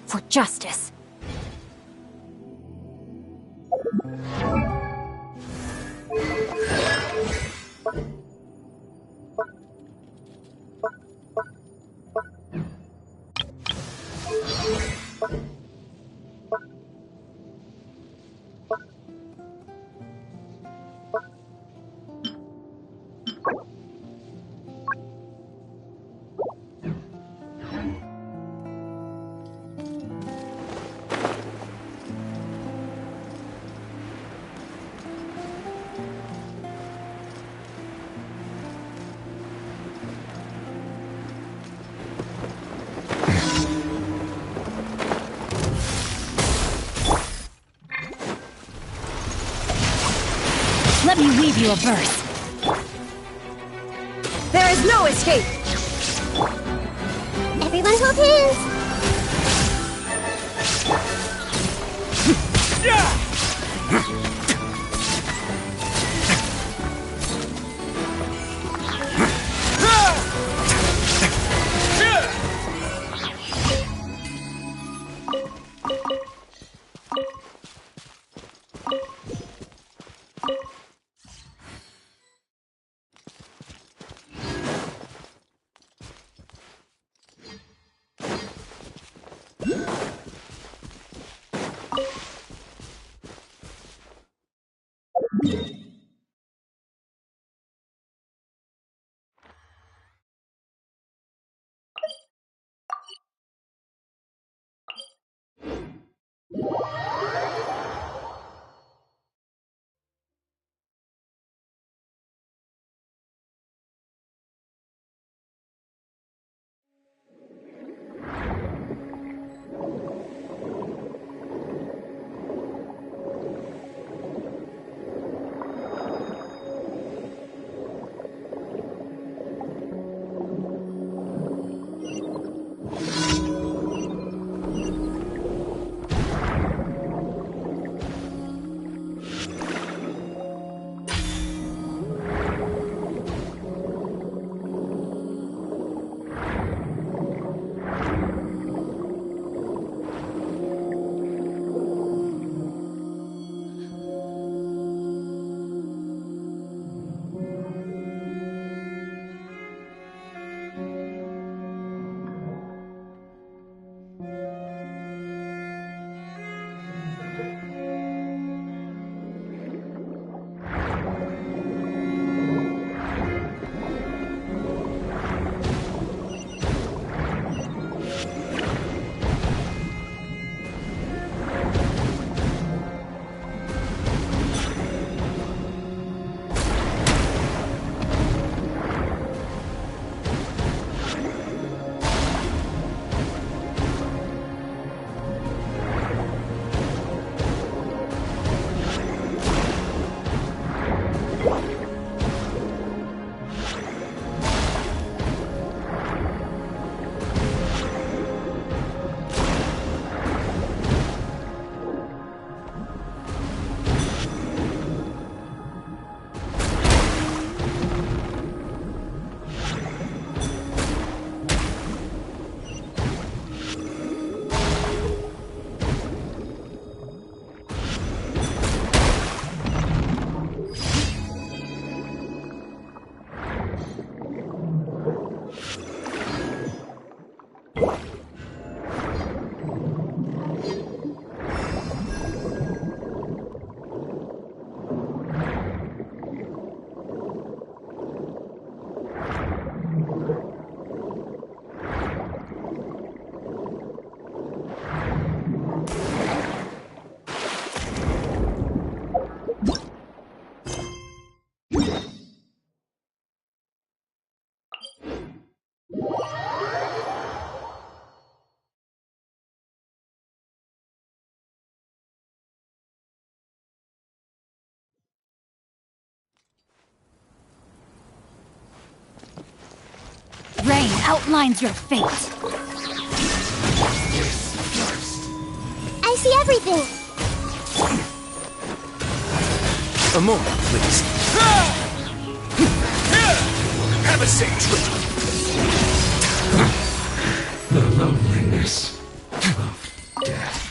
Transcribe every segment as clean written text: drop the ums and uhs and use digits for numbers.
For justice. Let me weave you a verse. There is no escape! Everyone hold hands! Rain outlines your fate. I see everything! A moment, please. Have a safe trip. The loneliness of death.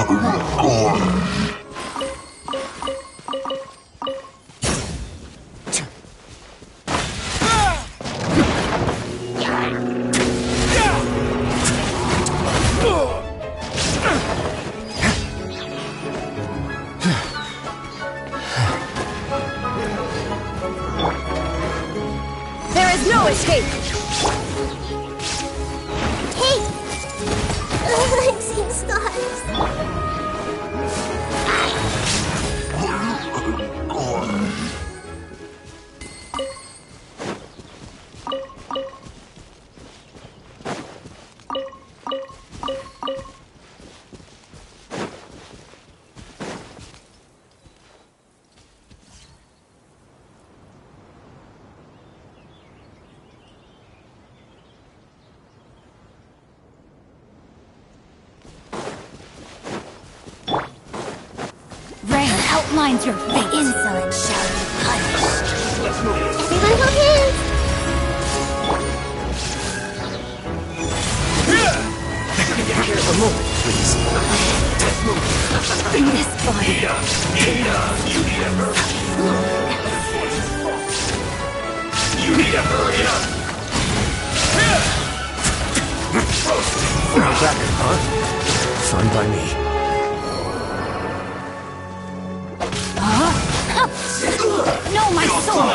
There is no escape! Hey! I'm seeing stars. Outlines your fate. The insolent shall be punished. Everyone hold hands! A moment, please. This body. You need to hurry up! Back, huh? Fine by me. No, my soul!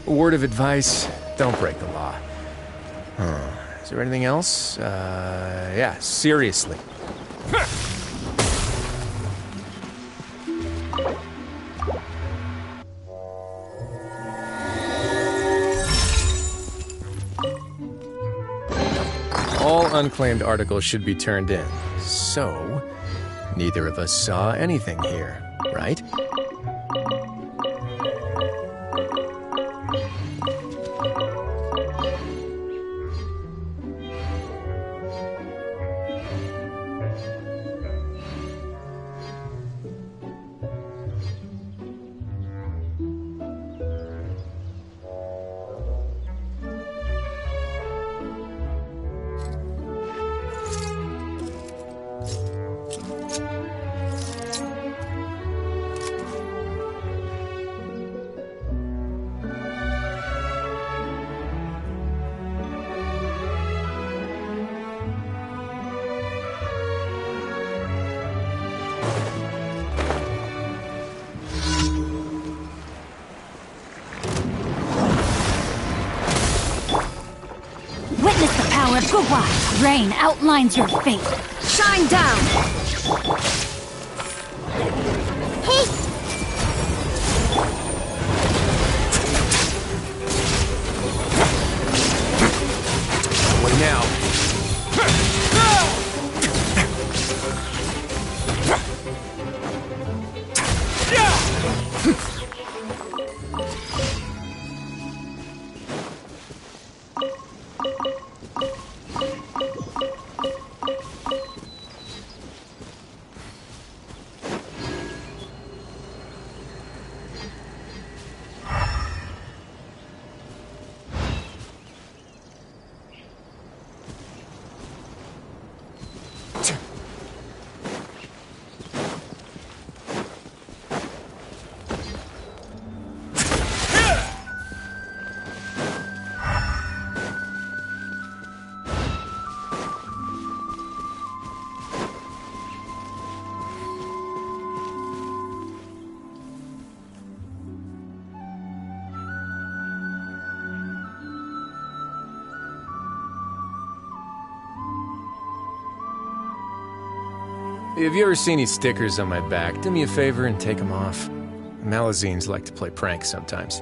A word of advice, Don't break the law. Huh. Is there anything else? Yeah, seriously. All unclaimed articles should be turned in. So, neither of us saw anything here, right? Witness the power of Guwai. Rain outlines your fate. Shine down! What now? If you ever see any stickers on my back, do me a favor and take them off. Malazines like to play pranks sometimes.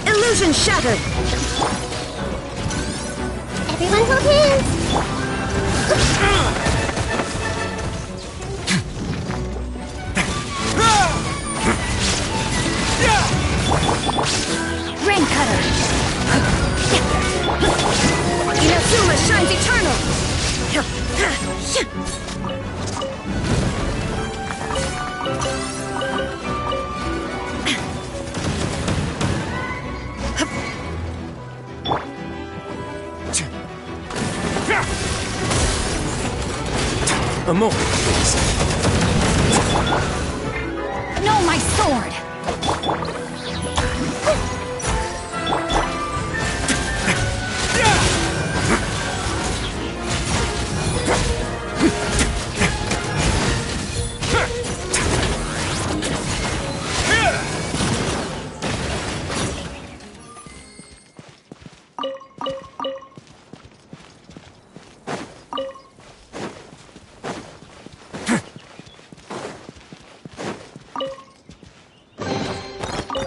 Illusion shattered! Everyone hold hands! Rain cutter. Inazuma shines eternal! A moment, please. No, my sword.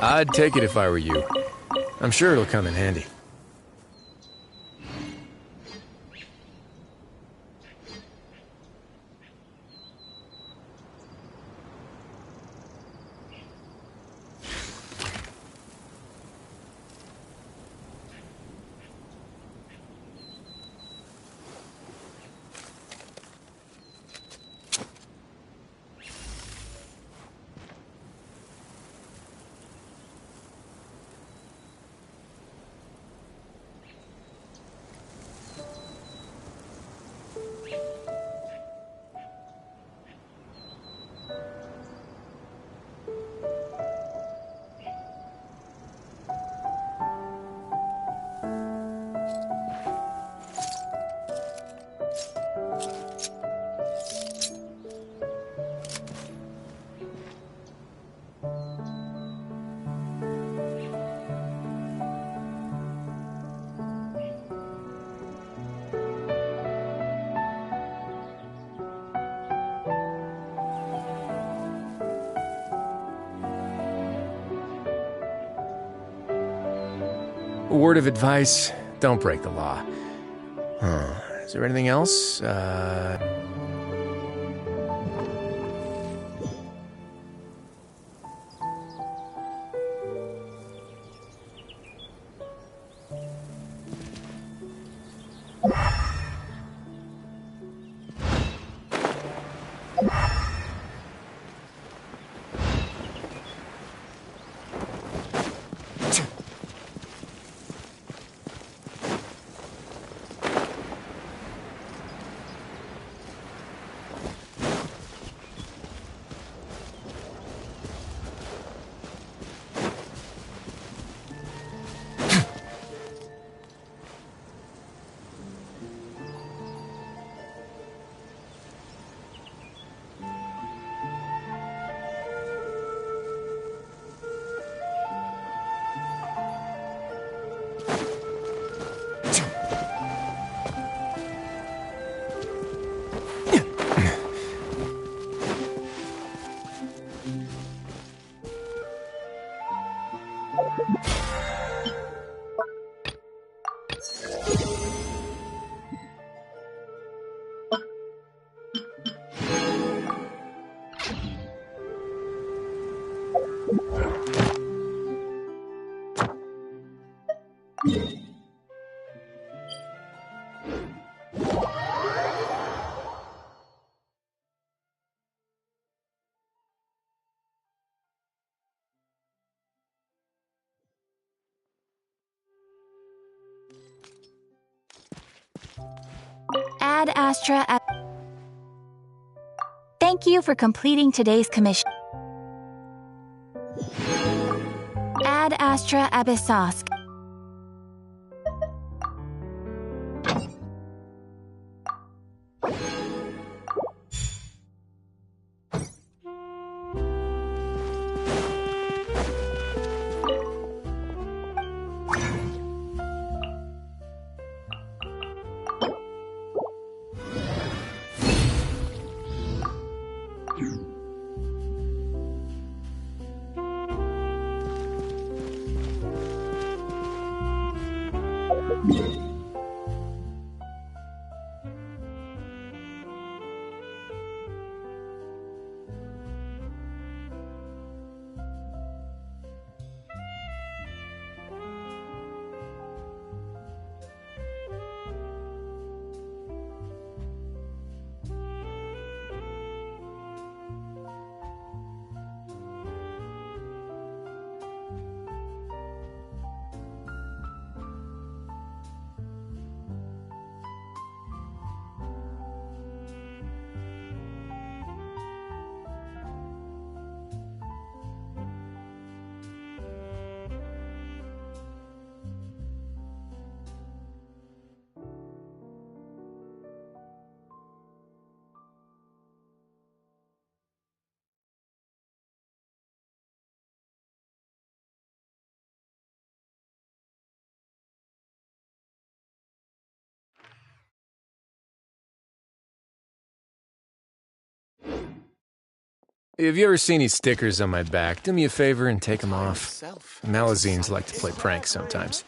I'd take it if I were you. I'm sure it'll come in handy. A word of advice, don't break the law. Is there anything else? Ad Astra. Thank you for completing today's commission. Ad Astra Abyssosk. If you ever see any stickers on my back, do me a favor and take them off. Malazines like to play pranks sometimes.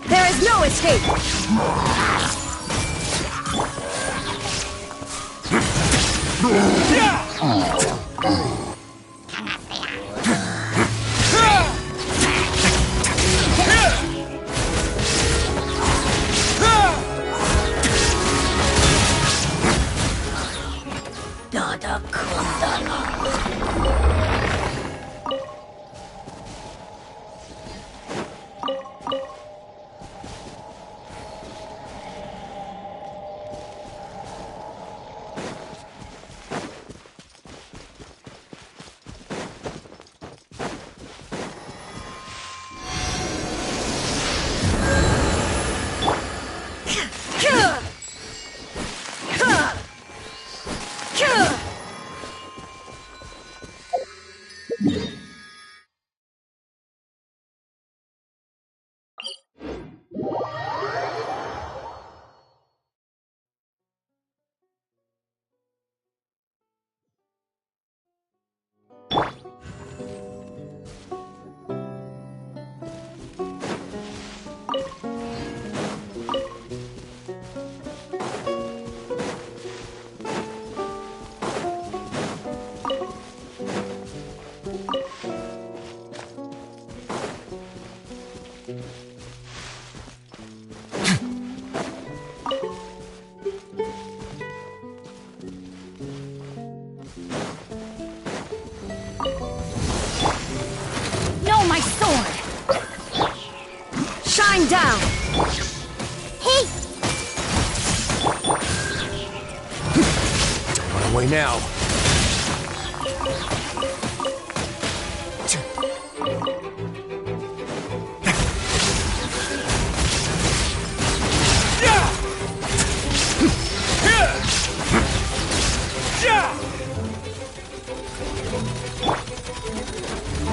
There is no escape! now.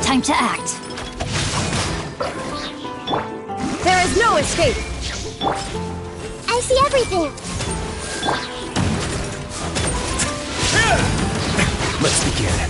Time to act. There is no escape. I see everything. Let's begin.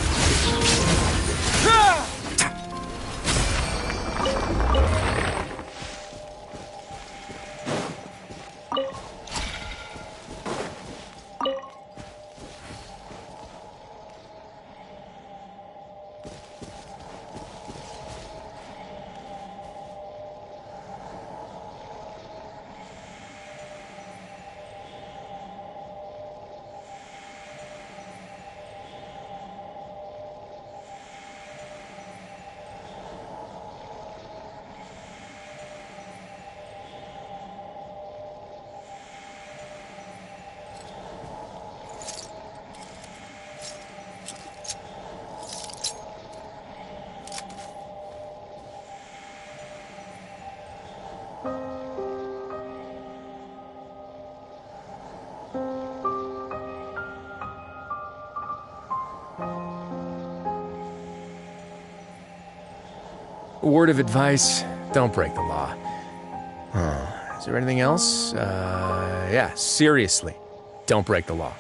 Word of advice, don't break the law. Is there anything else? Yeah, seriously, don't break the law.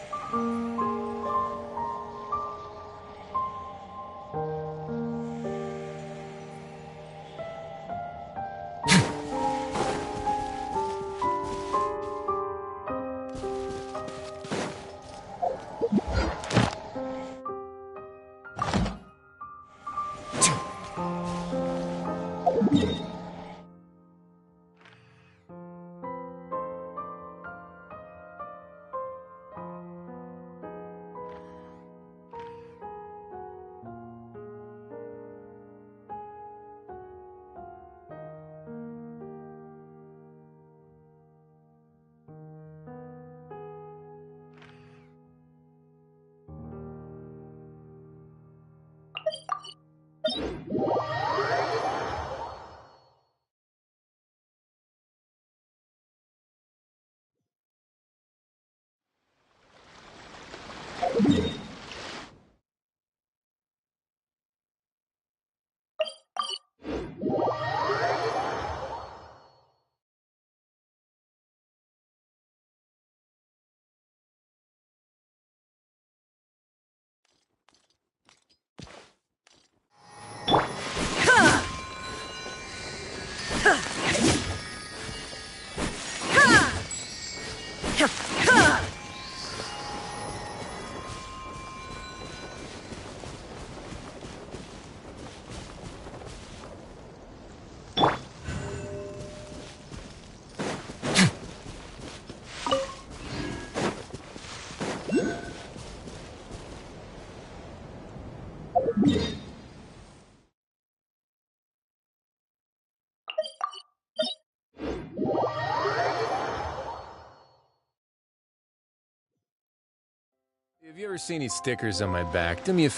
Have you ever seen any stickers on my back? Do me a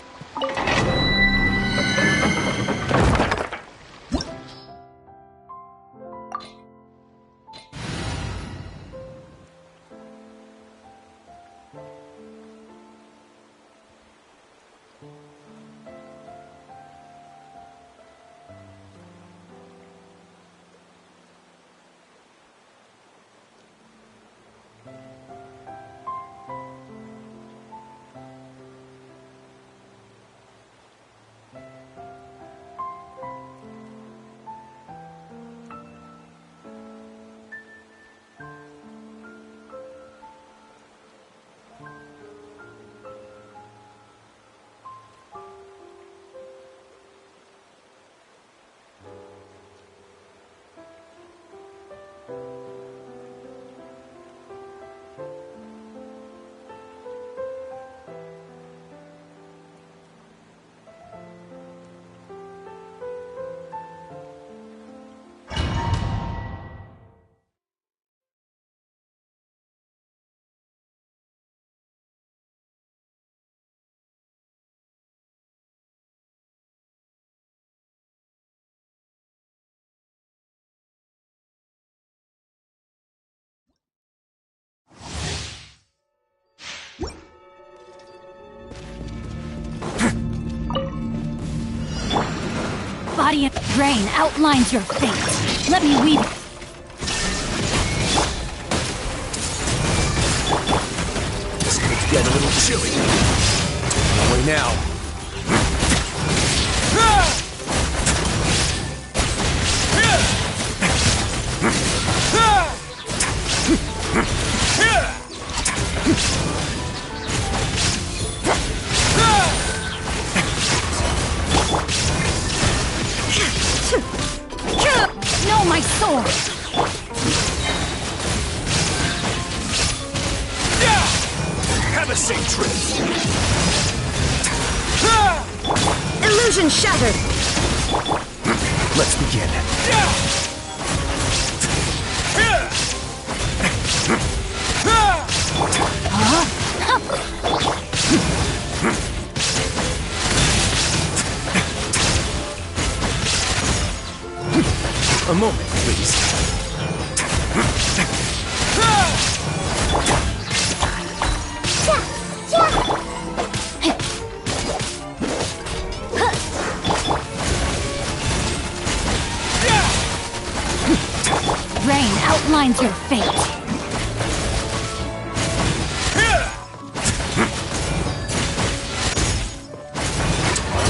body and rain outlines your fate. Let me weave. It's going to get a little chilly. Away now. No, my sword! Have a safe trip. Illusion shattered! Let's begin. A moment, please. Rain outlines your fate.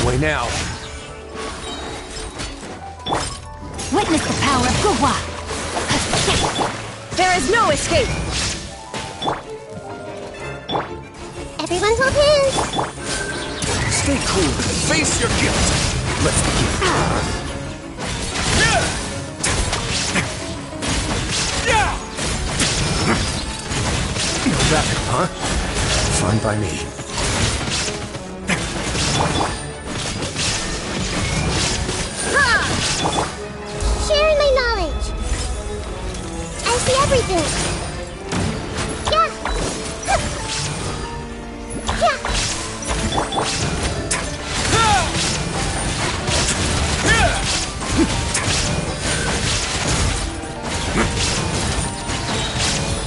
Away now. Witness the power of Gugwa. There is no escape! Everyone hold hands! Stay cool and face your guilt. Let's begin. No backup, huh? Fine by me. Sharing my knowledge. I see everything. Yeah.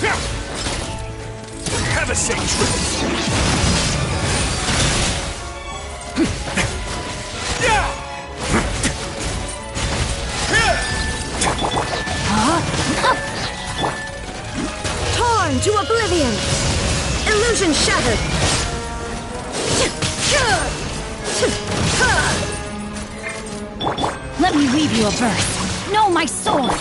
Yeah. Have a safe trip. Torn to oblivion. Illusion shattered. Let me weave you a verse. No, my sword!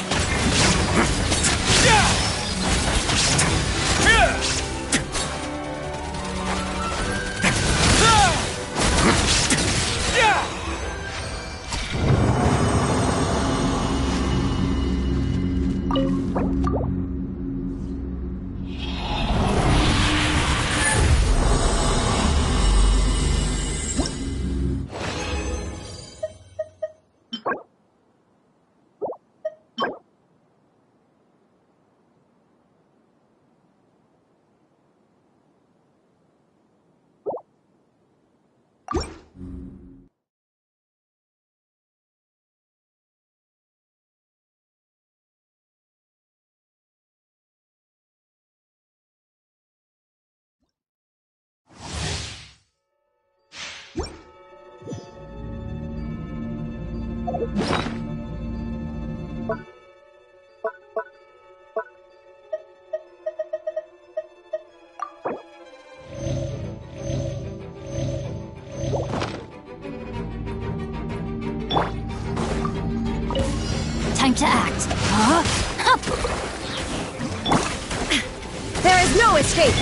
Time to act. There is no escape!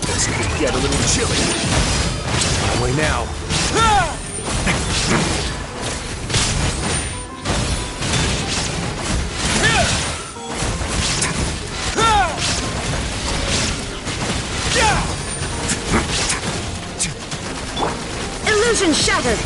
It's going to get a little chilly. Away now. Illusion shattered!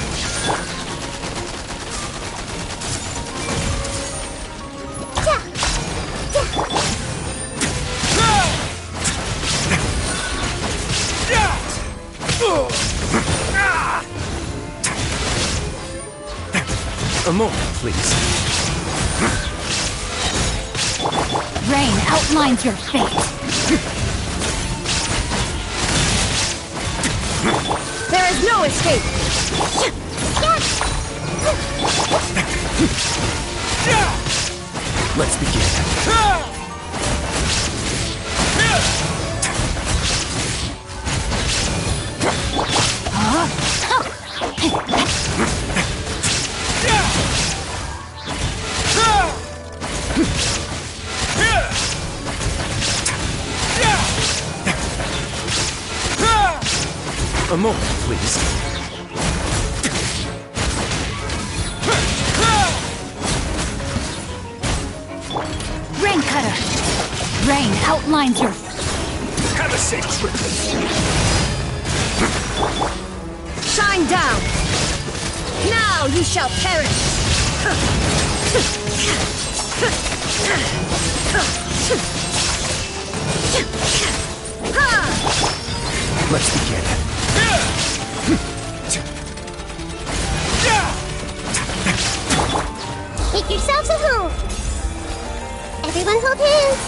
A moment, please. Rain outlines your fate. There is no escape! Let's begin. A moment, please. Rain cutter. Rain outlines your. Have a safe trip. Shine down! Now you shall perish! Let's begin. Make yourselves at home! Everyone hold hands!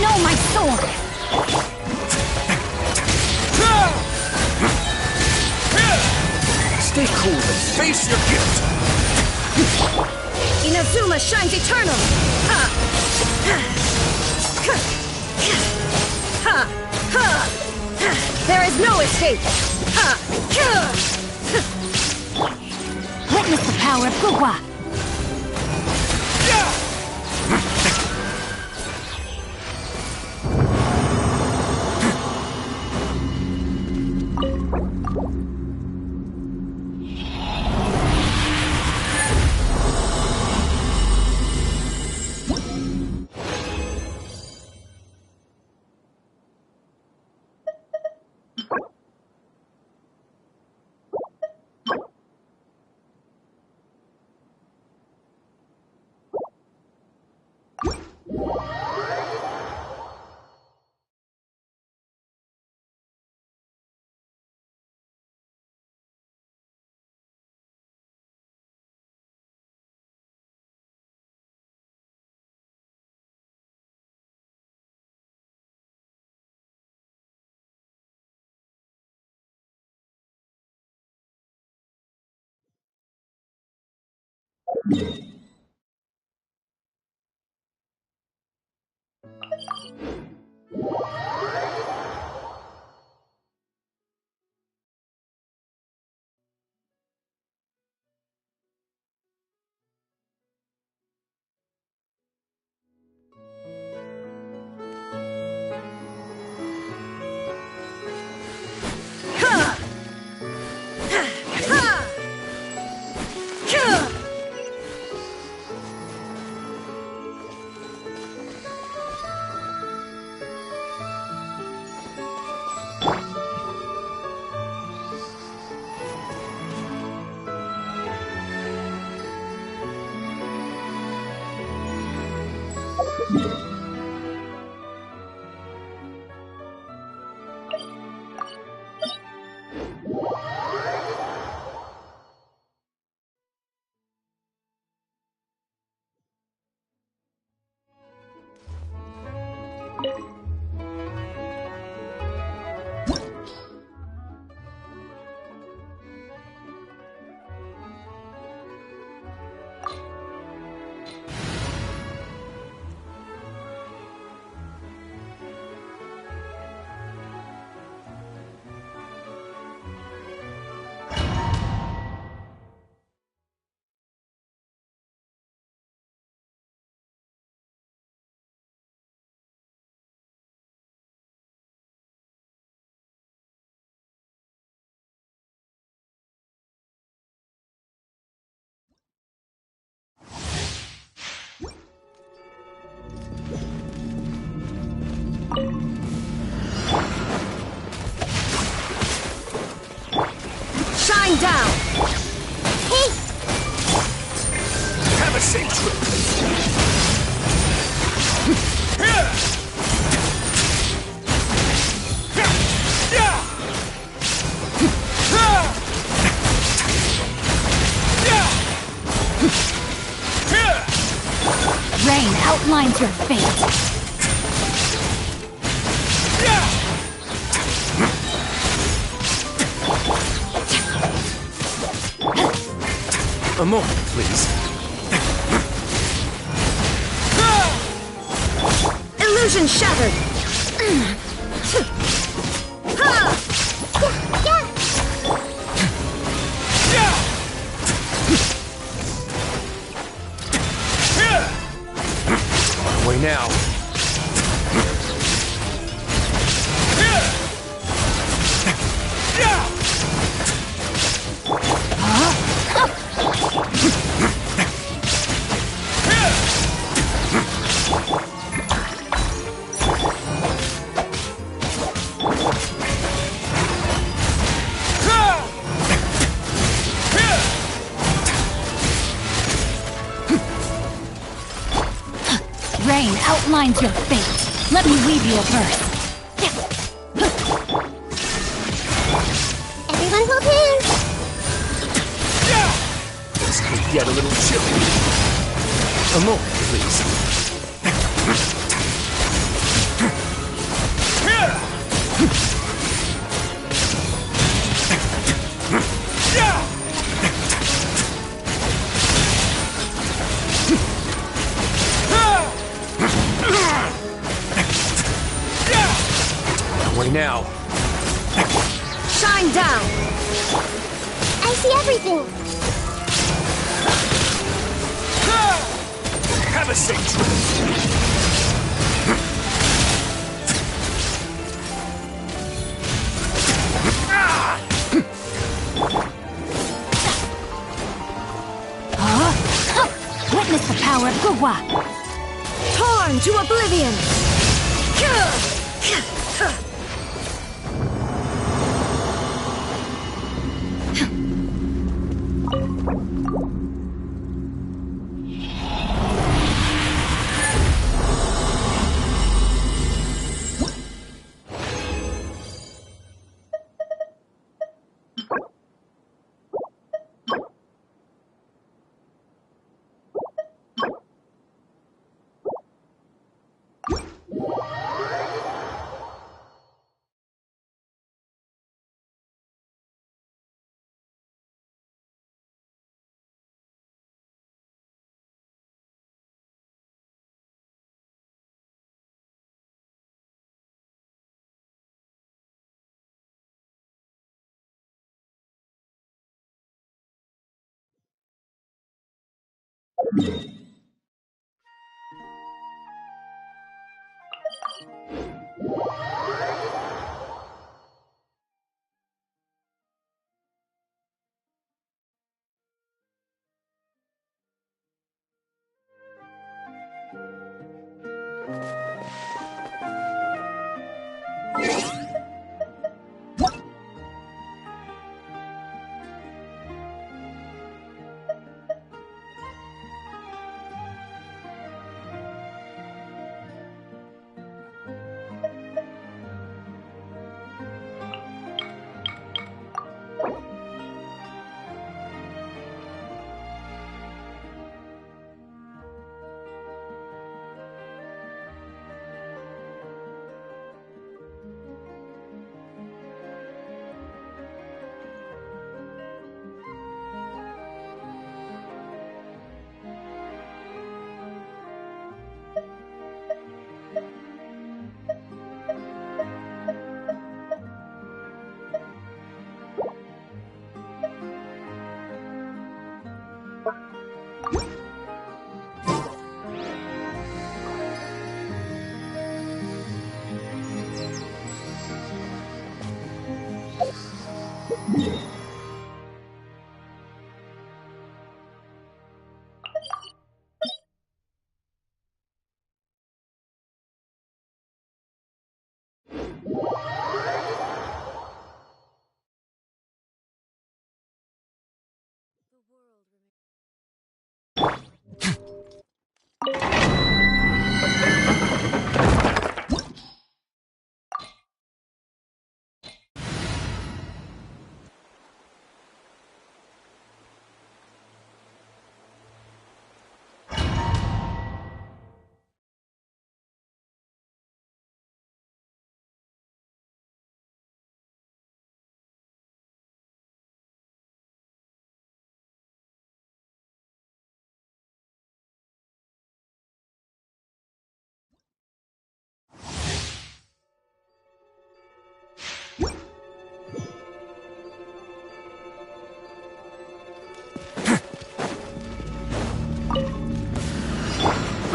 No, my sword! Stay cool and face your gift. Inazuma shines eternal! Ha! Ha! Ha! There is no escape! Ha! Witness the power of Gugwa! Shine down! Hey! Have a safe trip. Rain outlines your fate. A moment, please. Illusion shattered! Away now. Rain outlines your fate. Let me weave you a verse. Everyone hold hands! This could get a little chilly. A moment, please. Away now. Shine down! I see everything! Have a safe trip. Witness the power of Gugwa. Torn to oblivion!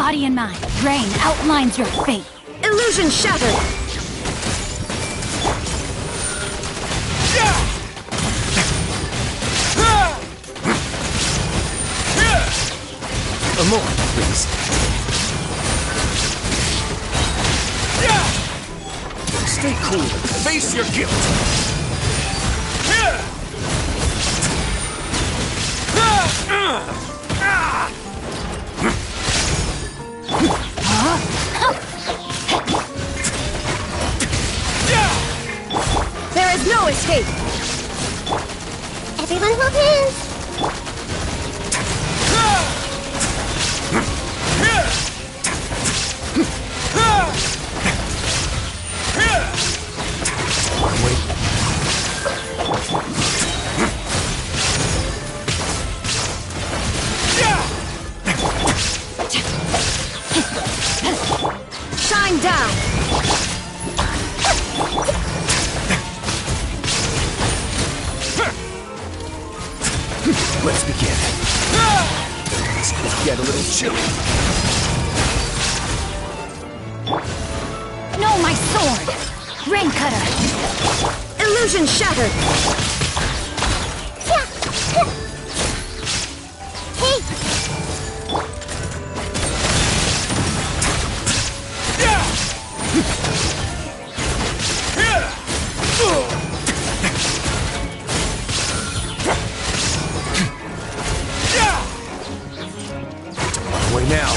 Body and mind. Rain outlines your fate. Illusion shattered. A moment, please. Stay cool and face your guilt. There is no escape. Everyone hold hands. Shine down. Let's begin. This could get a little chilly. No, my sword! Rain cutter! Illusion shattered. Hey! Away now.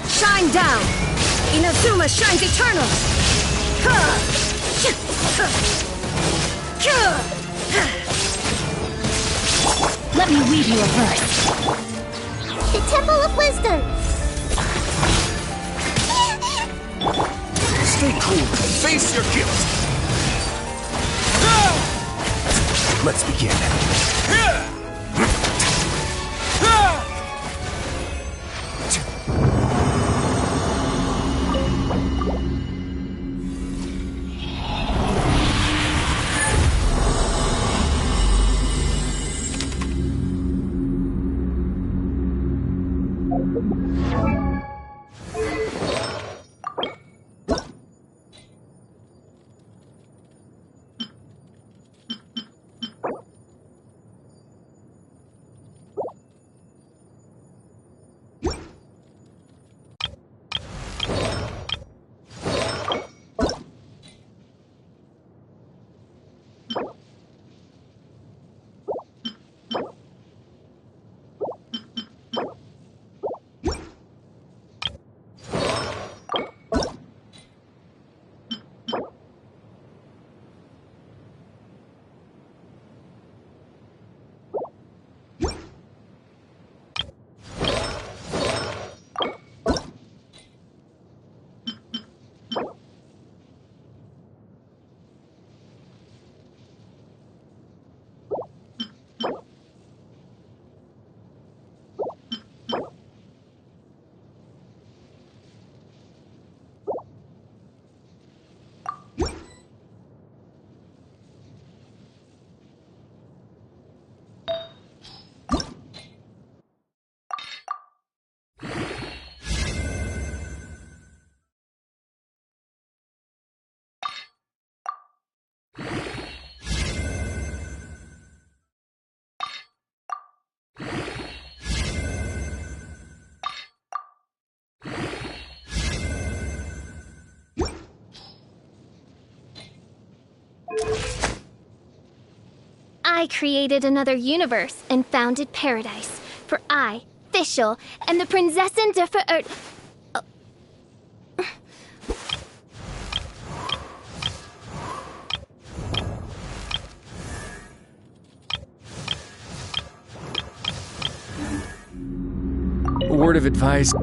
Shine down. Inazuma shines eternal. Let me weave you a verse. The Temple of Wisdom! Stay cool and face your guilt. Let's begin. I created another universe and founded paradise. For I, Fischl, am the Prinzessin der Verirrt... A word of advice.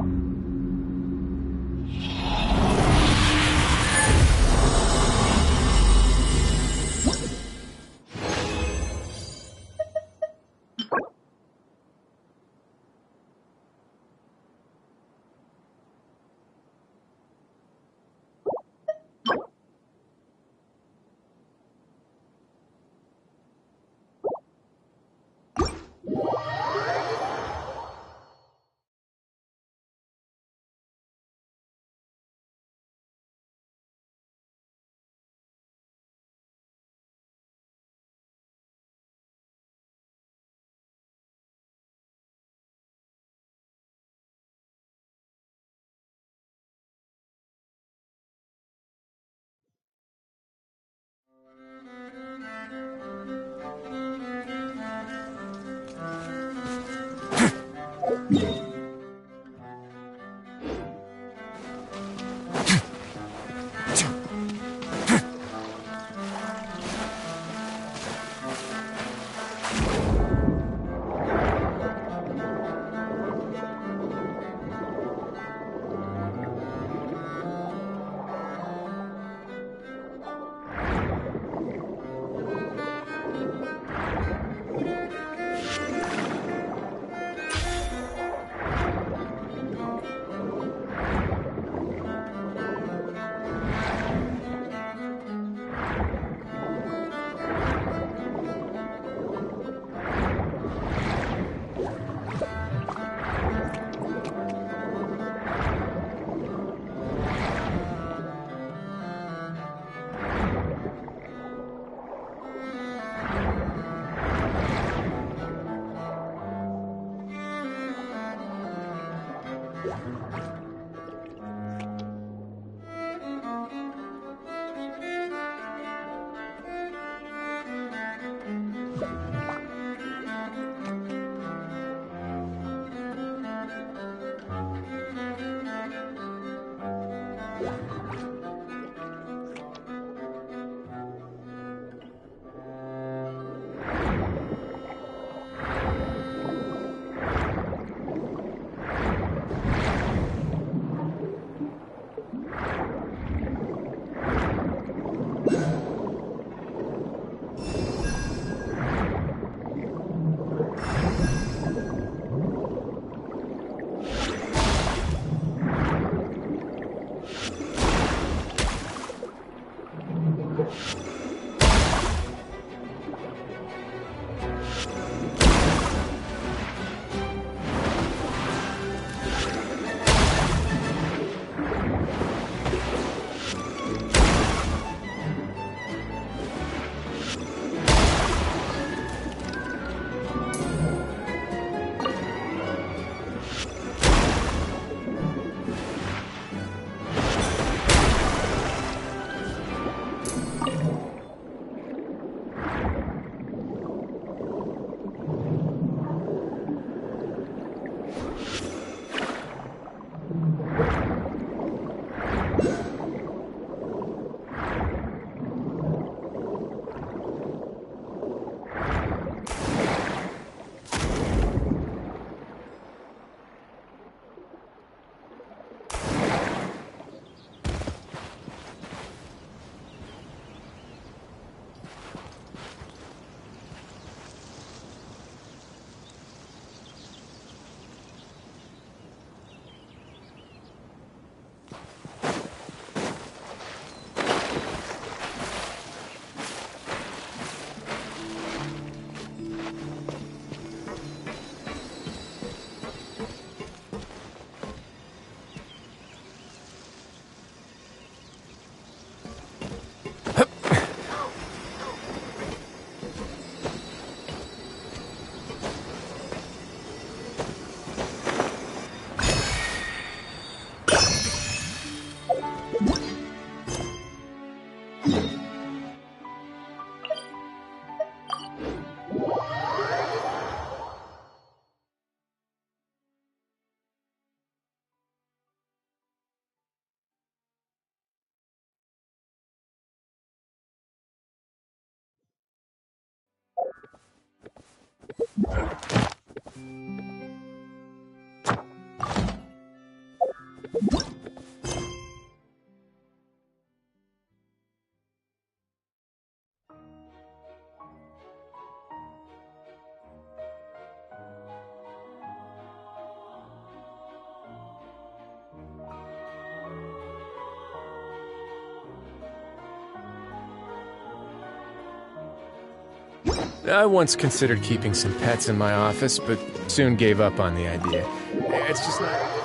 I once considered keeping some pets in my office, but soon gave up on the idea. It's just not...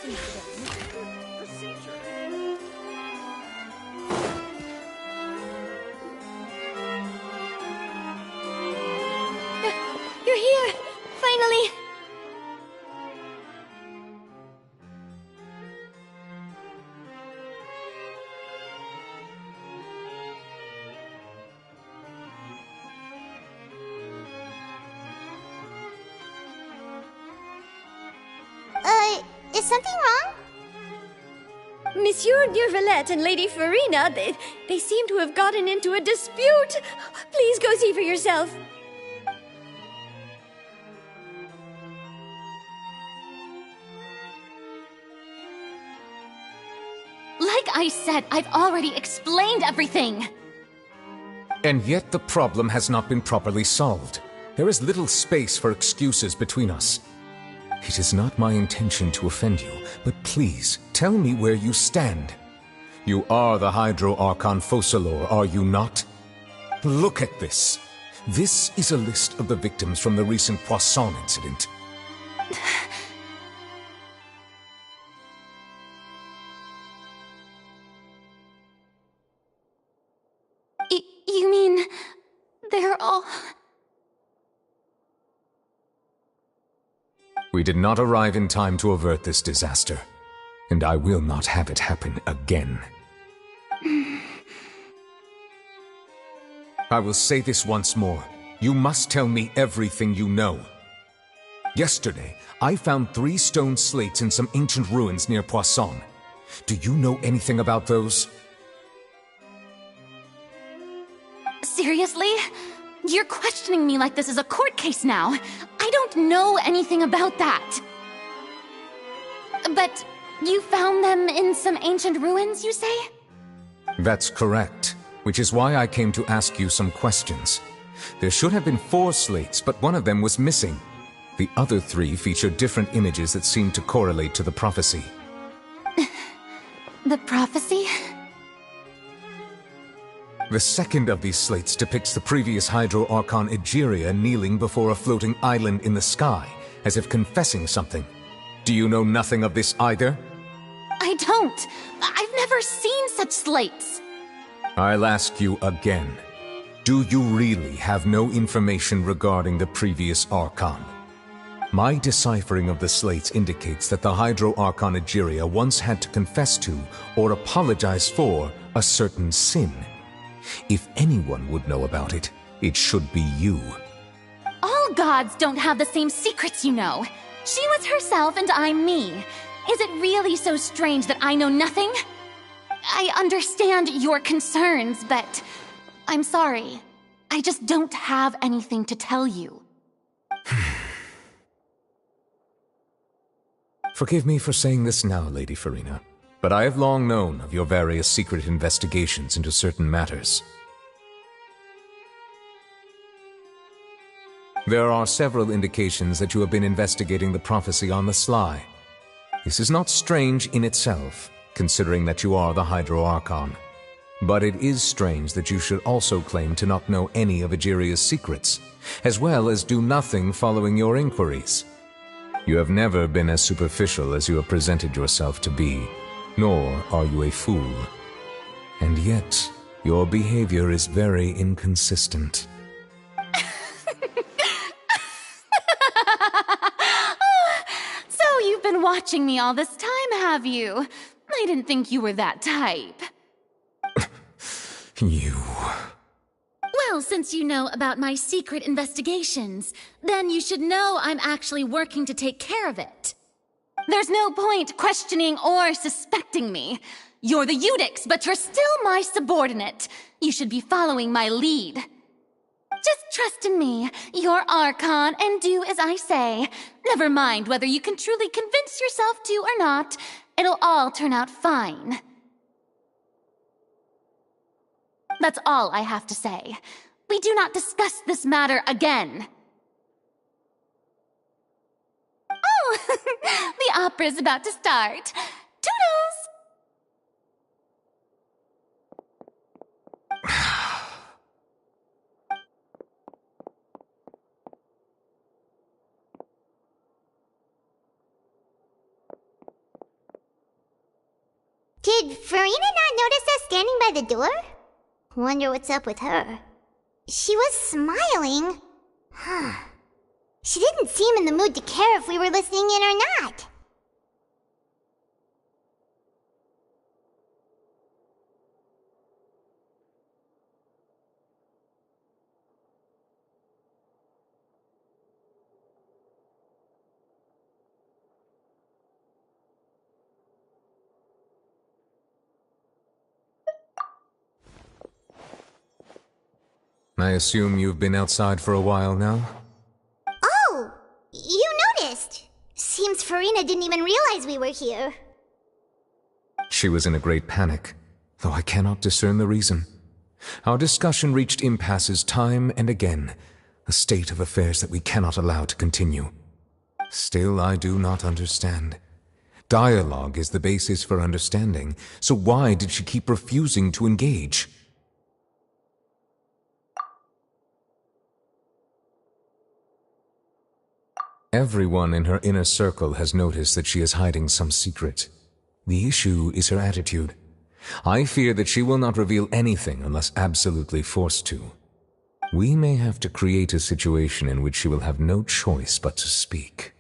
You're here! Finally! Is something wrong? Monsieur Neurvalette and Lady Farina, they seem to have gotten into a dispute. Please go see for yourself. Like I said, I've already explained everything. And yet the problem has not been properly solved. There is little space for excuses between us. It is not my intention to offend you, but please, tell me where you stand. You are the Hydro Archon FolkLore, are you not? Look at this. This is a list of the victims from the recent Poisson incident. You mean... they're all... We did not arrive in time to avert this disaster, and I will not have it happen again. I will say this once more. You must tell me everything you know. Yesterday, I found 3 stone slates in some ancient ruins near Poisson. Do you know anything about those? Seriously? You're questioning me like this is a court case now. I don't know anything about that. But you found them in some ancient ruins, you say? That's correct, which is why I came to ask you some questions. There should have been 4 slates, but one of them was missing. The other 3 featured different images that seemed to correlate to the prophecy. The prophecy? The second of these slates depicts the previous Hydro Archon Egeria kneeling before a floating island in the sky, as if confessing something. Do you know nothing of this either? I don't. I've never seen such slates. I'll ask you again. Do you really have no information regarding the previous Archon? My deciphering of the slates indicates that the Hydro Archon Egeria once had to confess to, or apologize for, a certain sin. If anyone would know about it, it should be you. All gods don't have the same secrets, you know. She was herself and I'm me. Is it really so strange that I know nothing? I understand your concerns, but I'm sorry. I just don't have anything to tell you. Forgive me for saying this now, Lady Farina, but I have long known of your various secret investigations into certain matters. There are several indications that you have been investigating the prophecy on the sly. This is not strange in itself, considering that you are the Hydro Archon. But it is strange that you should also claim to not know any of Egeria's secrets, as well as do nothing following your inquiries. You have never been as superficial as you have presented yourself to be, nor are you a fool. And yet, your behavior is very inconsistent. So you've been watching me all this time, have you? I didn't think you were that type. You... Well, since you know about my secret investigations, then you should know I'm actually working to take care of it. There's no point questioning or suspecting me. You're the Eudix, but you're still my subordinate. You should be following my lead. Just trust in me, your Archon, and do as I say. Never mind whether you can truly convince yourself to or not. It'll all turn out fine. That's all I have to say. We do not discuss this matter again. Oh, the opera's about to start. Toodles! Did Farina not notice us standing by the door? Wonder what's up with her. She was smiling. Huh. She didn't seem in the mood to care if we were listening in or not. I assume you've been outside for a while now? Oh! You noticed! Seems Farina didn't even realize we were here. She was in a great panic, though I cannot discern the reason. Our discussion reached impasses time and again, a state of affairs that we cannot allow to continue. Still, I do not understand. Dialogue is the basis for understanding, so why did she keep refusing to engage? Everyone in her inner circle has noticed that she is hiding some secret. The issue is her attitude. I fear that she will not reveal anything unless absolutely forced to. We may have to create a situation in which she will have no choice but to speak.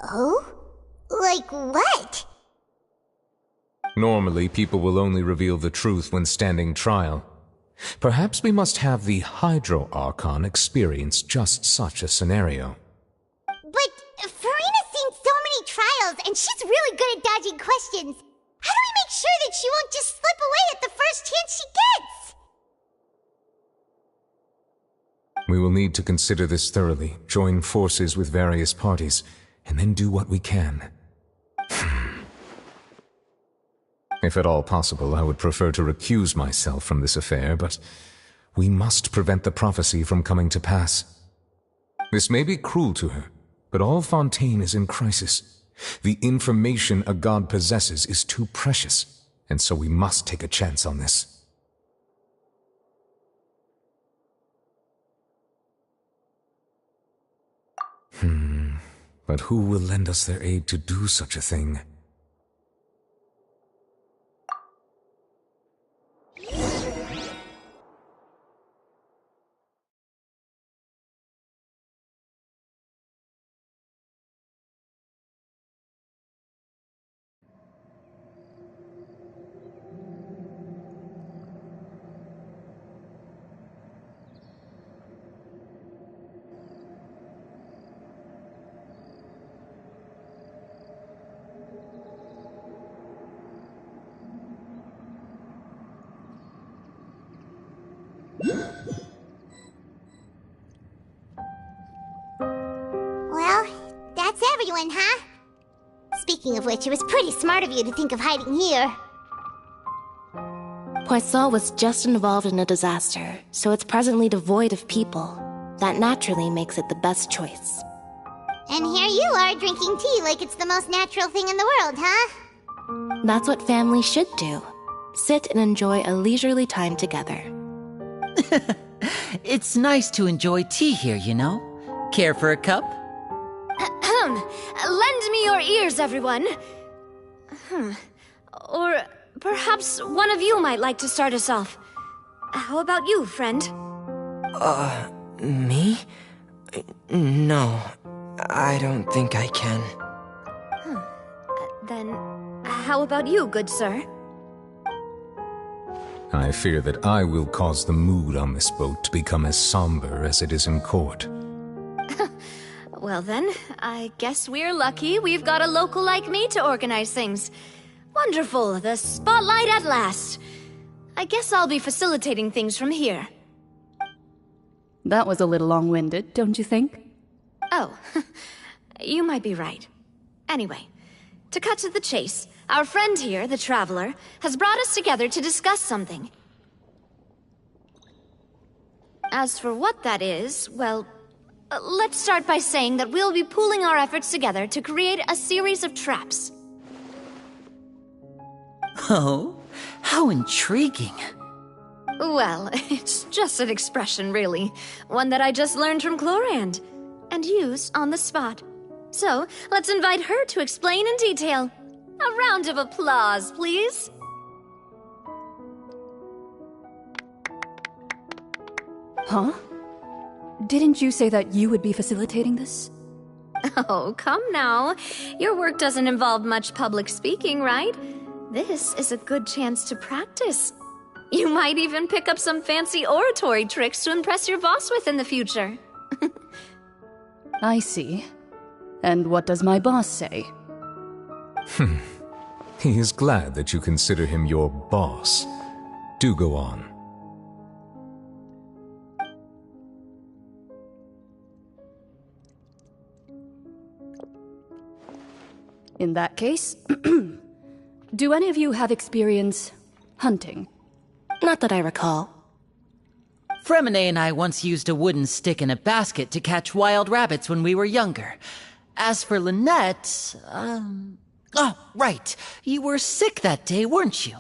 Oh? Like what? Normally, people will only reveal the truth when standing trial. Perhaps we must have the Hydro Archon experience just such a scenario. But Farina's seen so many trials, and she's really good at dodging questions. How do we make sure that she won't just slip away at the first chance she gets? We will need to consider this thoroughly, join forces with various parties, and then do what we can. If at all possible, I would prefer to recuse myself from this affair, but we must prevent the prophecy from coming to pass. This may be cruel to her, but all Fontaine is in crisis. The information a god possesses is too precious, and so we must take a chance on this. But who will lend us their aid to do such a thing? Well, that's everyone, huh? Speaking of which, it was pretty smart of you to think of hiding here. Poisson was just involved in a disaster, so it's presently devoid of people. That naturally makes it the best choice. And here you are drinking tea like it's the most natural thing in the world, huh? That's what families should do. Sit and enjoy a leisurely time together. It's nice to enjoy tea here, you know? Care for a cup? Lend me your ears, everyone. Or perhaps one of you might like to start us off. How about you, friend? Me? No, I don't think I can. Then, how about you, good sir? I fear that I will cause the mood on this boat to become as somber as it is in court. Well then, I guess we're lucky we've got a local like me to organize things. Wonderful, the spotlight at last. I guess I'll be facilitating things from here. That was a little long-winded, don't you think? Oh, you might be right. Anyway, to cut to the chase, our friend here, the Traveler, has brought us together to discuss something. As for what that is, well, let's start by saying that we'll be pooling our efforts together to create a series of traps. Oh, how intriguing. Well, it's just an expression, really. One that I just learned from Chlorand, and use on the spot. So, let's invite her to explain in detail. A round of applause, please. Huh? Didn't you say that you would be facilitating this? Oh, come now. Your work doesn't involve much public speaking, right? This is a good chance to practice. You might even pick up some fancy oratory tricks to impress your boss with in the future. I see. And what does my boss say? He is glad that you consider him your boss. Do go on. In that case, do any of you have experience hunting? Not that I recall. Fremine and I once used a wooden stick and a basket to catch wild rabbits when we were younger. As for Lynette, oh, right. You were sick that day, weren't you?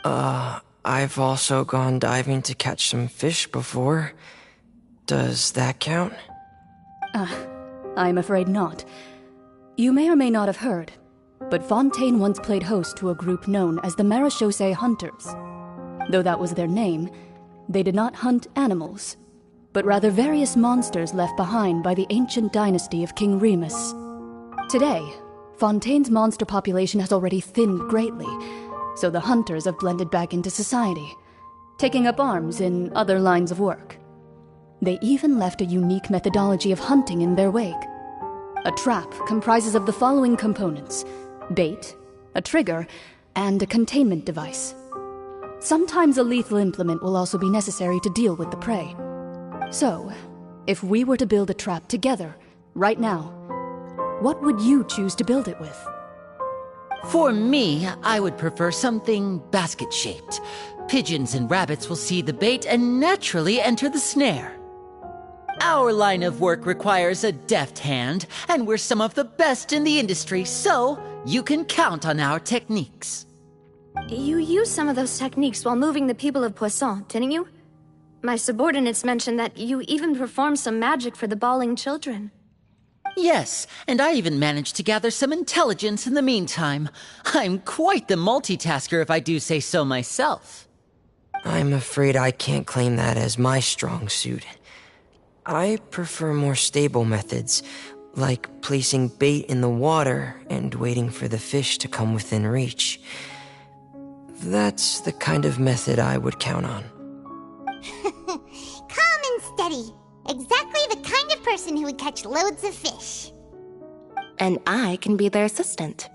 I've also gone diving to catch some fish before. Does that count? I'm afraid not. You may or may not have heard, but Fontaine once played host to a group known as the Marechaussee Hunters. Though that was their name, they did not hunt animals, but rather various monsters left behind by the ancient dynasty of King Remus. Today, Fontaine's monster population has already thinned greatly, so the hunters have blended back into society, taking up arms in other lines of work. They even left a unique methodology of hunting in their wake. A trap comprises of the following components: bait, a trigger, and a containment device. Sometimes a lethal implement will also be necessary to deal with the prey. So, if we were to build a trap together, right now, what would you choose to build it with? For me, I would prefer something basket-shaped. Pigeons and rabbits will see the bait and naturally enter the snare. Our line of work requires a deft hand, and we're some of the best in the industry, so you can count on our techniques. You used some of those techniques while moving the people of Poisson, didn't you? My subordinates mentioned that you even performed some magic for the bawling children. Yes, and I even managed to gather some intelligence in the meantime. I'm quite the multitasker if I do say so myself. I'm afraid I can't claim that as my strong suit. I prefer more stable methods, like placing bait in the water and waiting for the fish to come within reach. That's the kind of method I would count on. Calm and steady. Exactly the kind of person who would catch loads of fish. And I can be their assistant.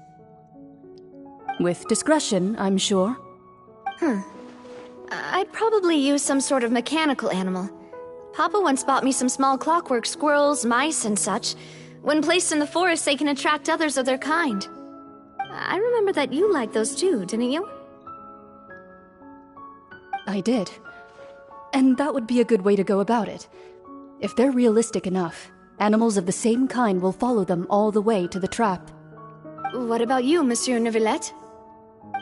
With discretion, I'm sure. I'd probably use some sort of mechanical animal. Papa once bought me some small clockwork squirrels, mice, and such. When placed in the forest, they can attract others of their kind. I remember that you liked those too, didn't you? I did. And that would be a good way to go about it. If they're realistic enough, animals of the same kind will follow them all the way to the trap. What about you, Monsieur Neuvillette?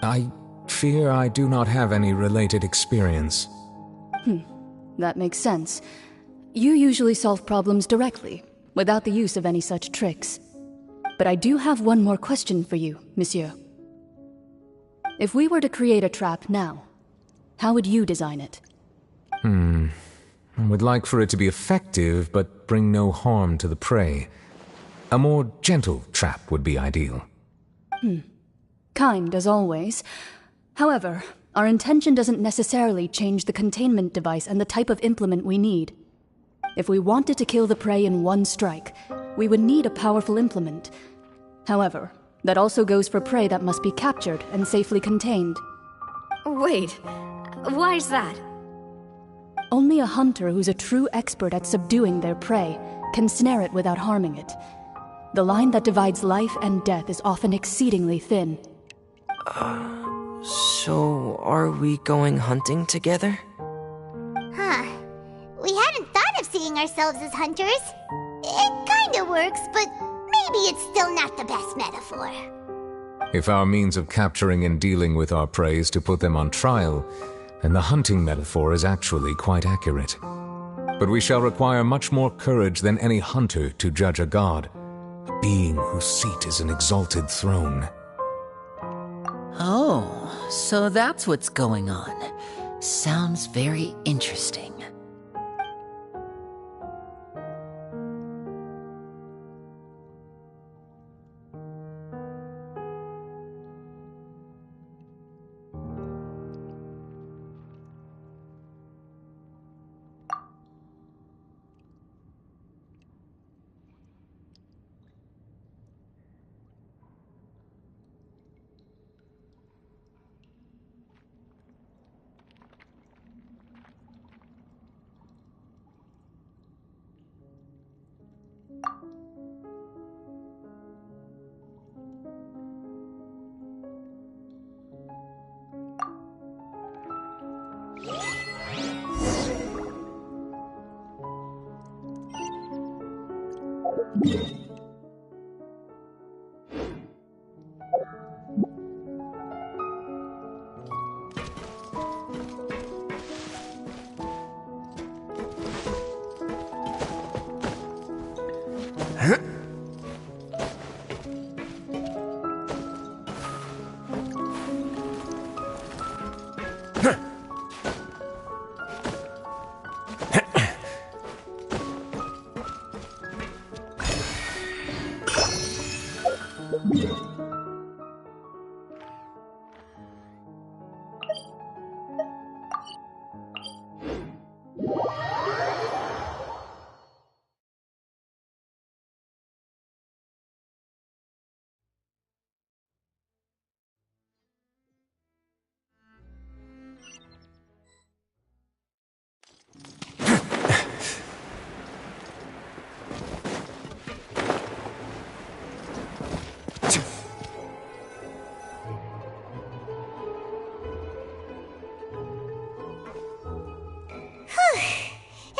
I fear I do not have any related experience. That makes sense. You usually solve problems directly, without the use of any such tricks. But I do have one more question for you, monsieur. If we were to create a trap now, how would you design it? I would like for it to be effective, but bring no harm to the prey. A more gentle trap would be ideal. Kind, as always. However, our intention doesn't necessarily change the containment device and the type of implement we need. If we wanted to kill the prey in one strike, we would need a powerful implement. However, that also goes for prey that must be captured and safely contained. Wait, why's that? Only a hunter who's a true expert at subduing their prey can snare it without harming it. The line that divides life and death is often exceedingly thin. So, are we going hunting together? We hadn't thought of seeing ourselves as hunters. It kinda works, but maybe it's still not the best metaphor. If our means of capturing and dealing with our prey is to put them on trial, then the hunting metaphor is actually quite accurate. But we shall require much more courage than any hunter to judge a god, a being whose seat is an exalted throne. Oh, so that's what's going on. Sounds very interesting.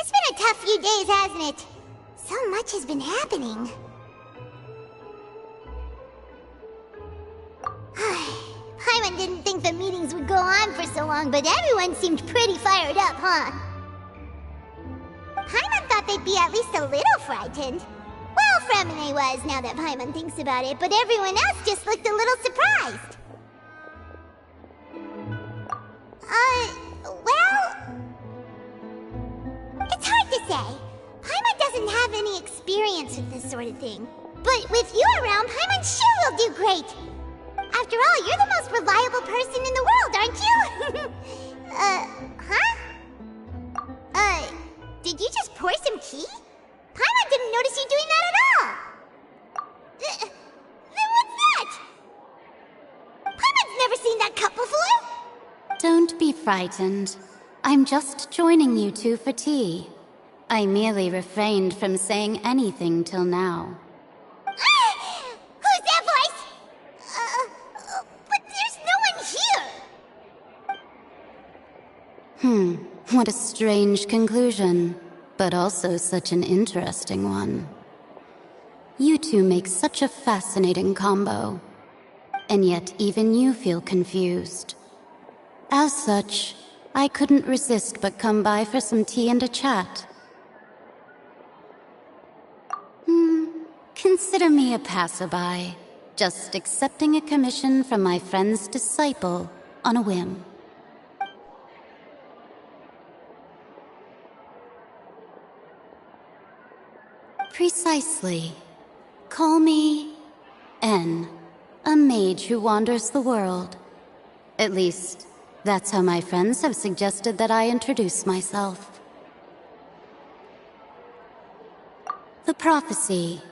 It's been a tough few days, hasn't it? So much has been happening. Paimon didn't think the meetings would go on for so long, but everyone seemed pretty fired up, huh? Paimon thought they'd be at least a little frightened. Well, Fremine was, now that Paimon thinks about it, but everyone else just looked a little surprised. Well... It's hard to say. Paimon doesn't have any experience with this sort of thing. But with you around, Paimon sure will do great. After all, you're the most reliable person in the world, aren't you? Did you just pour some tea? Paimon didn't notice you doing that at all. Then what's that? Paimon's never seen that cup before. Don't be frightened. I'm just joining you two for tea. I merely refrained from saying anything till now. Who's that voice? But there's no one here. What a strange conclusion, but also such an interesting one. You two make such a fascinating combo, and yet even you feel confused. As such, I couldn't resist but come by for some tea and a chat. Consider me a passerby, just accepting a commission from my friend's disciple on a whim. Precisely. Call me N, a mage who wanders the world. At least, that's how my friends have suggested that I introduce myself. The prophecy.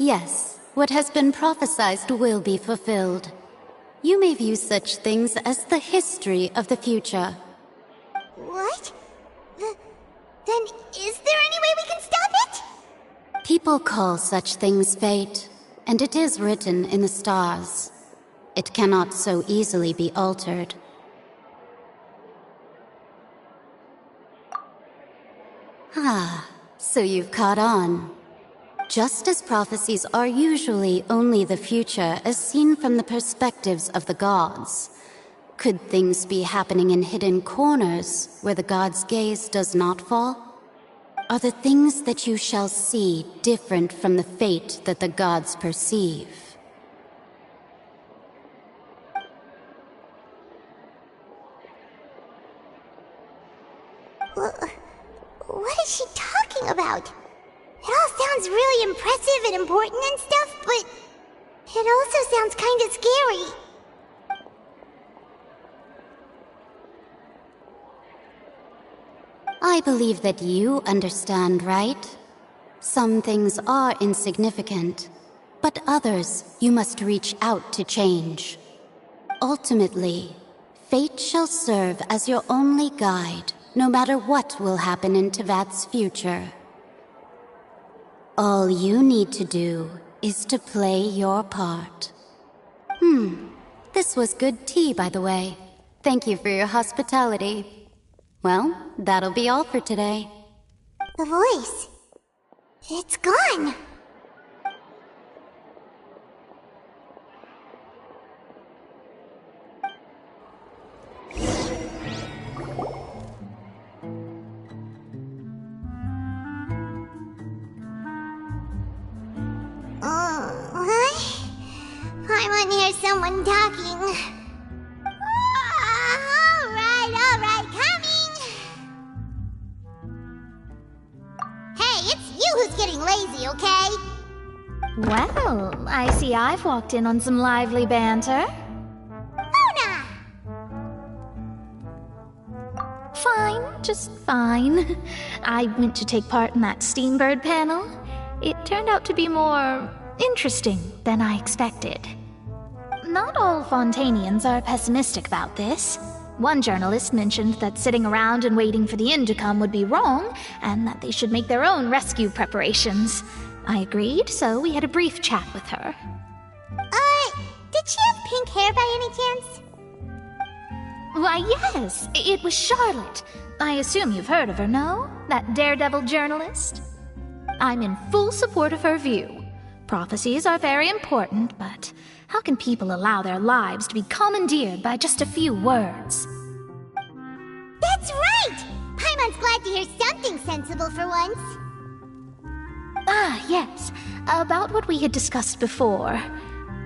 Yes, what has been prophesied will be fulfilled. You may view such things as the history of the future. What? Then is there any way we can stop it? People call such things fate, and it is written in the stars. It cannot so easily be altered. So you've caught on. Just as prophecies are usually only the future as seen from the perspectives of the gods, could things be happening in hidden corners where the gods' gaze does not fall? Are the things that you shall see different from the fate that the gods perceive? about. It all sounds really impressive and important and stuff, but it also sounds kinda scary. I believe that you understand, right? Some things are insignificant, but others you must reach out to change. Ultimately, fate shall serve as your only guide, no matter what will happen in Tevat's future. All you need to do is to play your part. This was good tea, by the way. Thank you for your hospitality. Well, that'll be all for today. The voice. It's gone. I want to hear someone talking. Alright, coming! Hey, it's you who's getting lazy, okay? Well, I see I've walked in on some lively banter. Luna! Fine, just fine. I went to take part in that Steambird panel. It turned out to be more interesting than I expected. Not all Fontainians are pessimistic about this. One journalist mentioned that sitting around and waiting for the end to come would be wrong, and that they should make their own rescue preparations. I agreed, so we had a brief chat with her. Did she have pink hair by any chance? Why, yes, it was Charlotte. I assume you've heard of her, no? That daredevil journalist? I'm in full support of her view. Prophecies are very important, but how can people allow their lives to be commandeered by just a few words? That's right! Paimon's glad to hear something sensible for once. Ah, yes. About what we had discussed before.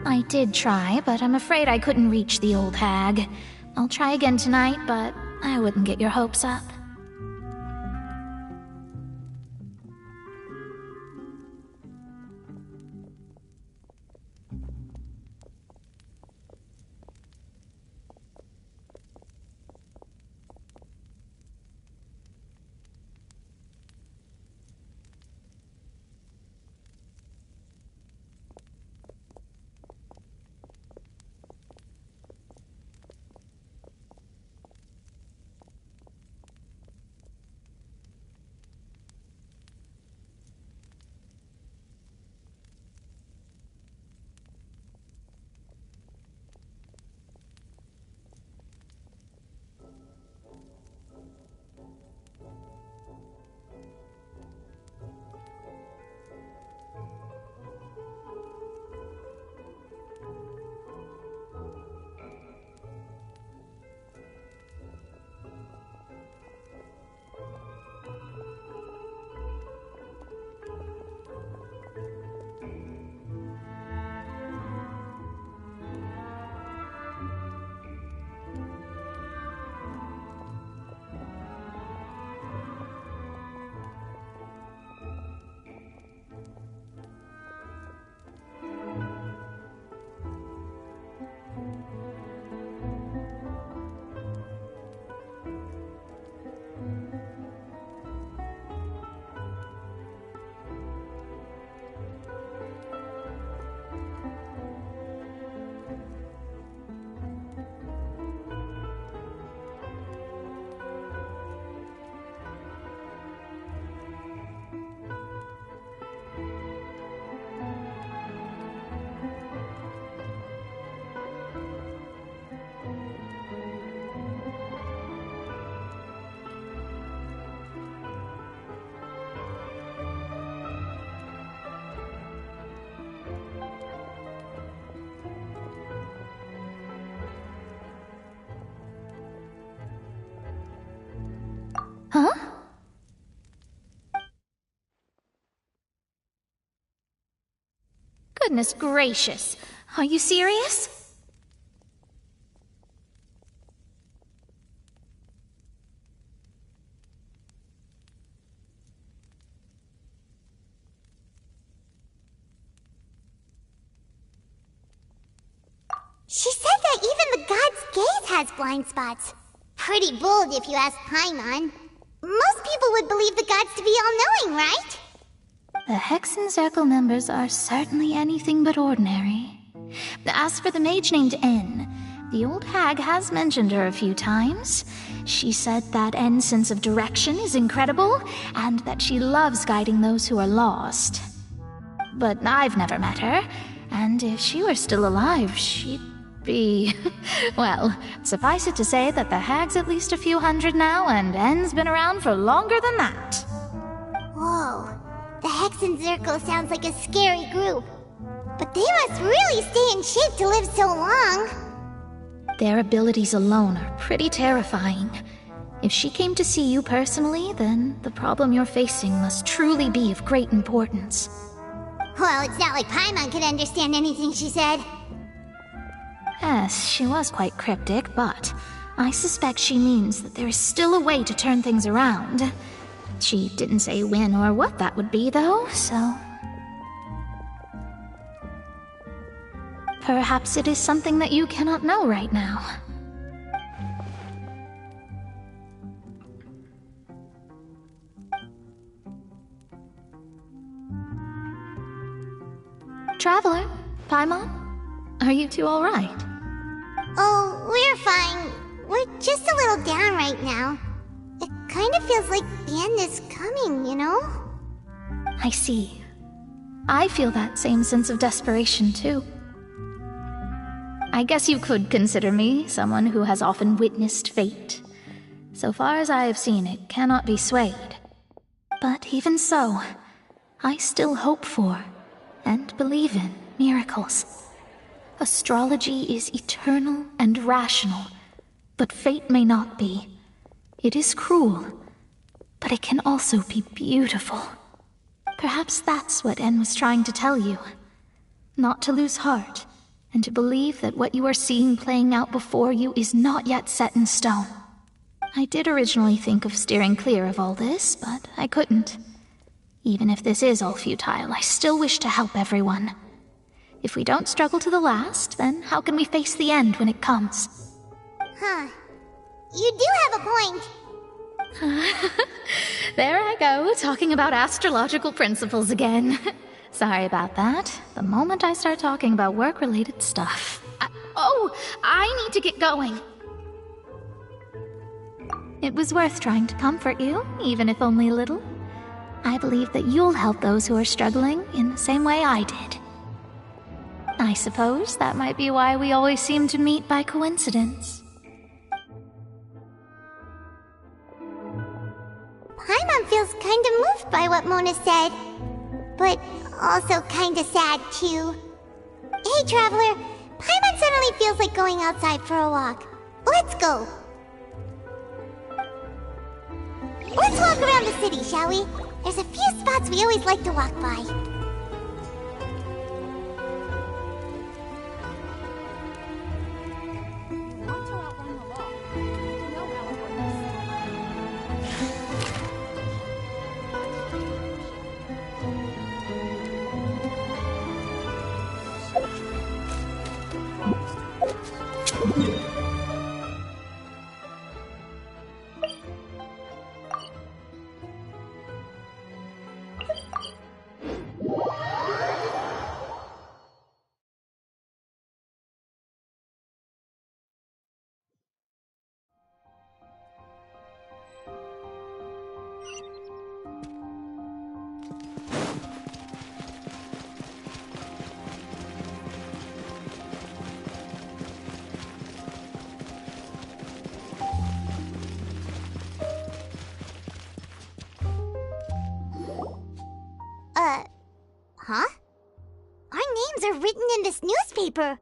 I did try, but I'm afraid I couldn't reach the old hag. I'll try again tonight, but I wouldn't get your hopes up. Huh? Goodness gracious. Are you serious? has blind spots. Pretty bold if you ask Paimon. Most people would believe the gods to be all-knowing, right? The Hexen Circle members are certainly anything but ordinary. As for the mage named N, the old hag has mentioned her a few times. She said that N's sense of direction is incredible, and that she loves guiding those who are lost. But I've never met her, and if she were still alive, she'd be... well, suffice it to say that the hag's at least a few hundred now, and N's been around for longer than that. Whoa, the Hexen Circle sounds like a scary group. But they must really stay in shape to live so long. Their abilities alone are pretty terrifying. If she came to see you personally, then the problem you're facing must truly be of great importance. Well, it's not like Paimon could understand anything she said. Yes, she was quite cryptic, but I suspect she means that there is still a way to turn things around. She didn't say when or what that would be, though, so... perhaps it is something that you cannot know right now. Traveler, Paimon, are you two all right? Oh, we're fine. We're just a little down right now. It kind of feels like the end is coming, you know? I see. I feel that same sense of desperation, too. I guess you could consider me someone who has often witnessed fate. So far as I have seen, it cannot be swayed. But even so, I still hope for, and believe in, miracles. Astrology is eternal and rational, but fate may not be. It is cruel, but it can also be beautiful. Perhaps that's what En was trying to tell you. Not to lose heart, and to believe that what you are seeing playing out before you is not yet set in stone. I did originally think of steering clear of all this, but I couldn't. Even if this is all futile, I still wish to help everyone. If we don't struggle to the last, then how can we face the end when it comes? Huh. You do have a point. There I go, talking about astrological principles again. Sorry about that. The moment I start talking about work-related stuff... I need to get going. It was worth trying to comfort you, even if only a little. I believe that you'll help those who are struggling in the same way I did. I suppose that might be why we always seem to meet by coincidence. Paimon feels kind of moved by what Mona said. But also kinda sad, too. Hey, Traveler, Paimon suddenly feels like going outside for a walk. Let's go. Let's walk around the city, shall we? There's a few spots we always like to walk by. Huh? Our names are written in this newspaper.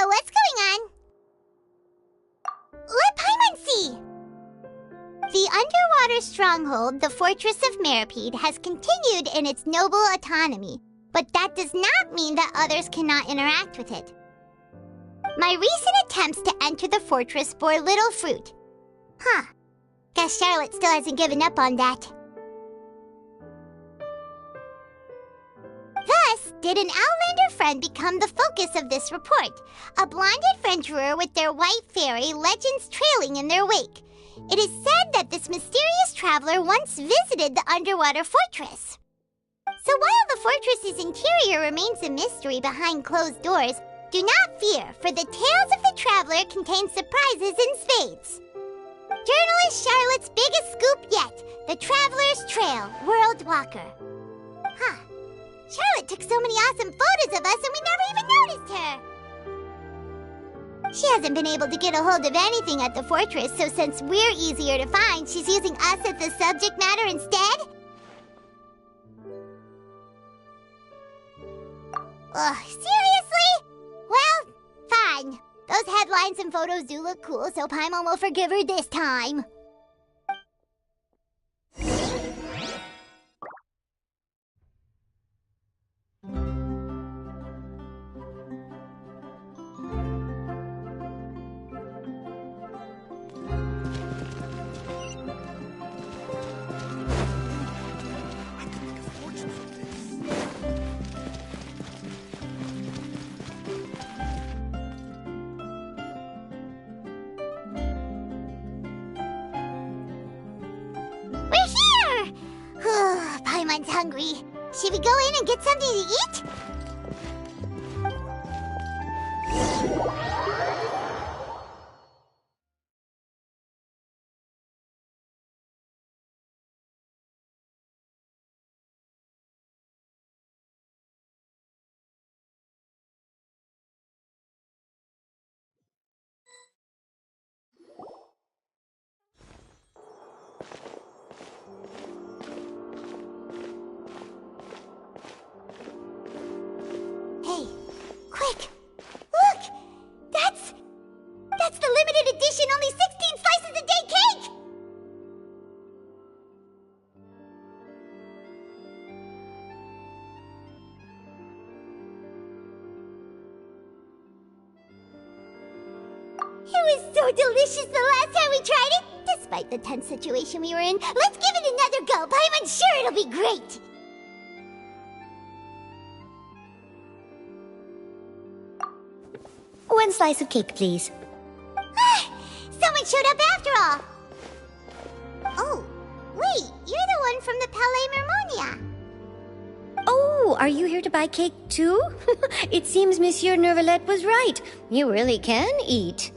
What's going on? Let Paimon see! The underwater stronghold, the Fortress of Meripede, has continued in its noble autonomy, but that does not mean that others cannot interact with it. My recent attempts to enter the fortress bore little fruit. Huh. Guess Charlotte still hasn't given up on that. Thus, else did an Outlander friend become the focus of this report? A blonde adventurer with their white fairy legends trailing in their wake. It is said that this mysterious traveler once visited the underwater fortress. So while the fortress's interior remains a mystery behind closed doors, do not fear, for the tales of the traveler contain surprises in spades. Journalist Charlotte's biggest scoop yet, the Traveler's Trail, World Walker. Huh. Charlotte took so many awesome photos of us and we never even noticed her. She hasn't been able to get a hold of anything at the fortress, so since we're easier to find, she's using us as the subject matter instead? Ugh, seriously? Well, fine. Those headlines and photos do look cool, so Paimon will forgive her this time. Paimon's hungry. Should we go in and get something to eat? Hey, quick! Look! That's the limited edition only 16 slices a day cake! It was so delicious the last time we tried it! Despite the tense situation we were in, let's give it another go! Paimon's sure it'll be great! One slice of cake, please. Someone showed up after all! Oh, wait, you're the one from the Palais Mermonia. Oh, are you here to buy cake too? It seems Monsieur Nervalette was right. You really can eat.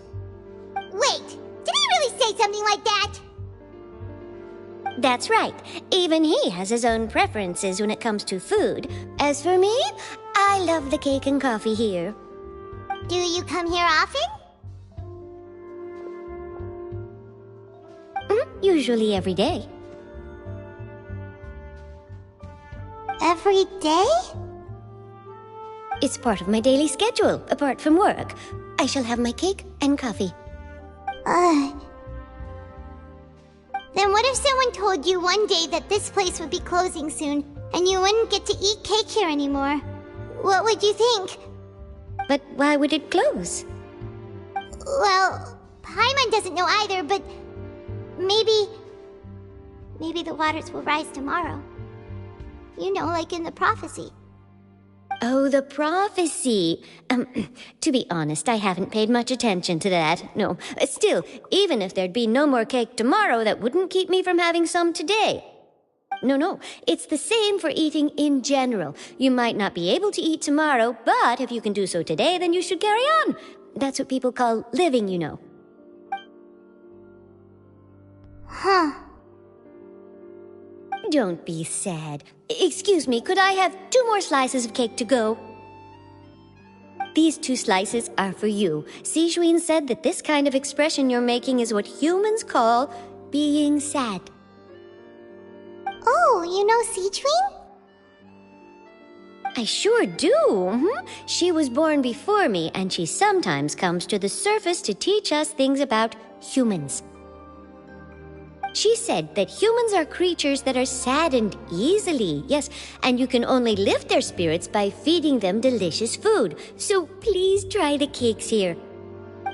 Wait, did he really say something like that? That's right. Even he has his own preferences when it comes to food. As for me, I love the cake and coffee here. Do you come here often? Usually every day. Every day? It's part of my daily schedule, apart from work. I shall have my cake and coffee. Then what if someone told you one day that this place would be closing soon, and you wouldn't get to eat cake here anymore? What would you think? But why would it close? Well, Paimon doesn't know either, but maybe the waters will rise tomorrow. You know, like in the prophecy. Oh, the prophecy. To be honest, I haven't paid much attention to that. No, still, even if there'd be no more cake tomorrow, that wouldn't keep me from having some today. No, it's the same for eating in general. You might not be able to eat tomorrow, but if you can do so today, then you should carry on. That's what people call living, you know. Huh. Don't be sad. Excuse me, could I have 2 more slices of cake to go? These 2 slices are for you. Sijuin said that this kind of expression you're making is what humans call being sad. Oh, you know Sijuin? I sure do. She was born before me, and she sometimes comes to the surface to teach us things about humans. She said that humans are creatures that are saddened easily, yes, and you can only lift their spirits by feeding them delicious food. So please try the cakes here.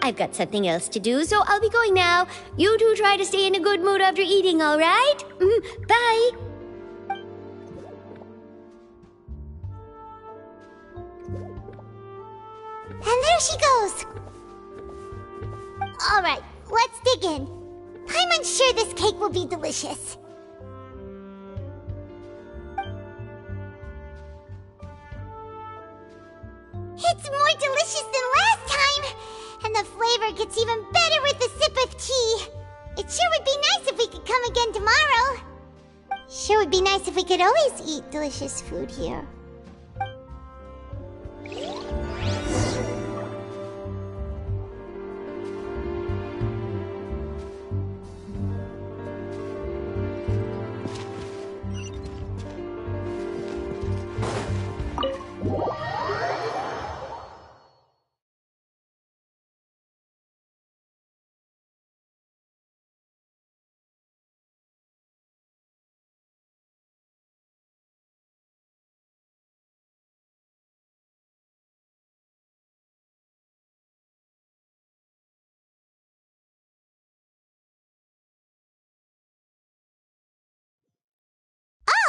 I've got something else to do, so I'll be going now. You two try to stay in a good mood after eating, all right? Bye! And there she goes! Alright, let's dig in. I'm unsure this cake will be delicious. It's more delicious than last time! And the flavor gets even better with a sip of tea. It sure would be nice if we could come again tomorrow. Sure would be nice if we could always eat delicious food here.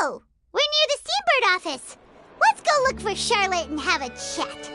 Oh, we're near the Seabird office. Let's go look for Charlotte and have a chat.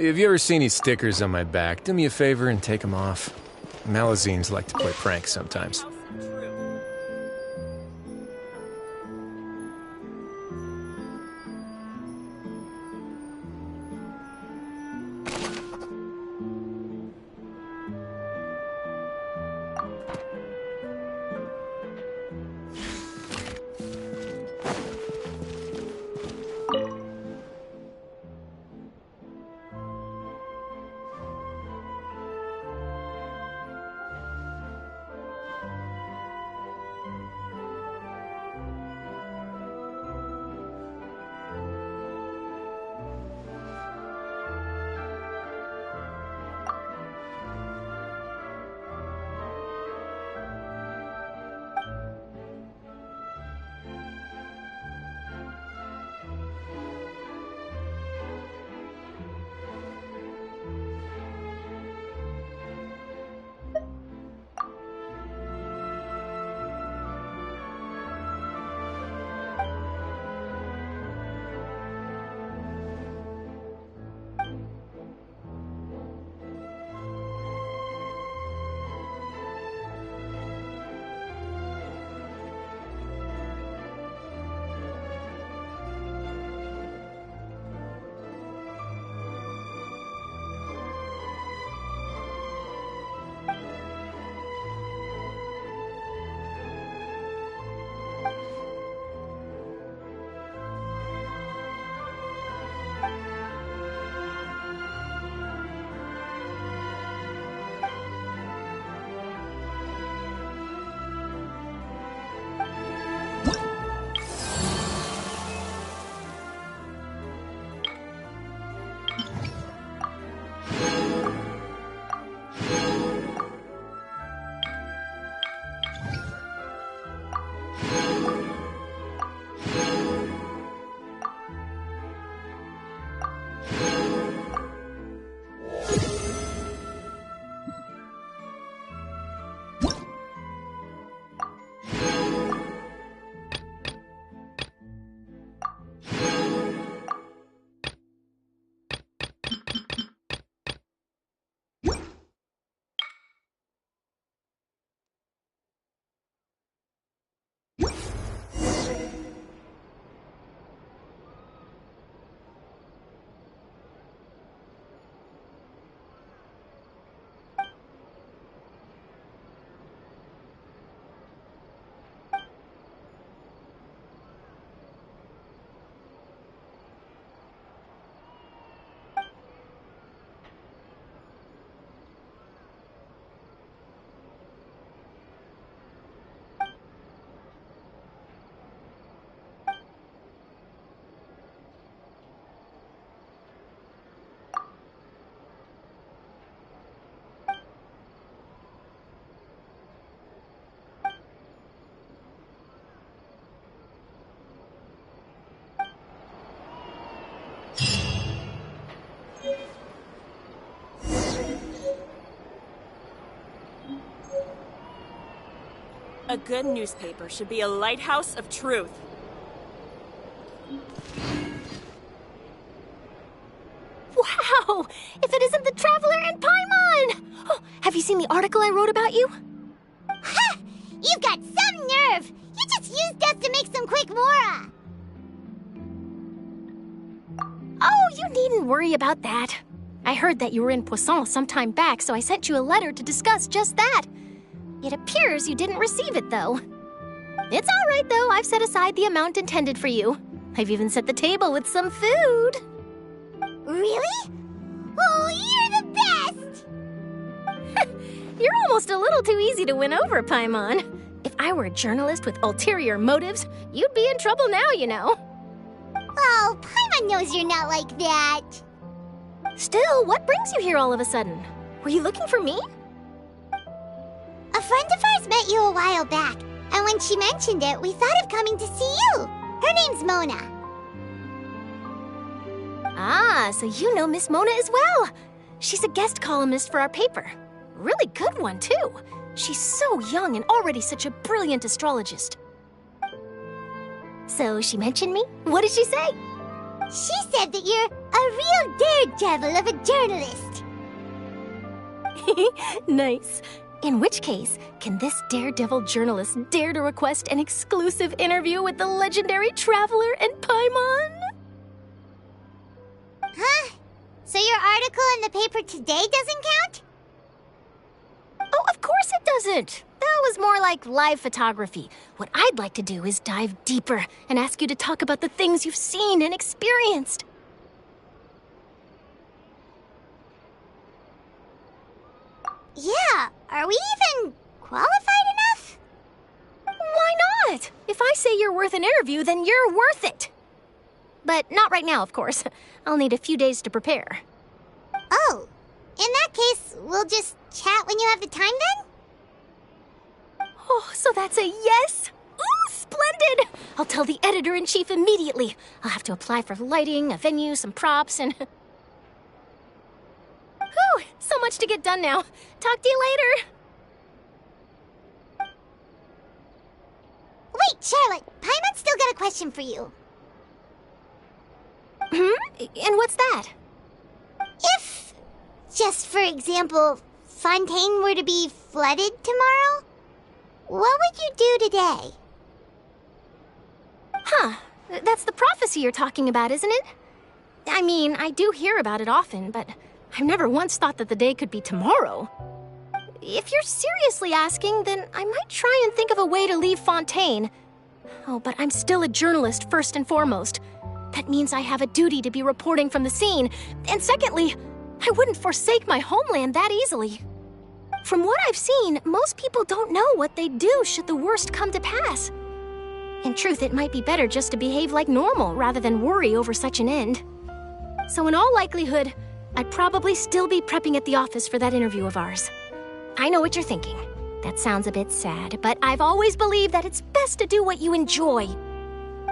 If you ever see any stickers on my back, do me a favor and take them off. Malazines like to play pranks sometimes. A good newspaper should be a lighthouse of truth. Wow! If it isn't the Traveler and Paimon! Oh, have you seen the article I wrote about you? Ha! You've got some nerve! You just used us to make some quick mora! Oh, you needn't worry about that. I heard that you were in Poisson some time back, so I sent you a letter to discuss just that. It appears you didn't receive it, though. It's all right, though. I've set aside the amount intended for you. I've even set the table with some food. Really? Oh, you're the best! You're almost a little too easy to win over, Paimon. If I were a journalist with ulterior motives, you'd be in trouble now, you know. Oh, Paimon knows you're not like that. Still, what brings you here all of a sudden? Were you looking for me? A friend of ours met you a while back, and when she mentioned it, we thought of coming to see you. Her name's Mona. Ah, so you know Miss Mona as well. She's a guest columnist for our paper. Really good one, too. She's so young and already such a brilliant astrologist. So she mentioned me? What did she say? She said that you're a real daredevil of a journalist. Nice. In which case, can this daredevil journalist dare to request an exclusive interview with the legendary traveler and Paimon? Huh? So your article in the paper today doesn't count? Oh, of course it doesn't. That was more like live photography. What I'd like to do is dive deeper and ask you to talk about the things you've seen and experienced. Yeah, are we even qualified enough? Why not? If I say you're worth an interview, then you're worth it. But not right now, of course. I'll need a few days to prepare. Oh, in that case, we'll just chat when you have the time then? Oh, so that's a yes? Ooh, splendid! I'll tell the editor-in-chief immediately. I'll have to apply for lighting, a venue, some props, and... Whew, so much to get done now. Talk to you later. Wait, Charlotte, Paimon's still got a question for you. And what's that? If, just for example, Fontaine were to be flooded tomorrow, what would you do today? Huh, that's the prophecy you're talking about, isn't it? I mean, I do hear about it often, but I've never once thought that the day could be tomorrow. If you're seriously asking, then I might try and think of a way to leave Fontaine. Oh, but I'm still a journalist first and foremost. That means I have a duty to be reporting from the scene. And secondly, I wouldn't forsake my homeland that easily. From what I've seen, most people don't know what they'd do should the worst come to pass. In truth, it might be better just to behave like normal rather than worry over such an end. So in all likelihood, I'd probably still be prepping at the office for that interview of ours. I know what you're thinking. That sounds a bit sad, but I've always believed that it's best to do what you enjoy.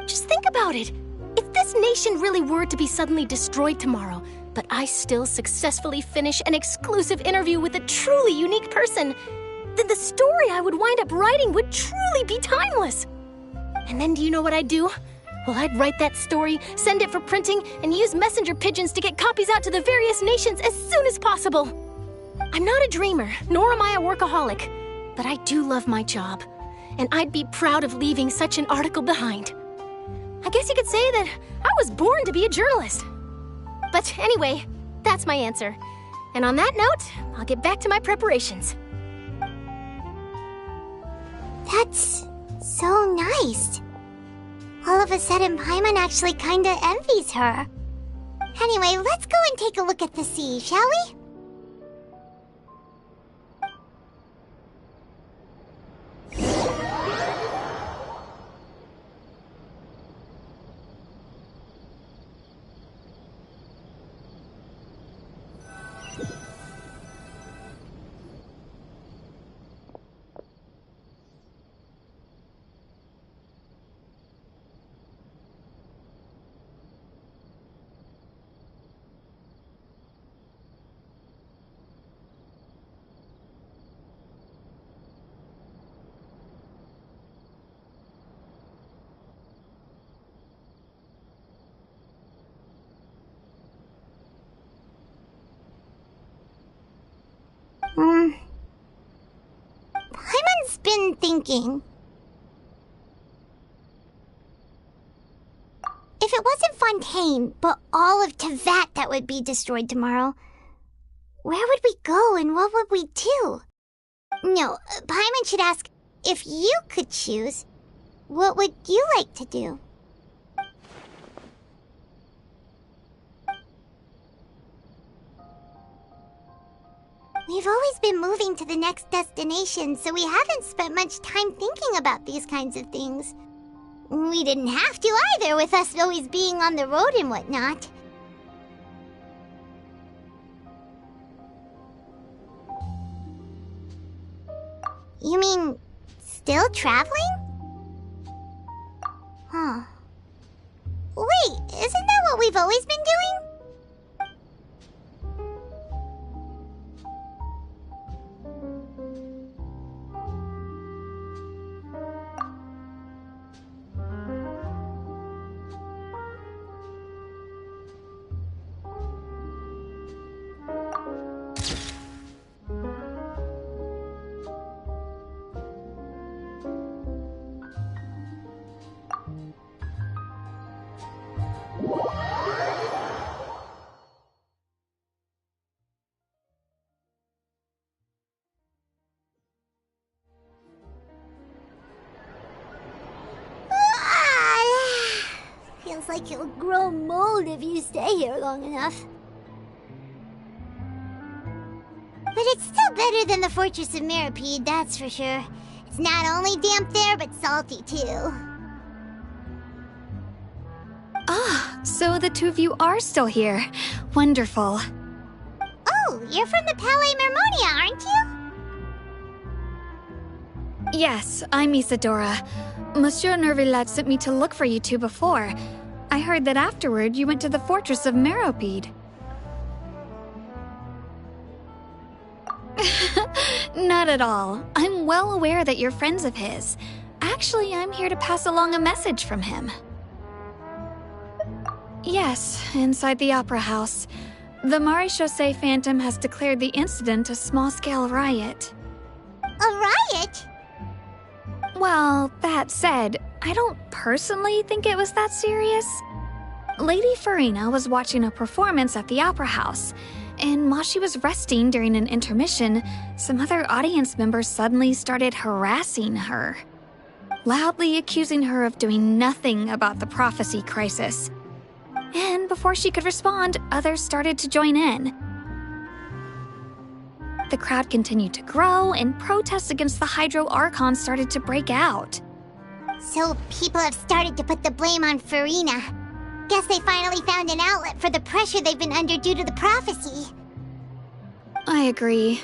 Just think about it. If this nation really were to be suddenly destroyed tomorrow, but I still successfully finish an exclusive interview with a truly unique person, then the story I would wind up writing would truly be timeless. And then do you know what I'd do? Well, I'd write that story, send it for printing, and use messenger pigeons to get copies out to the various nations as soon as possible. I'm not a dreamer, nor am I a workaholic, but I do love my job, and I'd be proud of leaving such an article behind. I guess you could say that I was born to be a journalist. But anyway, that's my answer. And on that note, I'll get back to my preparations. That's so nice. All of a sudden, Paimon actually kinda envies her. Anyway, let's go and take a look at the sea, shall we? Paimon's been thinking. If it wasn't Fontaine, but all of Tevat that would be destroyed tomorrow, where would we go and what would we do? No, Paimon should ask, if you could choose, what would you like to do? We've always been moving to the next destination, so we haven't spent much time thinking about these kinds of things. We didn't have to either, with us always being on the road and whatnot. You mean, still traveling? Huh. Wait, isn't that what we've always been doing? like you'll grow mold if you stay here long enough. But it's still better than the Fortress of Meropide, that's for sure. It's not only damp there, but salty too. Ah, so the two of you are still here. Wonderful. Oh, you're from the Palais Mermonia, aren't you? Yes, I'm Isadora. Monsieur Nervillet sent me to look for you two before. I heard that afterward you went to the Fortress of Meropide. Not at all. I'm well aware that you're friends of his. Actually, I'm here to pass along a message from him. Yes, inside the Opera House. The Maréchaussée Phantom has declared the incident a small-scale riot. A riot? Well, that said, I don't personally think it was that serious. Lady Farina was watching a performance at the Opera House, and while she was resting during an intermission, some other audience members suddenly started harassing her, loudly accusing her of doing nothing about the prophecy crisis. And before she could respond, others started to join in. The crowd continued to grow, and protests against the Hydro Archon started to break out. So people have started to put the blame on Farina. Guess they finally found an outlet for the pressure they've been under due to the prophecy. I agree.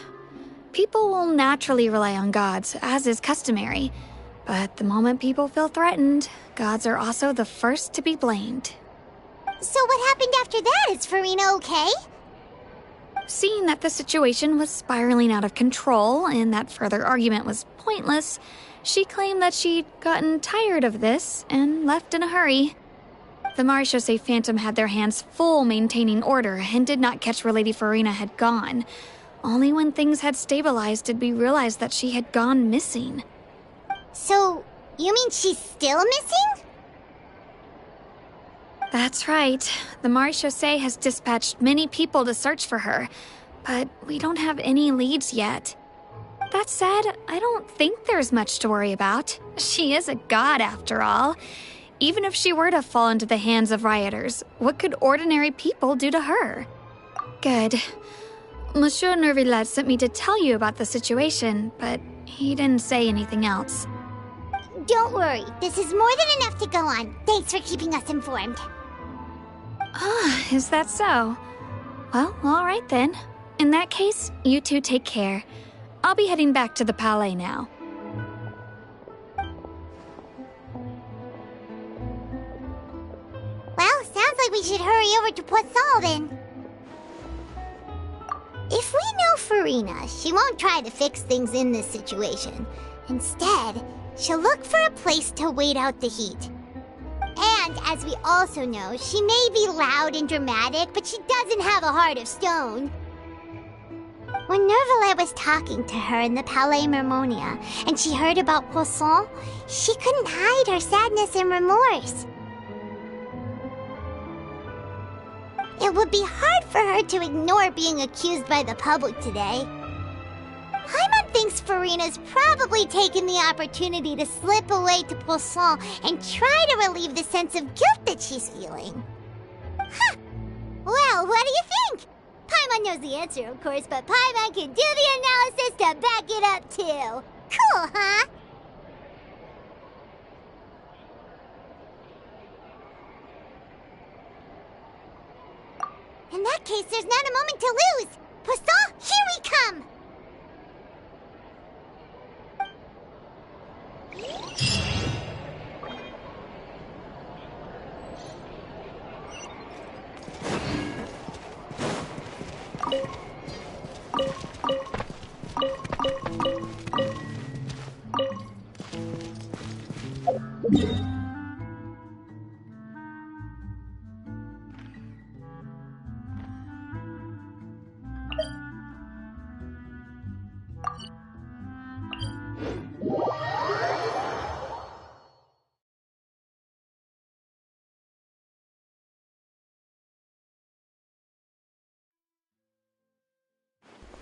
People will naturally rely on gods, as is customary. But the moment people feel threatened, gods are also the first to be blamed. So what happened after that? Is Farina okay? Seeing that the situation was spiraling out of control and that further argument was pointless, she claimed that she'd gotten tired of this and left in a hurry. The Maréchaussée Phantom had their hands full maintaining order and did not catch where Lady Farina had gone. Only when things had stabilized did we realize that she had gone missing. So, you mean she's still missing? That's right. The Maréchaussée has dispatched many people to search for her, but we don't have any leads yet. That said, I don't think there's much to worry about. She is a god after all. Even if she were to fall into the hands of rioters, what could ordinary people do to her? Good. Monsieur Nervillet sent me to tell you about the situation, but he didn't say anything else. Don't worry, this is more than enough to go on. Thanks for keeping us informed. Ah, is that so? Well, all right then. In that case, you two take care. I'll be heading back to the Palais now. Well, sounds like we should hurry over to Poisson then. If we know Farina, she won't try to fix things in this situation. Instead, she'll look for a place to wait out the heat. And, as we also know, she may be loud and dramatic, but she doesn't have a heart of stone. When Nervillet was talking to her in the Palais Mermonia, and she heard about Poisson, she couldn't hide her sadness and remorse. It would be hard for her to ignore being accused by the public today. Paimon thinks Farina's probably taken the opportunity to slip away to Poisson and try to relieve the sense of guilt that she's feeling. Huh! Well, what do you think? Paimon knows the answer, of course, but Paimon can do the analysis to back it up, too. Cool, huh? In that case, there's not a moment to lose. Poisson, here we come!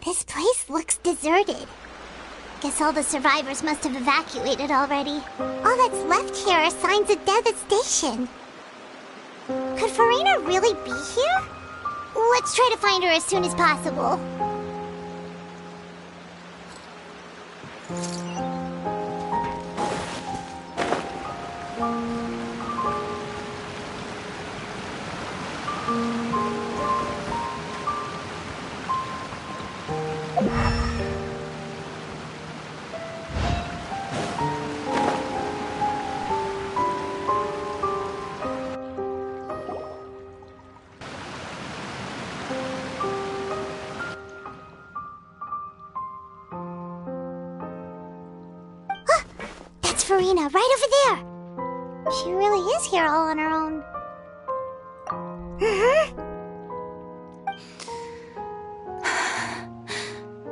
This place looks deserted. Guess all the survivors must have evacuated already. All that's left here are signs of devastation. Could Farina really be here? Let's try to find her as soon as possible. That's Farina, right over there. She really is here all on her own.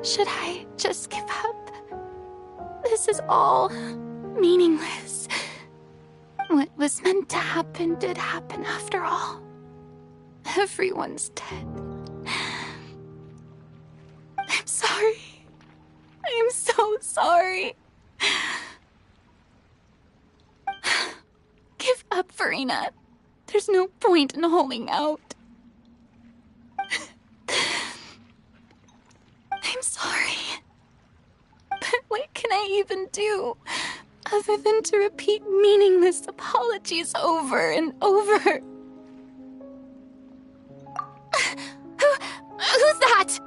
Should I just give up? This is all meaningless. What was meant to happen did happen after all. Everyone's dead. I'm sorry. I am so sorry. Give up, Farina. There's no point in holding out. I'm sorry. But what can I even do other than to repeat meaningless apologies over and over? Who's that?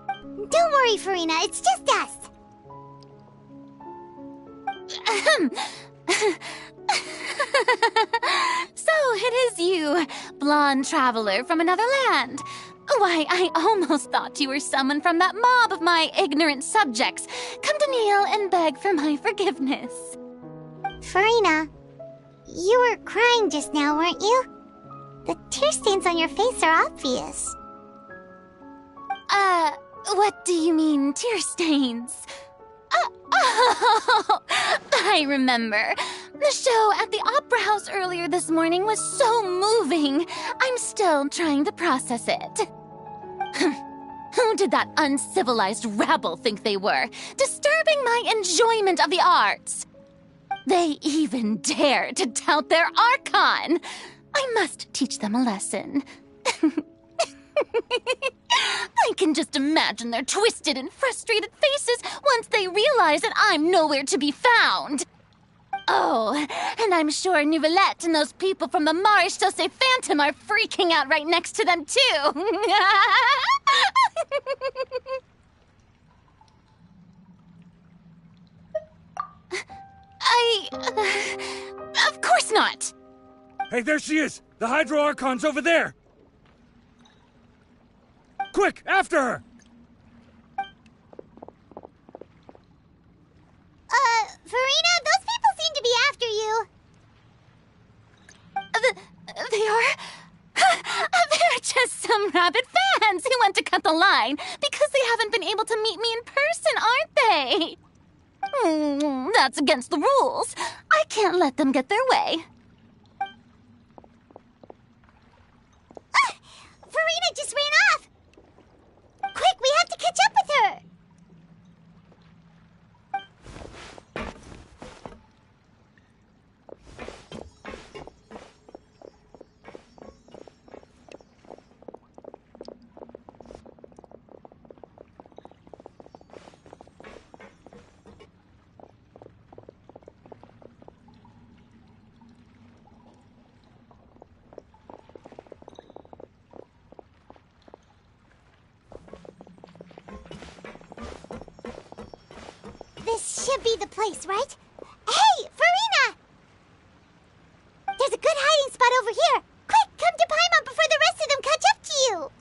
Don't worry, Farina, it's just us. So it is you, blonde traveler from another land. Why, I almost thought you were someone from that mob of my ignorant subjects, come to kneel and beg for my forgiveness. Farina, you were crying just now, weren't you? The tear stains on your face are obvious. What do you mean, tear stains? Oh, I remember. The show at the Opera House earlier this morning was so moving. I'm still trying to process it. Who did that uncivilized rabble think they were, disturbing my enjoyment of the arts? They even dare to tout their Archon. I must teach them a lesson. I can just imagine their twisted and frustrated faces once they realize that I'm nowhere to be found. Oh, and I'm sure Nouvellette and those people from the Maréchaussée Phantom are freaking out right next to them, too. Of course not. Hey, there she is! The Hydro Archon's over there! Quick, after her! Farina, those people seem to be after you. They are? They're just some rabid fans who want to cut the line because they haven't been able to meet me in person, aren't they? That's against the rules. I can't let them get their way. Farina just ran off! Quick, we have to catch up with her! This should be the place, right? Hey, Farina! There's a good hiding spot over here. Quick, come to Paimon before the rest of them catch up to you.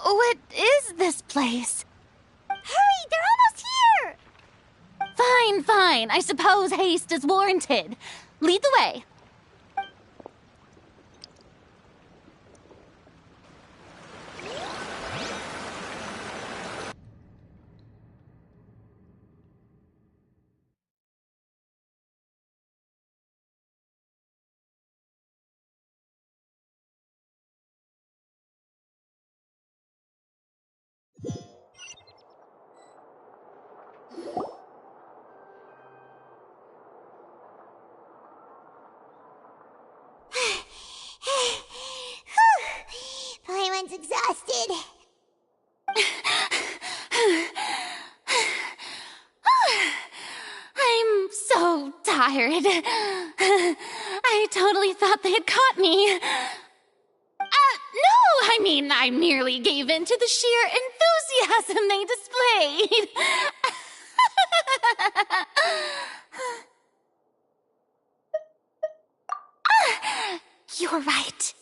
What is this place? Hurry, they're almost here! Fine. I suppose haste is warranted. Lead the way. tired. I totally thought they had caught me. No, I mean, I merely gave in to the sheer enthusiasm they displayed. You're right.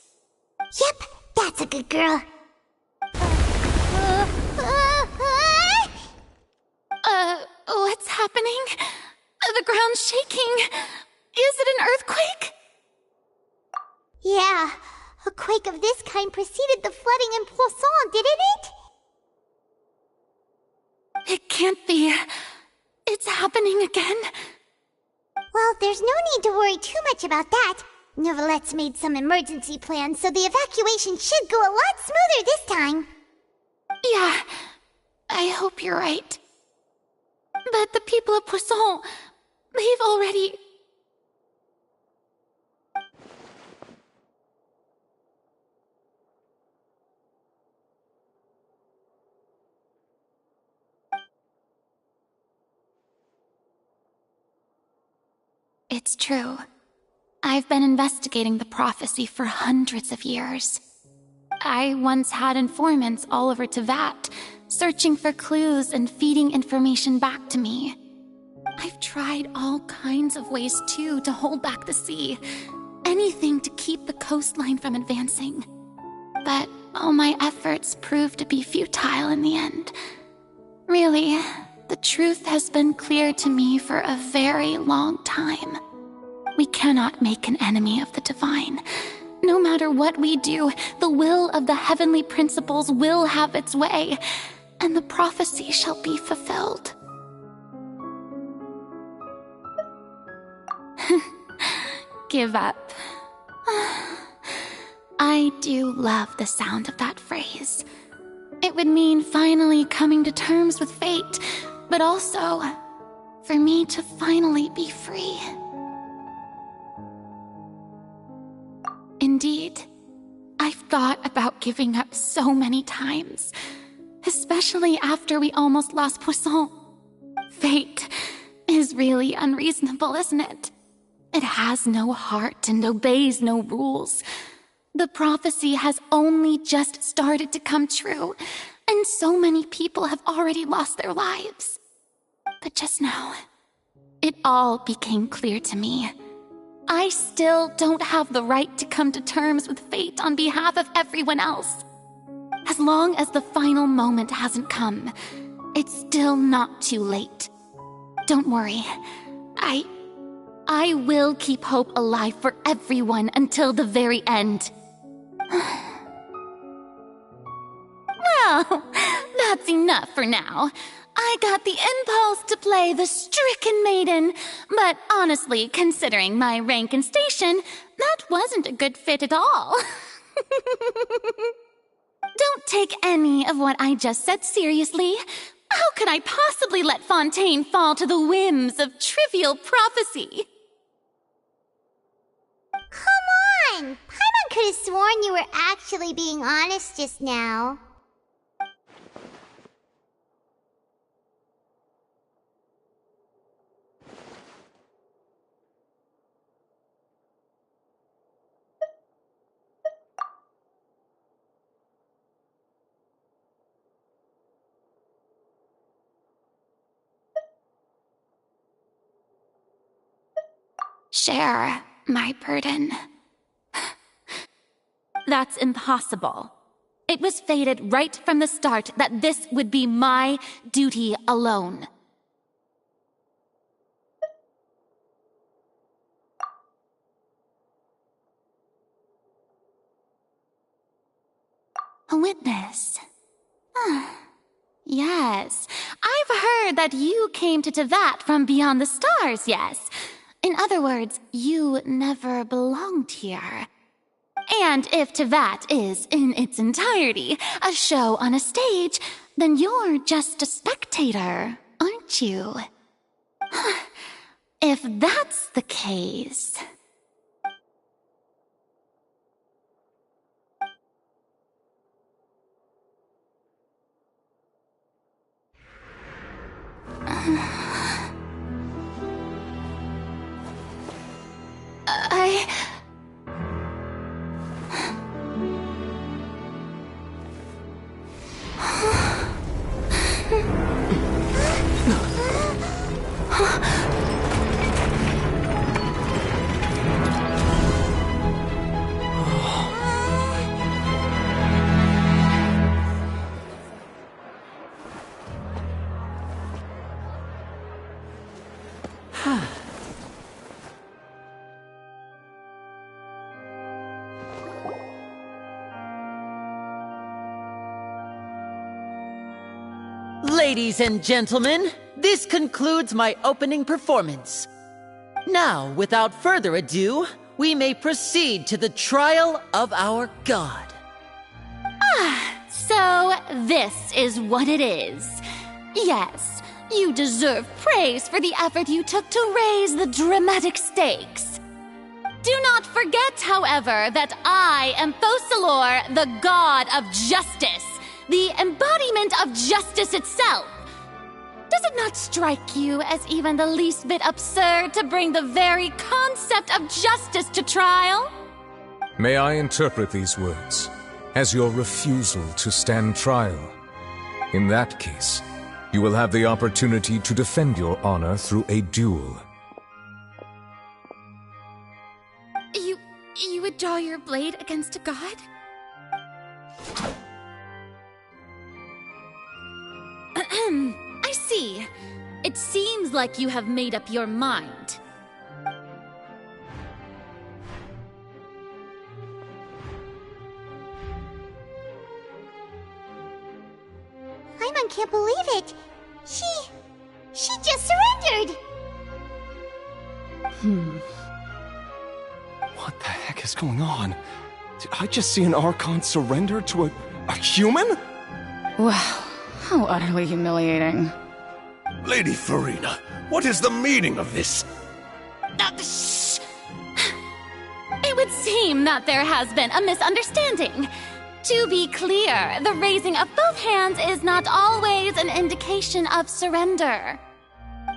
Yep, that's a good girl. What's happening? The ground's shaking. Is it an earthquake? Yeah, a quake of this kind preceded the flooding in Poisson, didn't it? It can't be. It's happening again. Well, there's no need to worry too much about that. Neuvillette made some emergency plans, so the evacuation should go a lot smoother this time. Yeah, I hope you're right. But the people of Poisson, they've already... It's true. I've been investigating the prophecy for hundreds of years. I once had informants all over Teyvat, searching for clues and feeding information back to me. I've tried all kinds of ways, too, to hold back the sea. Anything to keep the coastline from advancing. But all my efforts proved to be futile in the end. Really, the truth has been clear to me for a very long time. We cannot make an enemy of the divine. No matter what we do, the will of the heavenly principles will have its way, and the prophecy shall be fulfilled. Give up. I do love the sound of that phrase. It would mean finally coming to terms with fate, but also for me to finally be free. Indeed, I've thought about giving up so many times, especially after we almost lost Poisson. Fate is really unreasonable, isn't it? It has no heart and obeys no rules. The prophecy has only just started to come true, and so many people have already lost their lives. But just now, it all became clear to me. I still don't have the right to come to terms with fate on behalf of everyone else. As long as the final moment hasn't come, it's still not too late. Don't worry. I will keep hope alive for everyone until the very end. Well, that's enough for now. I got the impulse to play the stricken maiden, but honestly, considering my rank and station, that wasn't a good fit at all. Don't take any of what I just said seriously. How could I possibly let Fontaine fall to the whims of trivial prophecy? Come on! Paimon could have sworn you were actually being honest just now. Share my burden. That's impossible. It was fated right from the start that this would be my duty alone. A witness. Yes, I've heard that you came to Teyvat from beyond the stars, yes. In other words, you never belonged here. And if Teyvat is, in its entirety, a show on a stage, then you're just a spectator, aren't you? If that's the case... Ladies and gentlemen, this concludes my opening performance. Now, without further ado, we may proceed to the trial of our god. So this is what it is. Yes, you deserve praise for the effort you took to raise the dramatic stakes. Do not forget, however, that I am FolkLore, the god of justice, the embodiment of justice itself. Does it not strike you as even the least bit absurd to bring the very concept of justice to trial? May I interpret these words as your refusal to stand trial? In that case, you will have the opportunity to defend your honor through a duel. You would draw your blade against a god? I see. It seems like you have made up your mind. Paimon can't believe it. She just surrendered. What the heck is going on? Did I just see an Archon surrender to a human? Wow, how utterly humiliating. Lady Farina, what is the meaning of this? Shh! It would seem that there has been a misunderstanding. To be clear, the raising of both hands is not always an indication of surrender.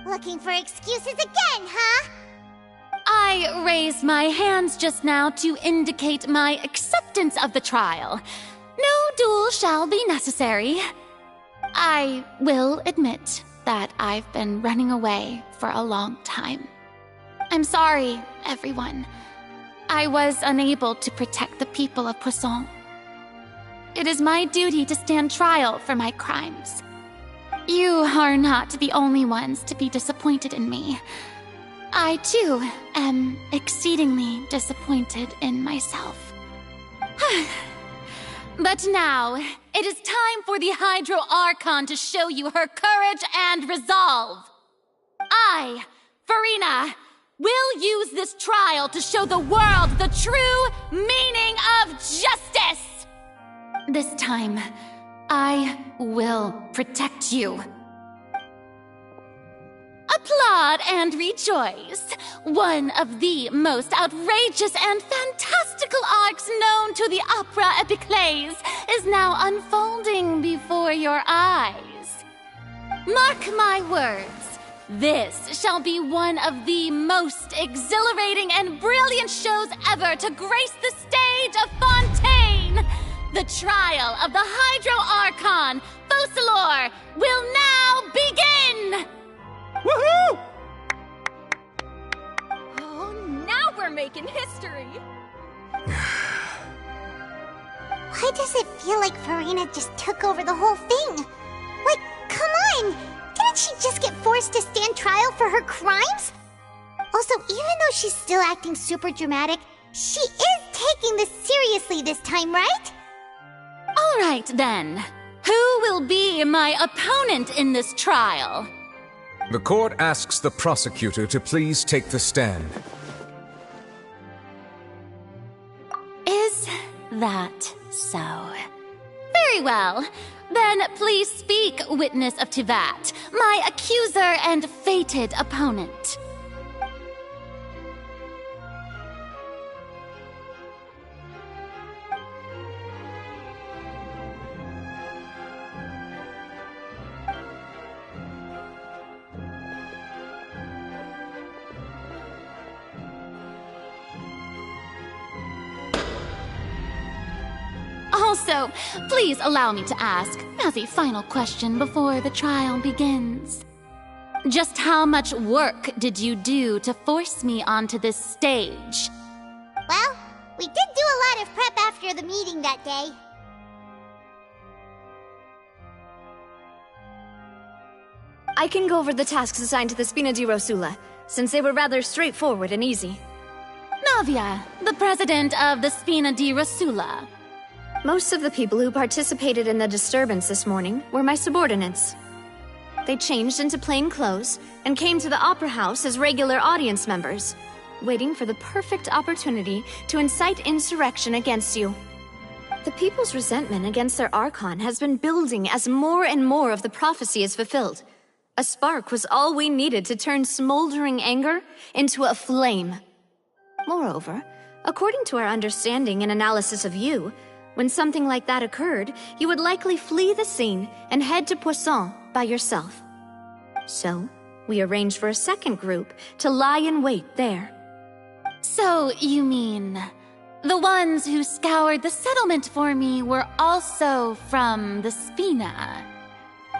Looking for excuses again, huh? I raised my hands just now to indicate my acceptance of the trial. No duel shall be necessary. I will admit that I've been running away for a long time. I'm sorry, everyone. I was unable to protect the people of Poisson. It is my duty to stand trial for my crimes. You are not the only ones to be disappointed in me. I, too, am exceedingly disappointed in myself. But now, it is time for the Hydro Archon to show you her courage and resolve. I, Farina, will use this trial to show the world the true meaning of justice! This time, I will protect you. Applaud and rejoice! One of the most outrageous and fantastical arcs known to the opera epiclese is now unfolding before your eyes. Mark my words, this shall be one of the most exhilarating and brilliant shows ever to grace the stage of Fontaine! The trial of the Hydro Archon, FolkLore, will now begin! Woohoo! Oh, now we're making history! Why does it feel like Farina just took over the whole thing? Like, come on! Didn't she just get forced to stand trial for her crimes? Also, even though she's still acting super dramatic, she is taking this seriously this time, right? All right, then. Who will be my opponent in this trial? The court asks the prosecutor to please take the stand. Is that so? Very well. Then please speak, witness of Tivat, my accuser and fated opponent. Also, please allow me to ask, as a final question before the trial begins. Just how much work did you do to force me onto this stage? Well, we did do a lot of prep after the meeting that day. I can go over the tasks assigned to the Spina di Rosula, since they were rather straightforward and easy. Navia, the president of the Spina di Rosula. Most of the people who participated in the disturbance this morning were my subordinates. They changed into plain clothes and came to the Opera House as regular audience members, waiting for the perfect opportunity to incite insurrection against you. The people's resentment against their Archon has been building as more and more of the prophecy is fulfilled. A spark was all we needed to turn smoldering anger into a flame. Moreover, according to our understanding and analysis of you, when something like that occurred, you would likely flee the scene and head to Poisson by yourself. So, we arranged for a second group to lie in wait there. So, you mean, the ones who scoured the settlement for me were also from the Spina?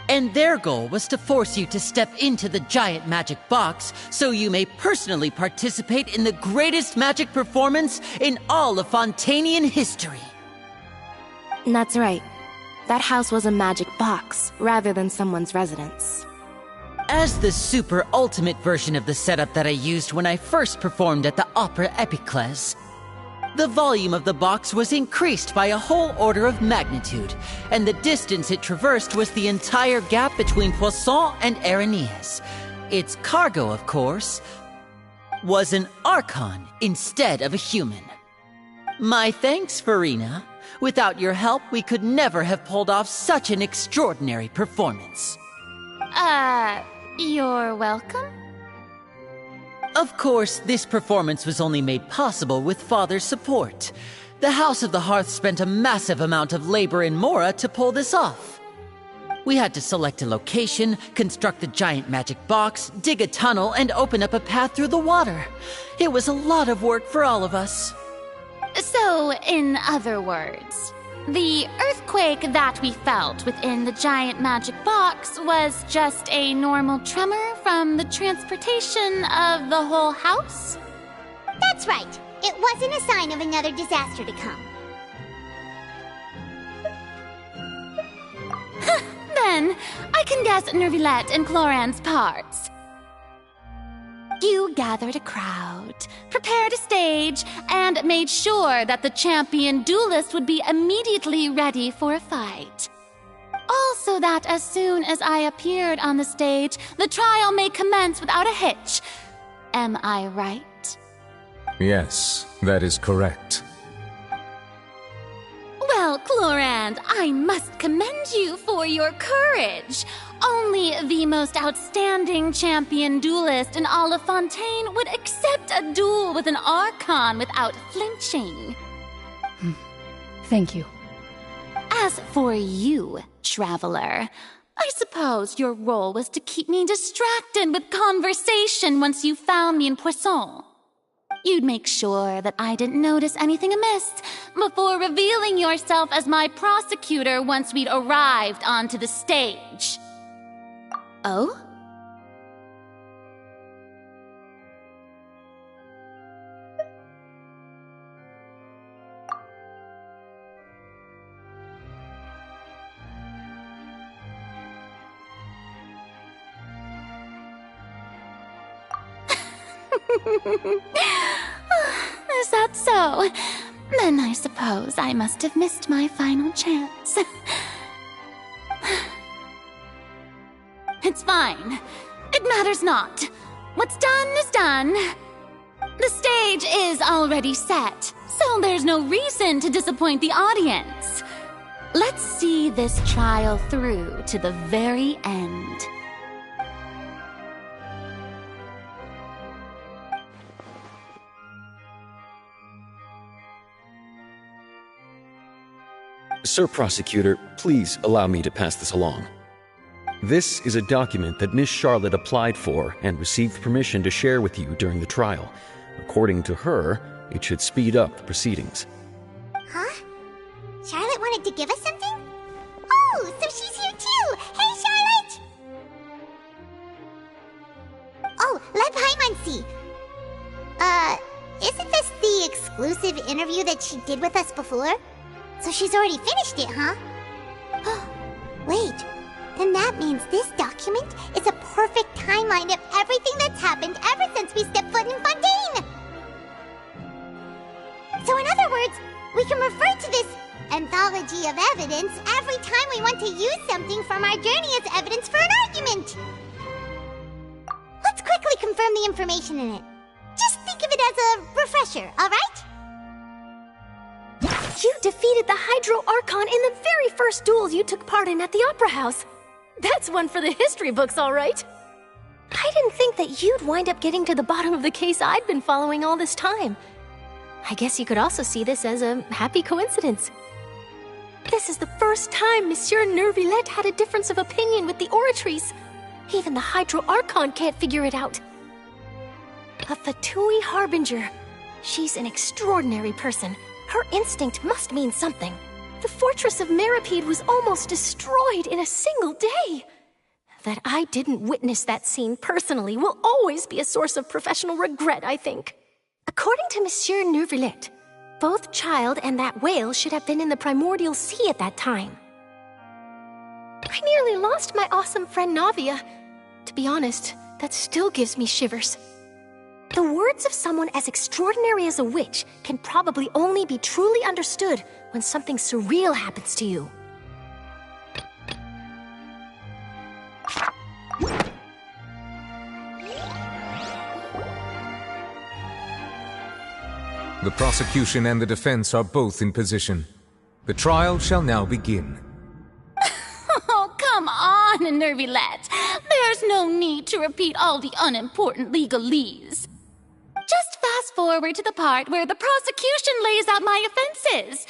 And their goal was to force you to step into the giant magic box so you may personally participate in the greatest magic performance in all of Fontanian history. That's right. That house was a magic box, rather than someone's residence. As the super ultimate version of the setup that I used when I first performed at the Opera Epiclese, the volume of the box was increased by a whole order of magnitude, and the distance it traversed was the entire gap between Poisson and Araneas. Its cargo, of course, was an Archon instead of a human. My thanks, Farina. Without your help, we could never have pulled off such an extraordinary performance. You're welcome? Of course, this performance was only made possible with Father's support. The House of the Hearth spent a massive amount of labor in Mora to pull this off. We had to select a location, construct the giant magic box, dig a tunnel, and open up a path through the water. It was a lot of work for all of us. So, in other words, the earthquake that we felt within the giant magic box was just a normal tremor from the transportation of the whole house? That's right. It wasn't a sign of another disaster to come. Then, I can guess Nervilette and Cloran's parts. You gathered a crowd, prepared a stage, and made sure that the champion duelist would be immediately ready for a fight. Also that as soon as I appeared on the stage, the trial may commence without a hitch. Am I right? Yes, that is correct. Well, Clorand, I must commend you for your courage. Only the most outstanding champion duelist in all of Fontaine would accept a duel with an Archon without flinching. Thank you. As for you, Traveler, I suppose your role was to keep me distracted with conversation once you found me in Poisson. You'd make sure that I didn't notice anything amiss before revealing yourself as my prosecutor once we'd arrived onto the stage. Oh? Is that so? Then I suppose I must have missed my final chance. It's fine. It matters not. What's done is done. The stage is already set, so there's no reason to disappoint the audience. Let's see this trial through to the very end. Sir Prosecutor, please allow me to pass this along. This is a document that Miss Charlotte applied for and received permission to share with you during the trial. According to her, it should speed up the proceedings. Huh? Charlotte wanted to give us something? Oh, so she's here too! Hey, Charlotte! Oh, Lev Hymansi. Isn't this the exclusive interview that she did with us before? So she's already finished it, huh? Wait, then that means this document is a perfect timeline of everything that's happened ever since we stepped foot in Fontaine! So in other words, we can refer to this anthology of evidence every time we want to use something from our journey as evidence for an argument! Let's quickly confirm the information in it. Just think of it as a refresher, alright? You defeated the Hydro Archon in the very first duel you took part in at the Opera House. That's one for the history books, all right. I didn't think that you'd wind up getting to the bottom of the case I'd been following all this time. I guess you could also see this as a happy coincidence. This is the first time Monsieur Nervillette had a difference of opinion with the Oratrice. Even the Hydro Archon can't figure it out. A Fatui Harbinger. She's an extraordinary person. Her instinct must mean something. The fortress of Meripede was almost destroyed in a single day. That I didn't witness that scene personally will always be a source of professional regret, I think. According to Monsieur Nervillette, both Child and that whale should have been in the primordial sea at that time. I nearly lost my awesome friend Navia. To be honest, that still gives me shivers. The words of someone as extraordinary as a witch can probably only be truly understood when something surreal happens to you. The prosecution and the defense are both in position. The trial shall now begin. Oh, come on, Nervillette. There's no need to repeat all the unimportant legalese. Just fast forward to the part where the prosecution lays out my offenses.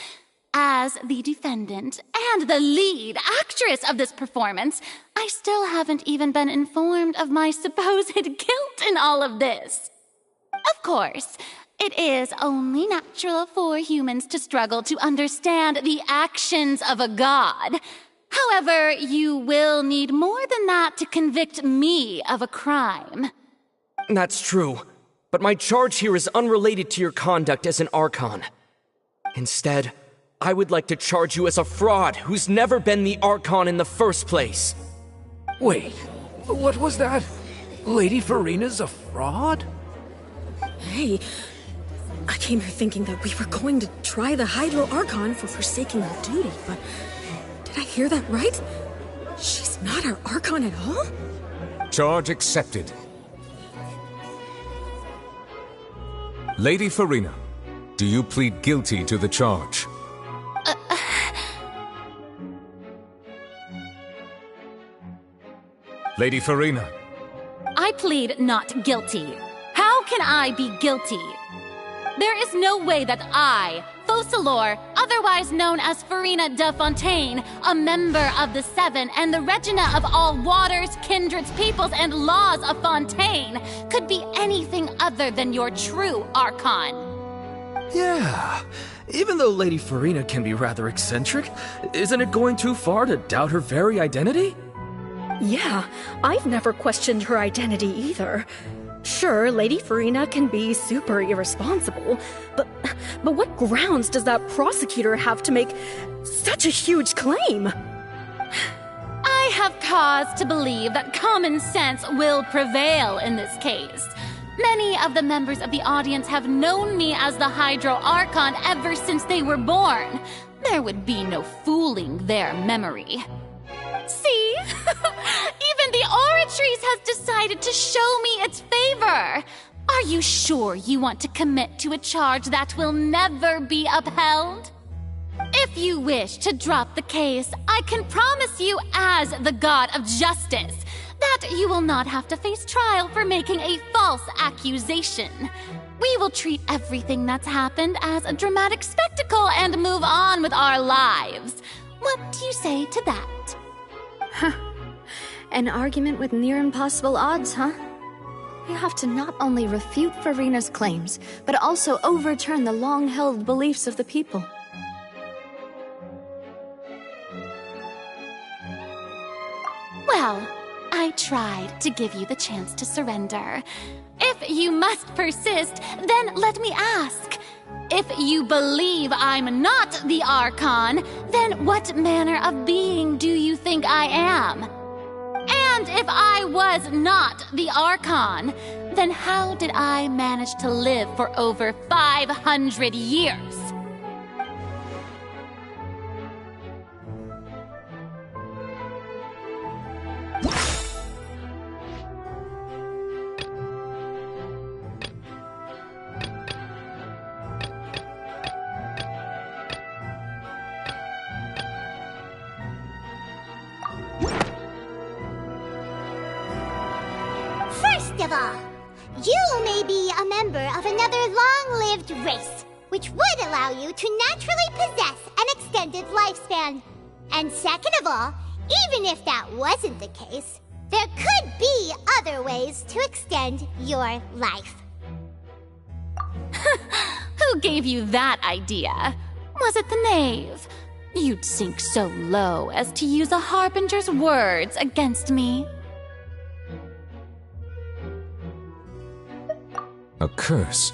As the defendant and the lead actress of this performance, I still haven't even been informed of my supposed guilt in all of this. Of course, it is only natural for humans to struggle to understand the actions of a god. However, you will need more than that to convict me of a crime. That's true. But my charge here is unrelated to your conduct as an Archon. Instead, I would like to charge you as a fraud who's never been the Archon in the first place. Wait, what was that? Lady Farina's a fraud? Hey, I came here thinking that we were going to try the Hydro Archon for forsaking her duty, but did I hear that right? She's not our Archon at all? Charge accepted. Lady Farina, do you plead guilty to the charge? Lady Farina. I plead not guilty. How can I be guilty? There is no way that I, FolkLore, otherwise known as Farina de Fontaine, a member of the Seven and the Regina of all waters, kindreds, peoples, and laws of Fontaine, could be anything other than your true Archon. Yeah, even though Lady Farina can be rather eccentric, isn't it going too far to doubt her very identity? Yeah, I've never questioned her identity either. Sure, Lady Farina can be super irresponsible, but what grounds does that prosecutor have to make such a huge claim? I have cause to believe that common sense will prevail in this case. Many of the members of the audience have known me as the Hydro Archon ever since they were born. There would be no fooling their memory. See? Even the Oratrice has decided to show me its favor. Are you sure you want to commit to a charge that will never be upheld? If you wish to drop the case, I can promise you as the God of Justice that you will not have to face trial for making a false accusation. We will treat everything that's happened as a dramatic spectacle and move on with our lives. What do you say to that? Huh. An argument with near impossible odds, huh? You have to not only refute Farina's claims, but also overturn the long-held beliefs of the people. Well, I tried to give you the chance to surrender. If you must persist, then let me ask. If you believe I'm not the Archon, then what manner of being do you think I am? And if I was not the Archon, then how did I manage to live for over 500 years? First of all, you may be a member of another long-lived race, which would allow you to naturally possess an extended lifespan. And second of all, even if that wasn't the case, there could be other ways to extend your life. Who gave you that idea? Was it the knave? You'd sink so low as to use a harbinger's words against me. A curse?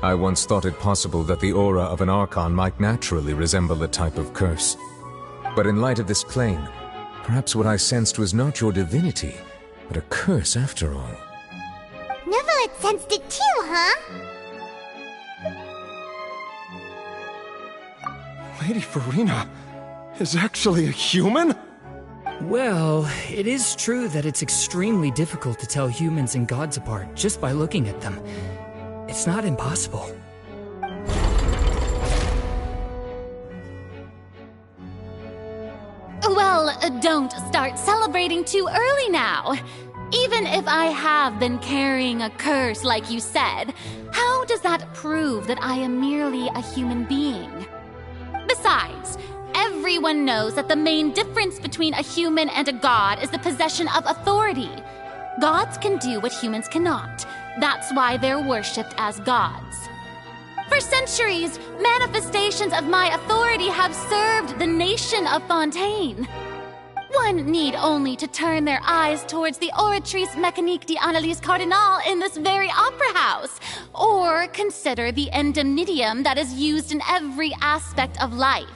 I once thought it possible that the aura of an Archon might naturally resemble a type of curse. But in light of this claim, perhaps what I sensed was not your divinity, but a curse after all. Neverlet sensed it too, huh? Lady Farina is actually a human? Well, it is true that it's extremely difficult to tell humans and gods apart just by looking at them. It's not impossible. Well, don't start celebrating too early now. Even if I have been carrying a curse like you said, how does that prove that I am merely a human being? Besides, everyone knows that the main difference between a human and a god is the possession of authority. Gods can do what humans cannot. That's why they're worshipped as gods. For centuries, manifestations of my authority have served the nation of Fontaine. One need only to turn their eyes towards the Oratrice Mécanique d'Analyse Cardinal in this very opera house, or consider the indemnitium that is used in every aspect of life.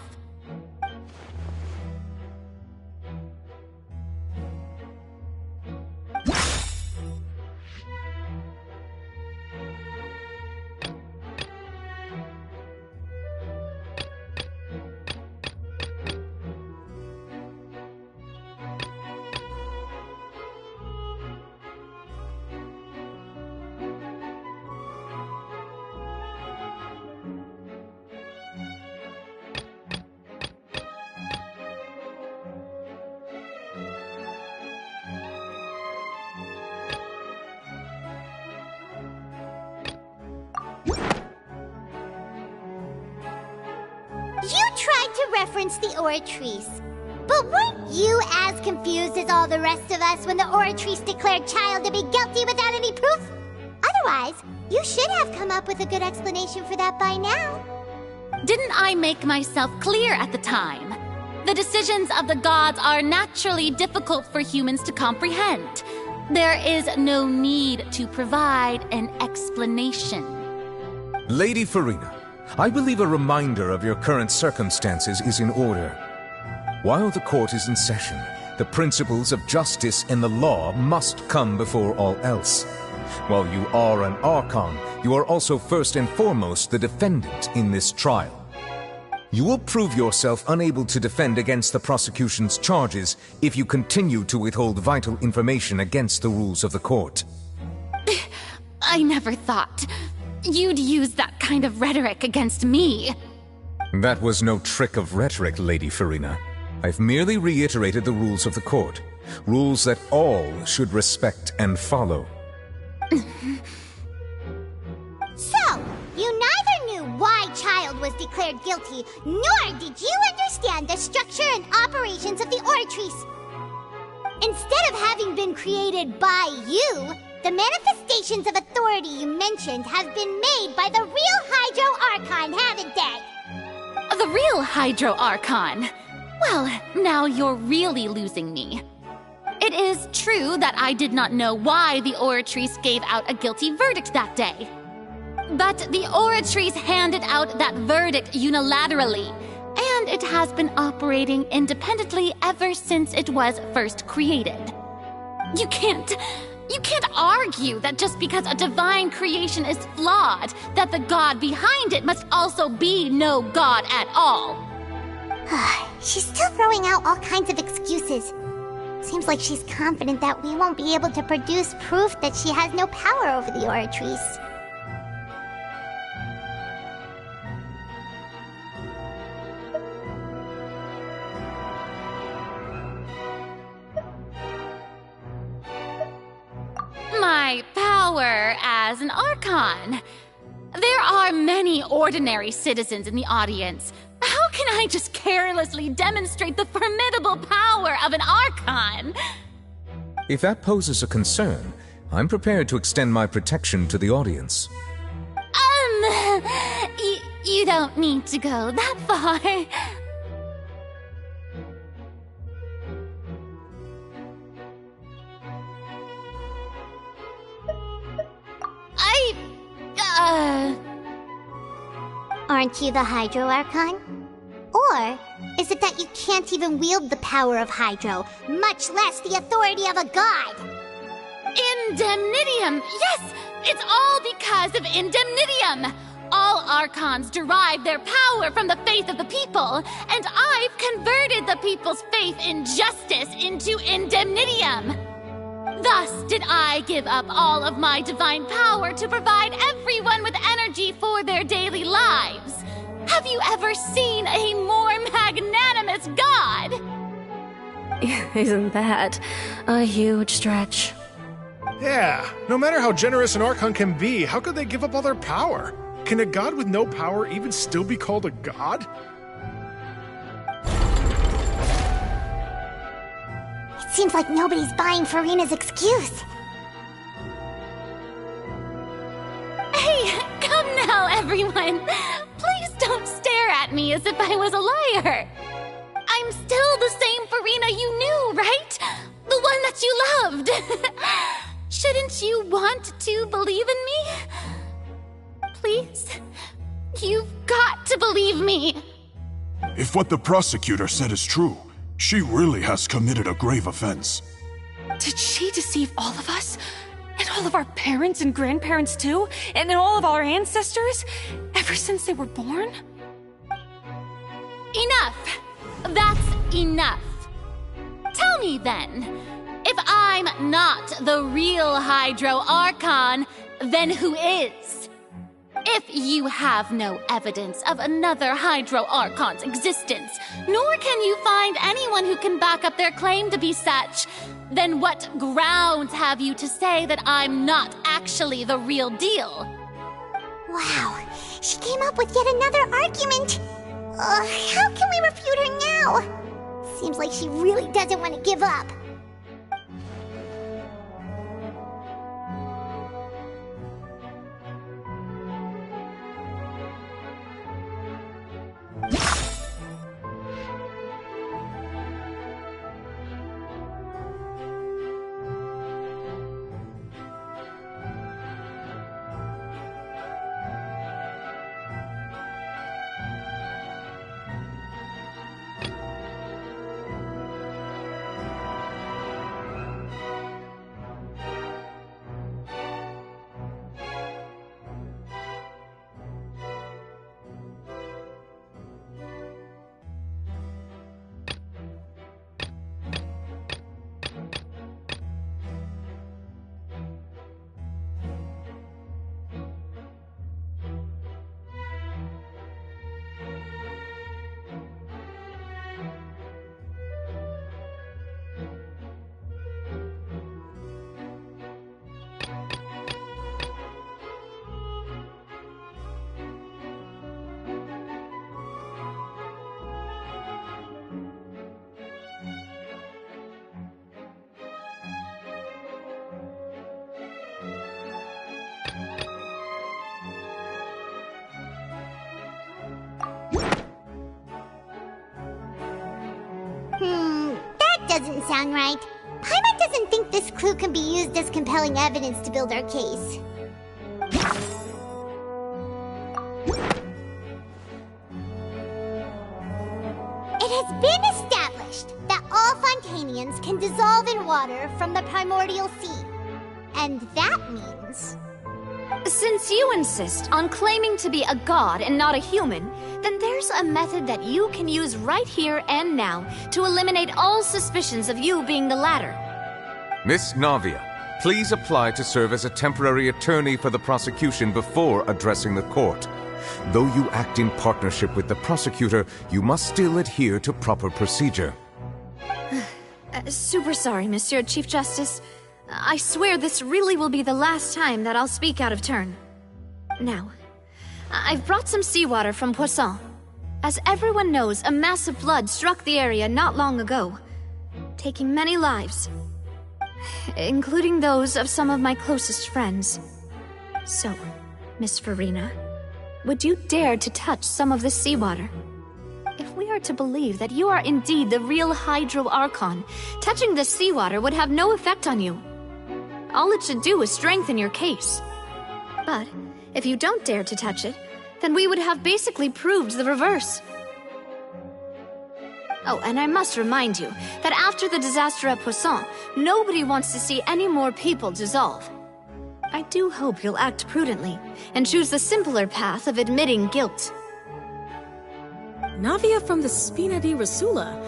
You tried to reference the Oratrice, but weren't you as confused as all the rest of us when the Oratrice declared Child to be guilty without any proof? Otherwise, you should have come up with a good explanation for that by now. Didn't I make myself clear at the time? The decisions of the gods are naturally difficult for humans to comprehend. There is no need to provide an explanation. Lady Farina, I believe a reminder of your current circumstances is in order. While the court is in session, the principles of justice and the law must come before all else. While you are an Archon, you are also first and foremost the defendant in this trial. You will prove yourself unable to defend against the prosecution's charges if you continue to withhold vital information against the rules of the court. I never thought you'd use that kind of rhetoric against me. That was no trick of rhetoric, Lady Farina. I've merely reiterated the rules of the court. Rules that all should respect and follow. So, you neither knew why Child was declared guilty, nor did you understand the structure and operations of the Oratrice. Instead of having been created by you, the manifestations of authority you mentioned have been made by the real Hydro Archon, haven't they? The real Hydro Archon? Well, now you're really losing me. It is true that I did not know why the Oratrice gave out a guilty verdict that day. But the Oratrice handed out that verdict unilaterally, and it has been operating independently ever since it was first created. You can't argue that just because a divine creation is flawed, that the god behind it must also be no god at all. She's still throwing out all kinds of excuses. Seems like she's confident that we won't be able to produce proof that she has no power over the Oratrice. My power as an Archon. There are many ordinary citizens in the audience. How can I just carelessly demonstrate the formidable power of an Archon? If that poses a concern, I'm prepared to extend my protection to the audience. You don't need to go that far. Aren't you the Hydro Archon? Or is it that you can't even wield the power of Hydro, much less the authority of a god? Indemnitium! Yes! It's all because of Indemnitium! All Archons derive their power from the faith of the people, and I've converted the people's faith in justice into Indemnitium! Thus did I give up all of my divine power to provide everyone with energy for their daily lives. Have you ever seen a more magnanimous god? Isn't that a huge stretch? Yeah, no matter how generous an Archon can be, how could they give up all their power? Can a god with no power even still be called a god? It seems like nobody's buying Furina's excuse. Hey, come now, everyone. Please don't stare at me as if I was a liar. I'm still the same Furina you knew, right? The one that you loved. Shouldn't you want to believe in me? Please? You've got to believe me. If what the prosecutor said is true, she really has committed a grave offense. Did she deceive all of us? And all of our parents and grandparents too? And all of our ancestors? Ever since they were born? Enough! That's enough. Tell me then, if I'm not the real Hydro Archon, then who is? If you have no evidence of another Hydro Archon's existence, nor can you find anyone who can back up their claim to be such, then what grounds have you to say that I'm not actually the real deal? Wow, she came up with yet another argument. How can we refute her now? Seems like she really doesn't want to give up. That doesn't sound right. Paimon doesn't think this clue can be used as compelling evidence to build our case. It has been established that all Fontanians can dissolve in water from the primordial sea. And that means... Since you insist on claiming to be a god and not a human, then there's a method that you can use right here and now to eliminate all suspicions of you being the latter. Miss Navia, please apply to serve as a temporary attorney for the prosecution before addressing the court. Though you act in partnership with the prosecutor, you must still adhere to proper procedure. Super sorry, Monsieur Chief Justice. I swear this really will be the last time that I'll speak out of turn. Now, I've brought some seawater from Poisson. As everyone knows, a massive flood struck the area not long ago, taking many lives, including those of some of my closest friends. So, Miss Farina, would you dare to touch some of this seawater? If we are to believe that you are indeed the real Hydro Archon, touching this seawater would have no effect on you. All it should do is strengthen your case. But if you don't dare to touch it, then we would have basically proved the reverse. Oh, and I must remind you that after the disaster at Poisson, nobody wants to see any more people dissolve. I do hope you'll act prudently and choose the simpler path of admitting guilt. Navia from the Spina di Rasula.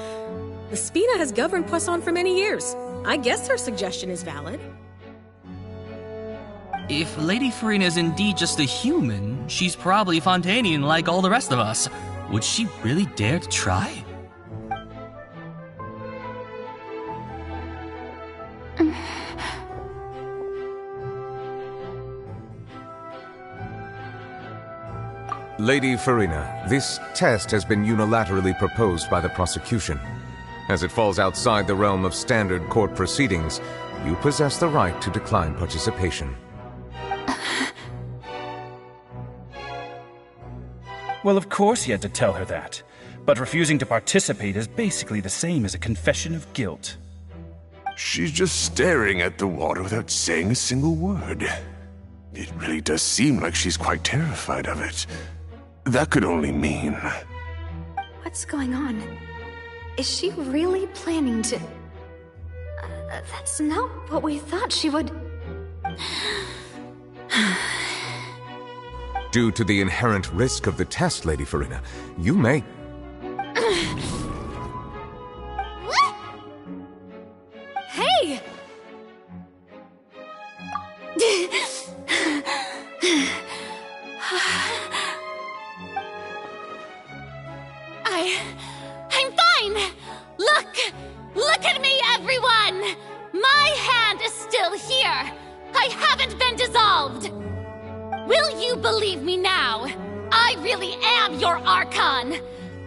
The Spina has governed Poisson for many years. I guess her suggestion is valid. If Lady Farina is indeed just a human, she's probably Fontanian like all the rest of us. Would she really dare to try? Lady Farina, this test has been unilaterally proposed by the prosecution. As it falls outside the realm of standard court proceedings, you possess the right to decline participation. Well, of course he had to tell her that. But refusing to participate is basically the same as a confession of guilt. She's just staring at the water without saying a single word. It really does seem like she's quite terrified of it. That could only mean... What's going on? Is she really planning to... that's not what we thought she would... Due to the inherent risk of the test, Lady Farina, you may... What? Hey! I'm fine! Look at me, everyone! My hand is still here! I haven't been dissolved! Will you believe me now? I really am your Archon!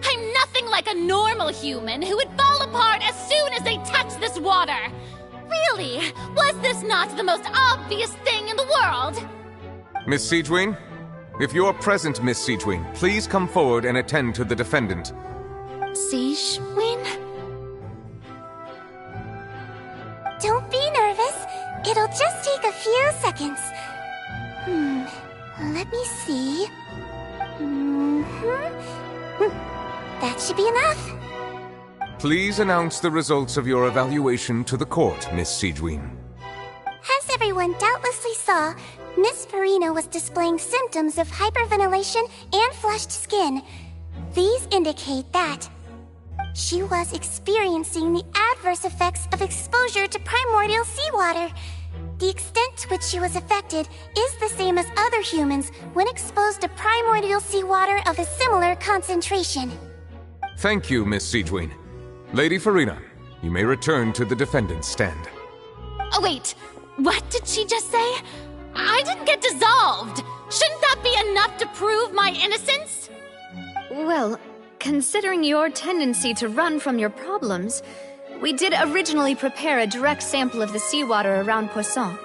I'm nothing like a normal human who would fall apart as soon as they touch this water! Really, was this not the most obvious thing in the world? Miss Siegewin? If you're present, Miss Siegewin, please come forward and attend to the defendant. Siegewin? Don't be nervous. It'll just take a few seconds. Let me see. That should be enough. Please announce the results of your evaluation to the court, Miss Siegewin. As everyone doubtlessly saw, Miss Farina was displaying symptoms of hyperventilation and flushed skin. These indicate that she was experiencing the adverse effects of exposure to primordial seawater. The extent to which she was affected is the same as other humans when exposed to primordial seawater of a similar concentration. Thank you, Miss Siegewin. Lady Farina, you may return to the defendant's stand. Oh, wait. What did she just say? I didn't get dissolved. Shouldn't that be enough to prove my innocence? Well, considering your tendency to run from your problems, we did originally prepare a direct sample of the seawater around Poisson.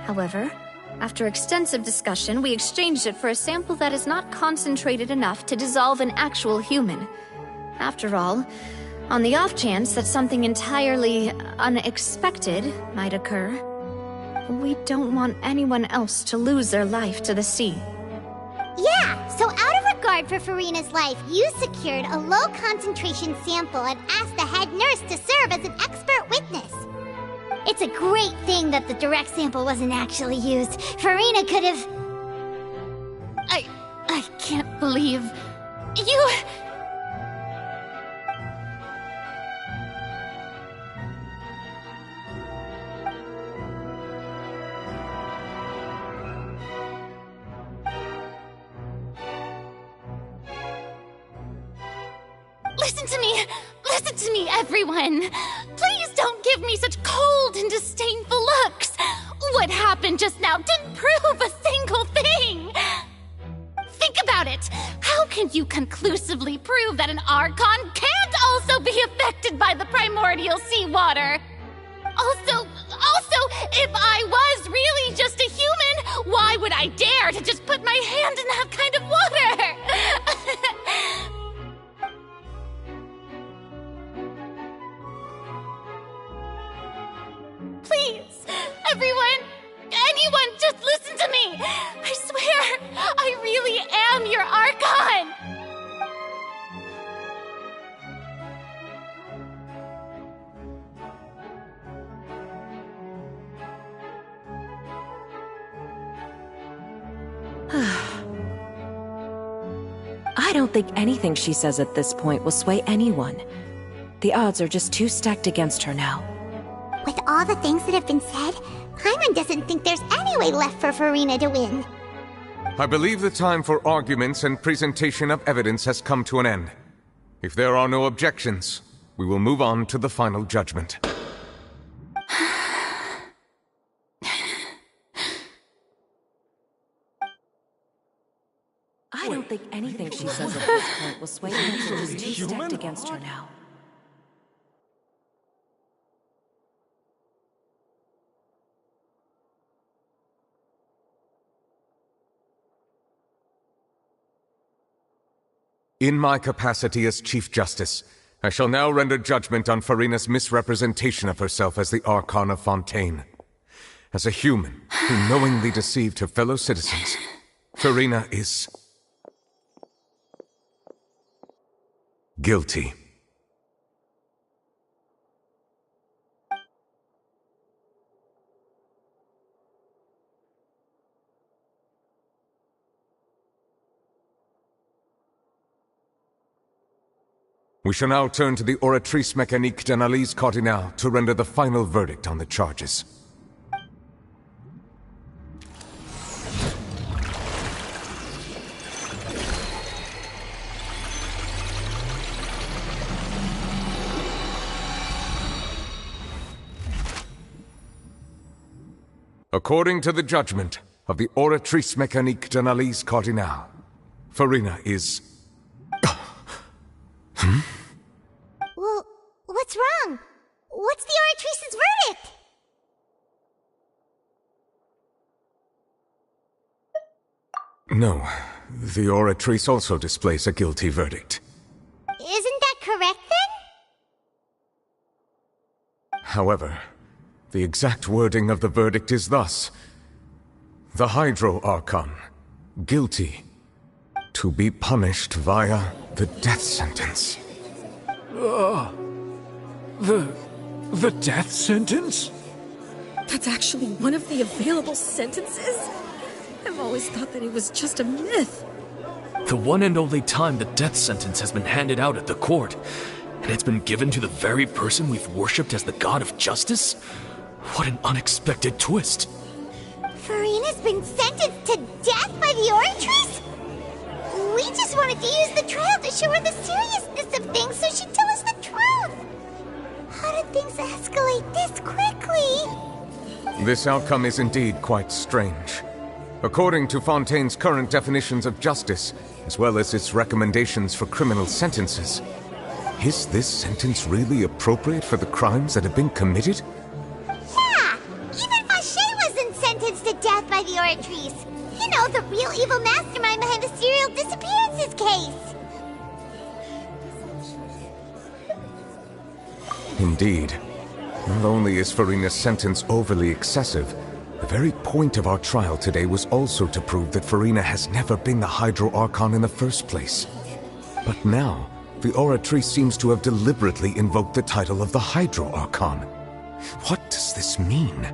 However, after extensive discussion, we exchanged it for a sample that is not concentrated enough to dissolve an actual human. After all, On the off chance that something entirely unexpected might occur, we don't want anyone else to lose their life to the sea. Yeah, so out of regard for Farina's life, you secured a low-concentration sample and asked the head nurse to serve as an expert witness. It's a great thing that the direct sample wasn't actually used. Farina could have... I can't believe... you... Listen to me, everyone! Please don't give me such cold and disdainful looks! What happened just now didn't prove a single thing! Think about it! How can you conclusively prove that an Archon can't also be affected by the primordial seawater? Also, if I was really just a human, why would I dare to just put my hand in that kind of water? Please, everyone, anyone, just listen to me! I swear, I really am your Archon! I don't think anything she says at this point will sway anyone. The odds are just too stacked against her now. With all the things that have been said, Paimon doesn't think there's any way left for Farina to win. I believe the time for arguments and presentation of evidence has come to an end. If there are no objections, we will move on to the final judgment. I don't think anything she says at this point will sway her. She's too stacked against her now. In my capacity as Chief Justice, I shall now render judgment on Farina's misrepresentation of herself as the Archon of Fontaine. As a human who knowingly deceived her fellow citizens, Farina is... guilty. We shall now turn to the Oratrice Mécanique d'Analyse Cardinale to render the final verdict on the charges. According to the judgment of the Oratrice Mécanique d'Analyse Cardinale, Farina is... Well, what's wrong? What's the Oratrice's verdict? No, the Oratrice also displays a guilty verdict. Isn't that correct, then? However, the exact wording of the verdict is thus. The Hydro Archon, guilty, to be punished via the death sentence. The death sentence? That's actually one of the available sentences? I've always thought that it was just a myth. The one and only time the death sentence has been handed out at the court, and it's been given to the very person we've worshipped as the god of justice? What an unexpected twist. Farina's been sentenced to death by the Oratrice? We just wanted to use the trial to show her the seriousness of things so she'd tell us the truth. How did things escalate this quickly? This outcome is indeed quite strange. According to Fontaine's current definitions of justice, as well as its recommendations for criminal sentences, is this sentence really appropriate for the crimes that have been committed? Yeah! Even Vacher wasn't sentenced to death by the Oratrice. You know, the real evil mastermind behind the serial disappearances case. Indeed. Not only is Furina's sentence overly excessive, the very point of our trial today was also to prove that Furina has never been the Hydro Archon in the first place. But now, the Oratrix seems to have deliberately invoked the title of the Hydro Archon. What does this mean?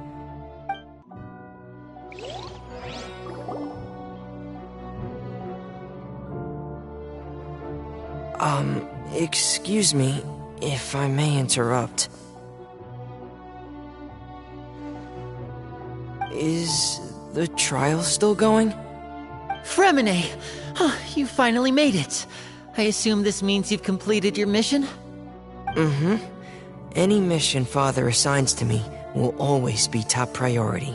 Excuse me, if I may interrupt. Is the trial still going? Fremine! Oh, you finally made it. I assume this means you've completed your mission? Mm-hmm. Any mission Father assigns to me will always be top priority.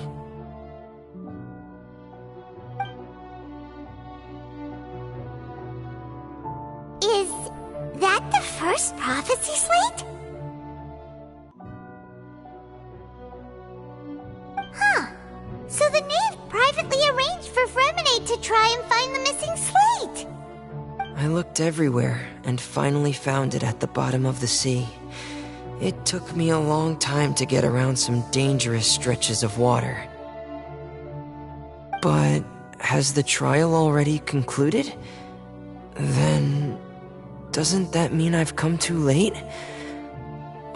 Is that the first prophecy slate? Huh. So the knave privately arranged for Fremine to try and find the missing slate. I looked everywhere and finally found it at the bottom of the sea. It took me a long time to get around some dangerous stretches of water. But has the trial already concluded? Then doesn't that mean I've come too late?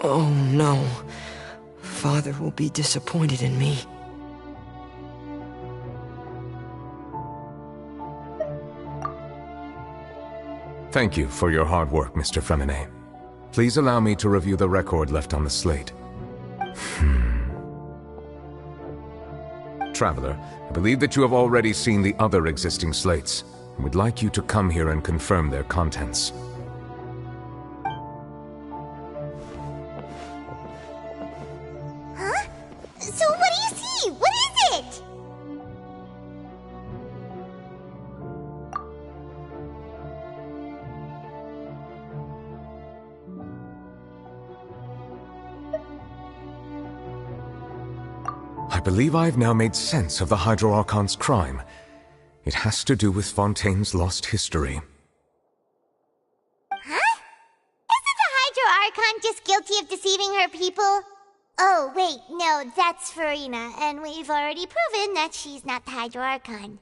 Oh no. Father will be disappointed in me. Thank you for your hard work, Mr. Fremine. Please allow me to review the record left on the slate. Traveler, I believe that you have already seen the other existing slates, and would like you to come here and confirm their contents. Huh? So what do you see? What is it? I believe I've now made sense of the Hydro Archon's crime. It has to do with Fontaine's lost history. Huh? Isn't the Hydro Archon just guilty of deceiving her people? Oh, wait, no, that's Furina, and we've already proven that she's not the Hydro Archon.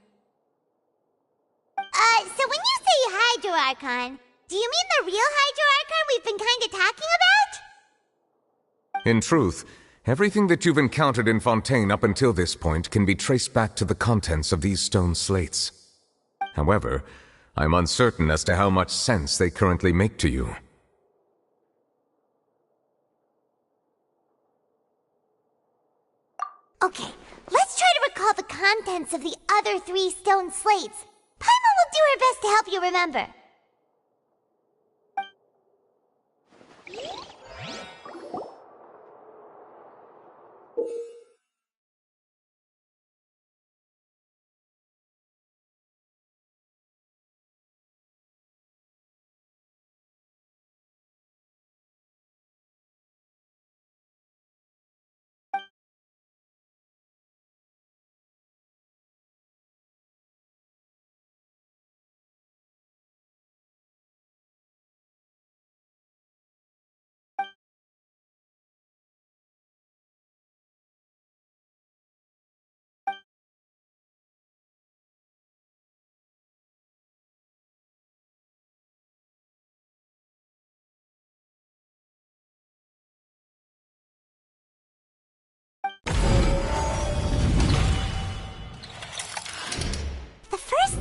So when you say Hydro Archon, do you mean the real Hydro Archon we've been kinda talking about? In truth, everything that you've encountered in Fontaine up until this point can be traced back to the contents of these stone slates. However, I'm uncertain as to how much sense they currently make to you. Okay, let's try to recall the contents of the other 3 stone slates. Paimon will do her best to help you remember.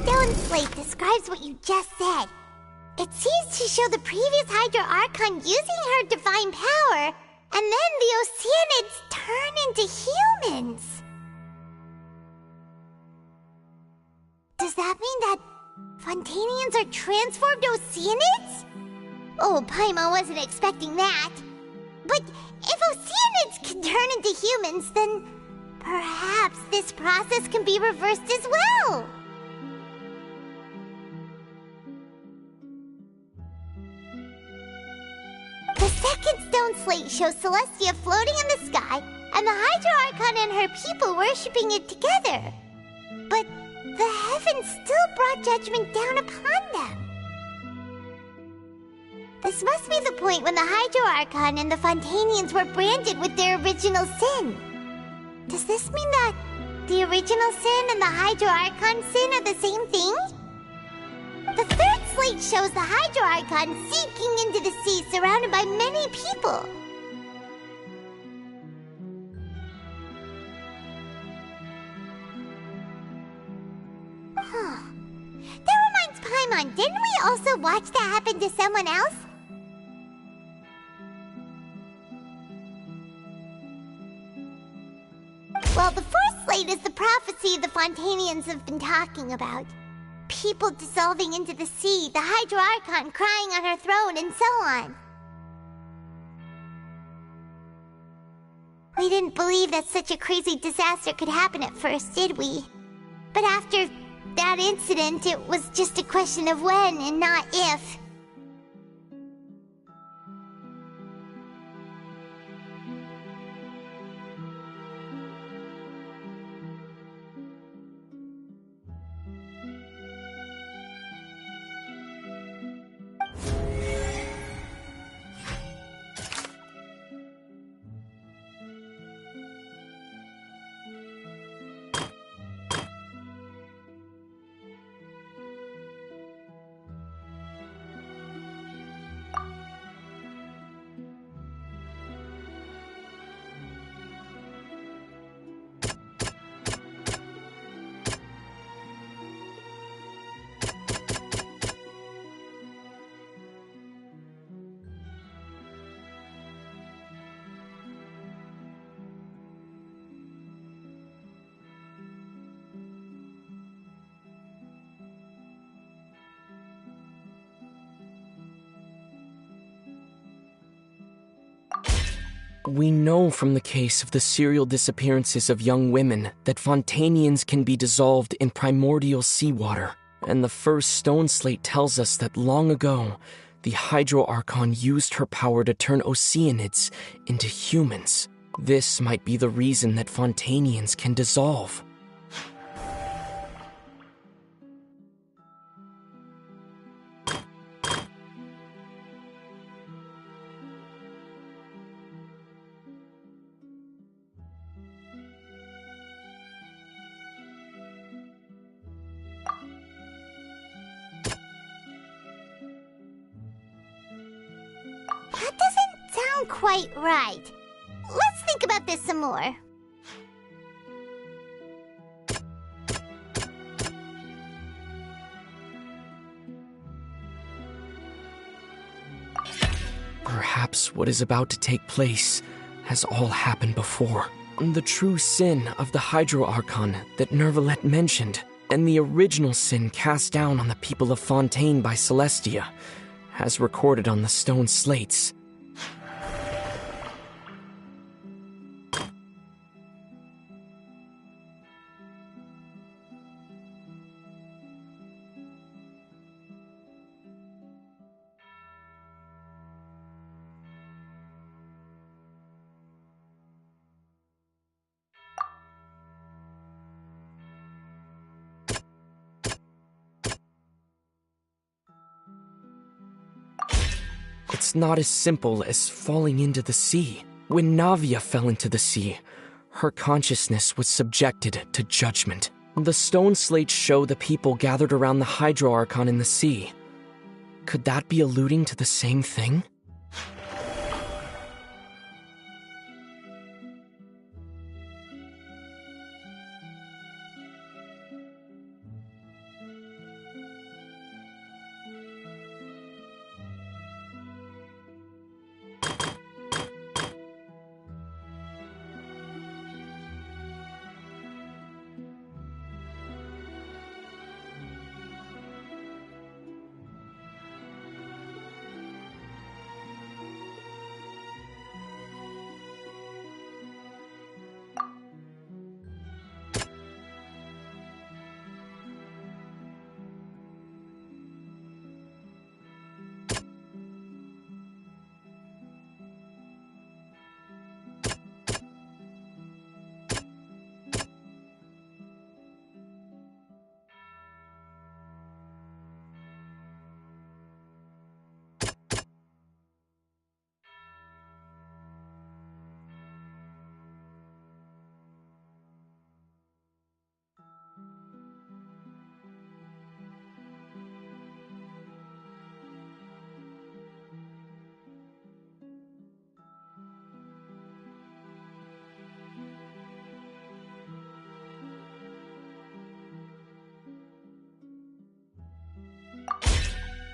Stone slate describes what you just said. It seems to show the previous Hydro Archon using her divine power, and then the Oceanids turn into humans. Does that mean that Fontanians are transformed Oceanids? Oh, Paimon wasn't expecting that. But if Oceanids can turn into humans, then perhaps this process can be reversed as well. The second stone slate shows Celestia floating in the sky, and the Hydro Archon and her people worshipping it together. But the heavens still brought judgment down upon them. This must be the point when the Hydro Archon and the Fontanians were branded with their original sin. Does this mean that the original sin and the Hydro Archon sin are the same thing? The third slate shows the Hydro Archon sinking into the sea surrounded by many people. Huh. That reminds Paimon, didn't we also watch that happen to someone else? Well, the fourth slate is the prophecy the Fontanians have been talking about. People dissolving into the sea, the Hydro Archon crying on her throne, and so on. We didn't believe that such a crazy disaster could happen at first, did we? But after that incident, it was just a question of when and not if. We know from the case of the serial disappearances of young women that Fontanians can be dissolved in primordial seawater, and the first stone slate tells us that long ago, the Hydro Archon used her power to turn Oceanids into humans. This might be the reason that Fontanians can dissolve. That doesn't sound quite right. Let's think about this some more. Perhaps what is about to take place has all happened before. The true sin of the Hydro Archon that Nervalette mentioned, and the original sin cast down on the people of Fontaine by Celestia, as recorded on the stone slates. It's not as simple as falling into the sea. When Navia fell into the sea, her consciousness was subjected to judgment. The stone slates show the people gathered around the Hydro Archon in the sea. Could that be alluding to the same thing?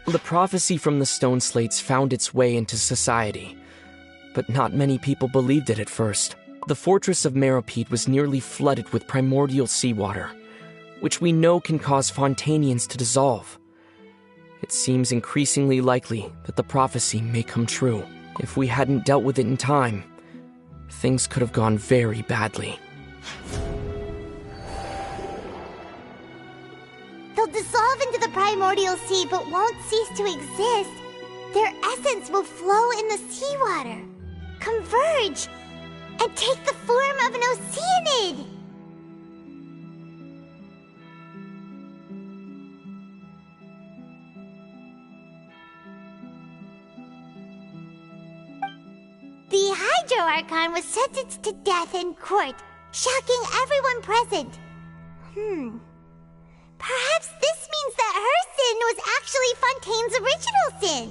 The prophecy from the stone slates found its way into society, but not many people believed it at first. The fortress of Meropide was nearly flooded with primordial seawater, which we know can cause Fontanians to dissolve. It seems increasingly likely that the prophecy may come true. If we hadn't dealt with it in time, things could have gone very badly. They'll dissolve into the primordial sea but won't cease to exist. Their essence will flow in the seawater, converge, and take the form of an Oceanid. The Hydro Archon was sentenced to death in court, shocking everyone present. Perhaps this means that her sin was actually Fontaine's original sin.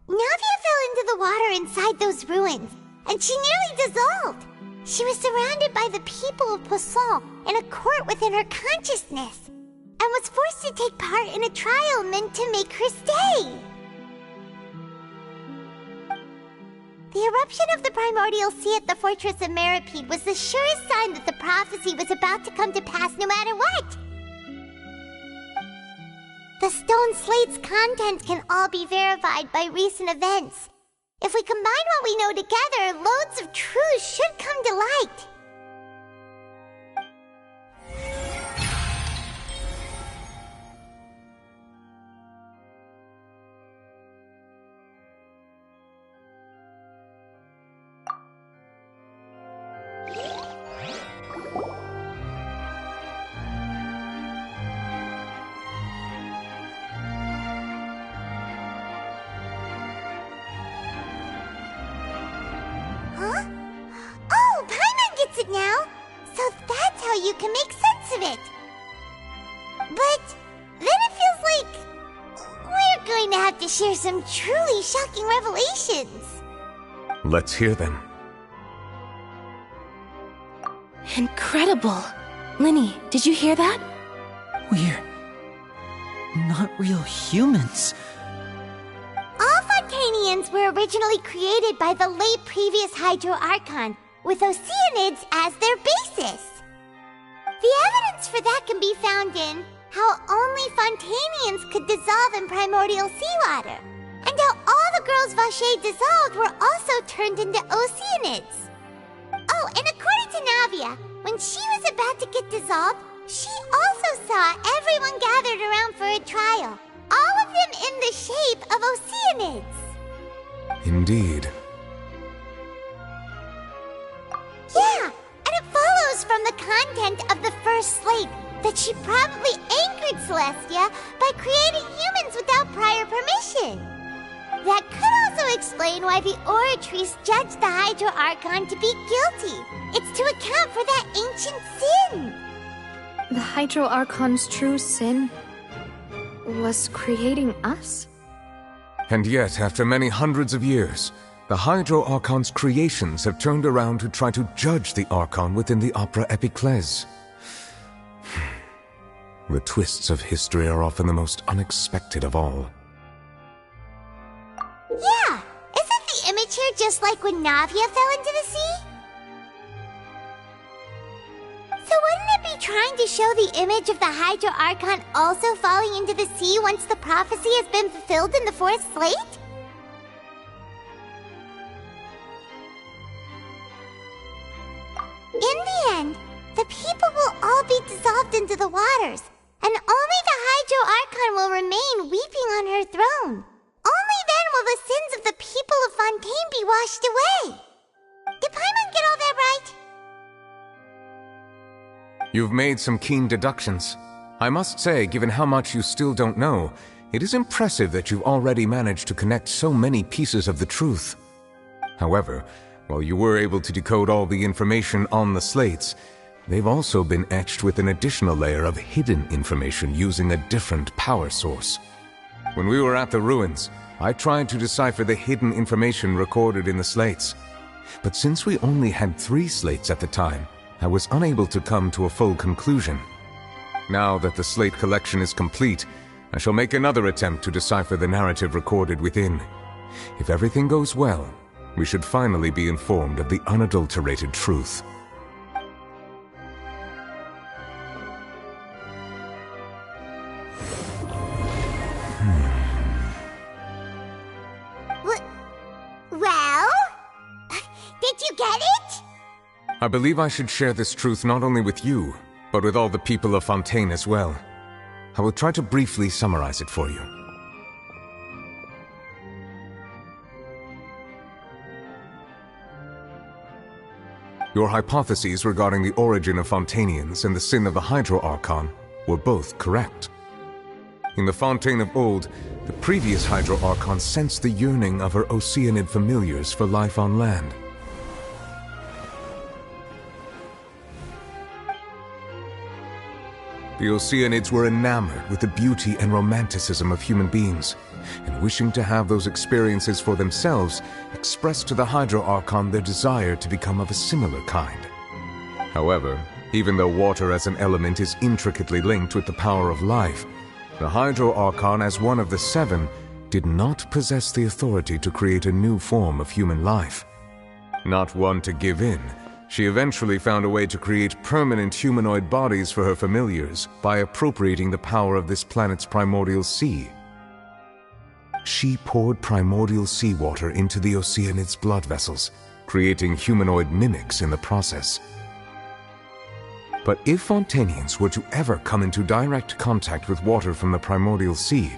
Navia fell into the water inside those ruins, and she nearly dissolved. She was surrounded by the people of Poisson in a court within her consciousness, and was forced to take part in a trial meant to make her stay. The eruption of the primordial sea at the fortress of Meropide was the surest sign that the prophecy was about to come to pass no matter what. The stone slate's contents can all be verified by recent events. If we combine what we know together, loads of truths should come to light. Now, so that's how you can make sense of it. But then it feels like we're going to have to share some truly shocking revelations. Let's hear them. Incredible. Linny, did you hear that? We're not real humans. All Fontanians were originally created by the late previous Hydro Archon, with Oceanids as their basis. The evidence for that can be found in how only Fontanians could dissolve in primordial seawater, and how all the girls Vacher dissolved were also turned into Oceanids. Oh, and according to Navia, when she was about to get dissolved, she also saw everyone gathered around for a trial, all of them in the shape of Oceanids. Indeed. Yeah, and it follows from the content of the first slate that she probably angered Celestia by creating humans without prior permission. That could also explain why the Oratrice judged the Hydro Archon to be guilty. It's to account for that ancient sin. The Hydro Archon's true sin was creating us? And yet, after many hundreds of years, the Hydro Archon's creations have turned around to try to judge the Archon within the Opera Epiclese. The twists of history are often the most unexpected of all. Yeah! Isn't the image here just like when Navia fell into the sea? So wouldn't it be trying to show the image of the Hydro Archon also falling into the sea once the prophecy has been fulfilled in the fourth slate? In the end, the people will all be dissolved into the waters, and only the Hydro Archon will remain weeping on her throne. Only then will the sins of the people of Fontaine be washed away. Did Paimon get all that right? You've made some keen deductions. I must say, given how much you still don't know, it is impressive that you've already managed to connect so many pieces of the truth. However, while you were able to decode all the information on the slates, they've also been etched with an additional layer of hidden information using a different power source. When we were at the ruins, I tried to decipher the hidden information recorded in the slates. But since we only had 3 slates at the time, I was unable to come to a full conclusion. Now that the slate collection is complete, I shall make another attempt to decipher the narrative recorded within. If everything goes well, we should finally be informed of the unadulterated truth. Well? Did you get it? I believe I should share this truth not only with you, but with all the people of Fontaine as well. I will try to briefly summarize it for you. Your hypotheses regarding the origin of Fontainians and the sin of the Hydro Archon were both correct. In the Fontaine of old, the previous Hydro Archon sensed the yearning of her Oceanid familiars for life on land. The Oceanids were enamored with the beauty and romanticism of human beings, and wishing to have those experiences for themselves, expressed to the Hydro Archon their desire to become of a similar kind. However, even though water as an element is intricately linked with the power of life, the Hydro Archon, as one of the seven, did not possess the authority to create a new form of human life. Not one to give in, she eventually found a way to create permanent humanoid bodies for her familiars by appropriating the power of this planet's primordial sea. She poured primordial seawater into the Oceanids' blood vessels, creating humanoid mimics in the process. But if Fontainians were to ever come into direct contact with water from the primordial sea,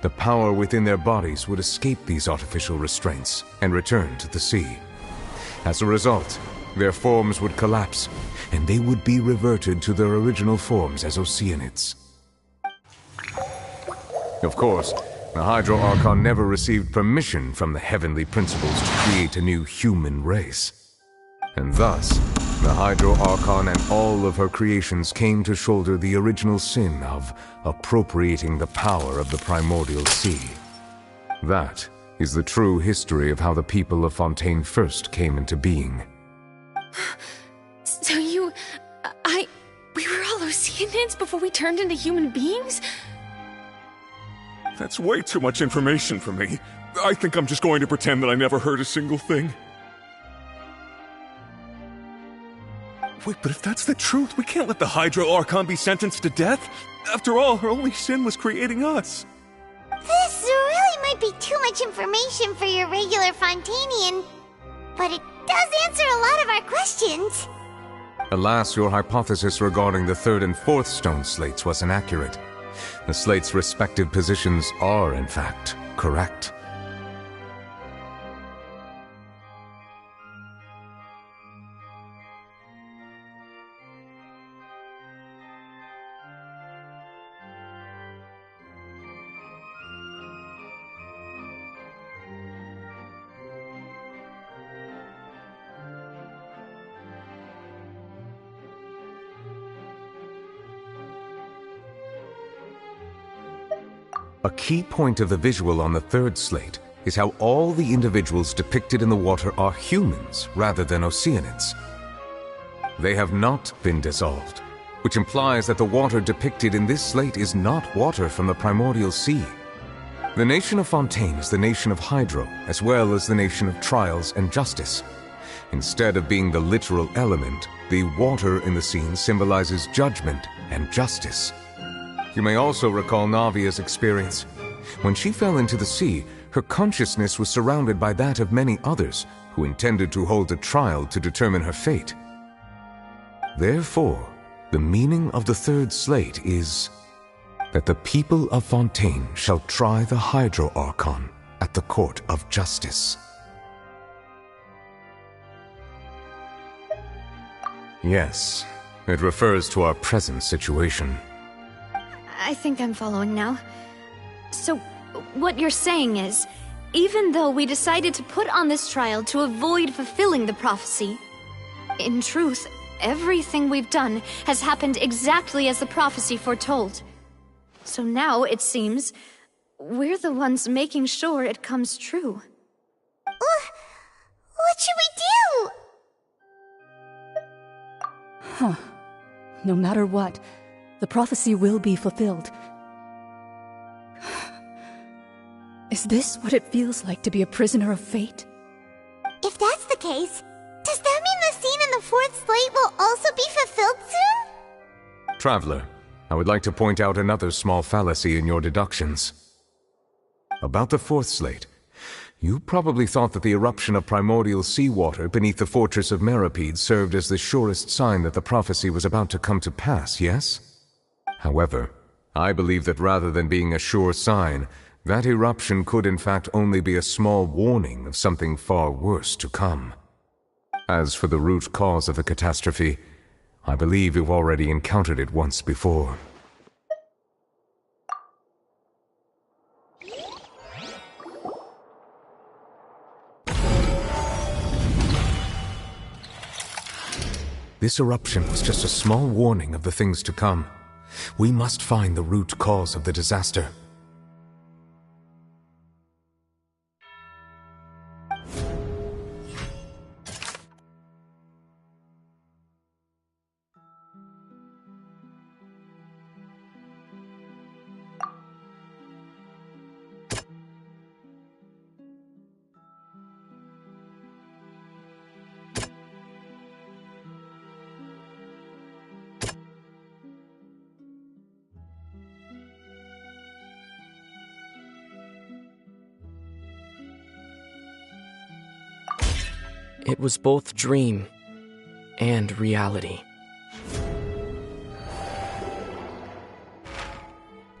the power within their bodies would escape these artificial restraints and return to the sea. As a result, their forms would collapse, and they would be reverted to their original forms as Oceanids. Of course, the Hydro Archon never received permission from the heavenly principles to create a new human race. And thus, the Hydro Archon and all of her creations came to shoulder the original sin of appropriating the power of the primordial sea. That is the true history of how the people of Fontaine first came into being. So we were all Oceanids before we turned into human beings? That's way too much information for me. I think I'm just going to pretend that I never heard a single thing. Wait, but if that's the truth, we can't let the Hydro Archon be sentenced to death. After all, her only sin was creating us. This really might be too much information for your regular Fontainian, but it does answer a lot of our questions. Alas, your hypothesis regarding the third and fourth stone slates was inaccurate. The slates' respective positions are, in fact, correct. A key point of the visual on the third slate is how all the individuals depicted in the water are humans rather than Oceanids. They have not been dissolved, which implies that the water depicted in this slate is not water from the primordial sea. The nation of Fontaine is the nation of Hydro, as well as the nation of trials and justice. Instead of being the literal element, the water in the scene symbolizes judgment and justice. You may also recall Navia's experience. When she fell into the sea, her consciousness was surrounded by that of many others who intended to hold a trial to determine her fate. Therefore, the meaning of the third slate is that the people of Fontaine shall try the Hydro Archon at the court of justice. Yes, it refers to our present situation. I think I'm following now. So, what you're saying is, even though we decided to put on this trial to avoid fulfilling the prophecy, in truth, everything we've done has happened exactly as the prophecy foretold. So now, it seems, we're the ones making sure it comes true. What should we do? Huh. No matter what, The prophecy will be fulfilled. Is this what it feels like to be a prisoner of fate? If that's the case, does that mean the scene in the fourth slate will also be fulfilled soon? Traveler, I would like to point out another small fallacy in your deductions. About the fourth slate, you probably thought that the eruption of primordial seawater beneath the fortress of Meropide served as the surest sign that the prophecy was about to come to pass, yes? However, I believe that rather than being a sure sign, that eruption could in fact only be a small warning of something far worse to come. As for the root cause of the catastrophe, I believe you've already encountered it once before. This eruption was just a small warning of the things to come. We must find the root cause of the disaster. It was both dream and reality.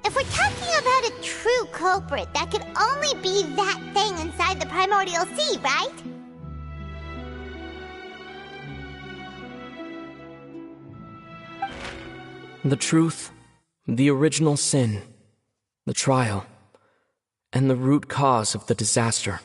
If we're talking about a true culprit, that could only be that thing inside the primordial sea, right? The truth, the original sin, the trial, and the root cause of the disaster.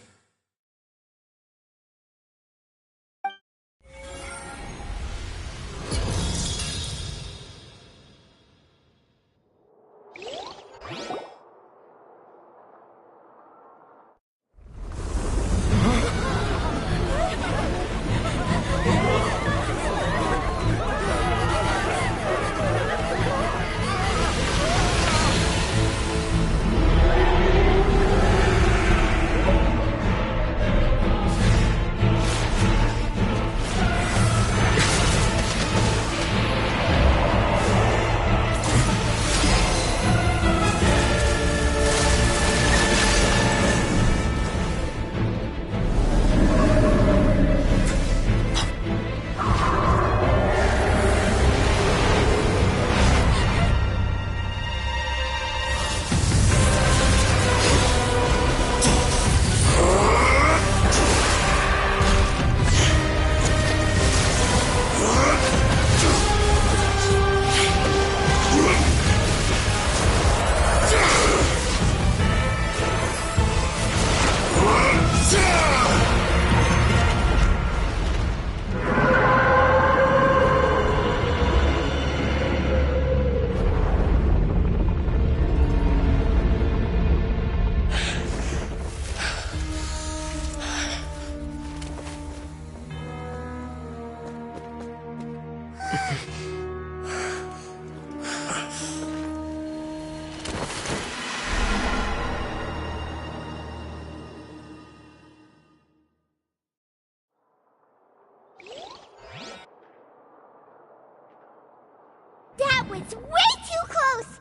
That was way too close!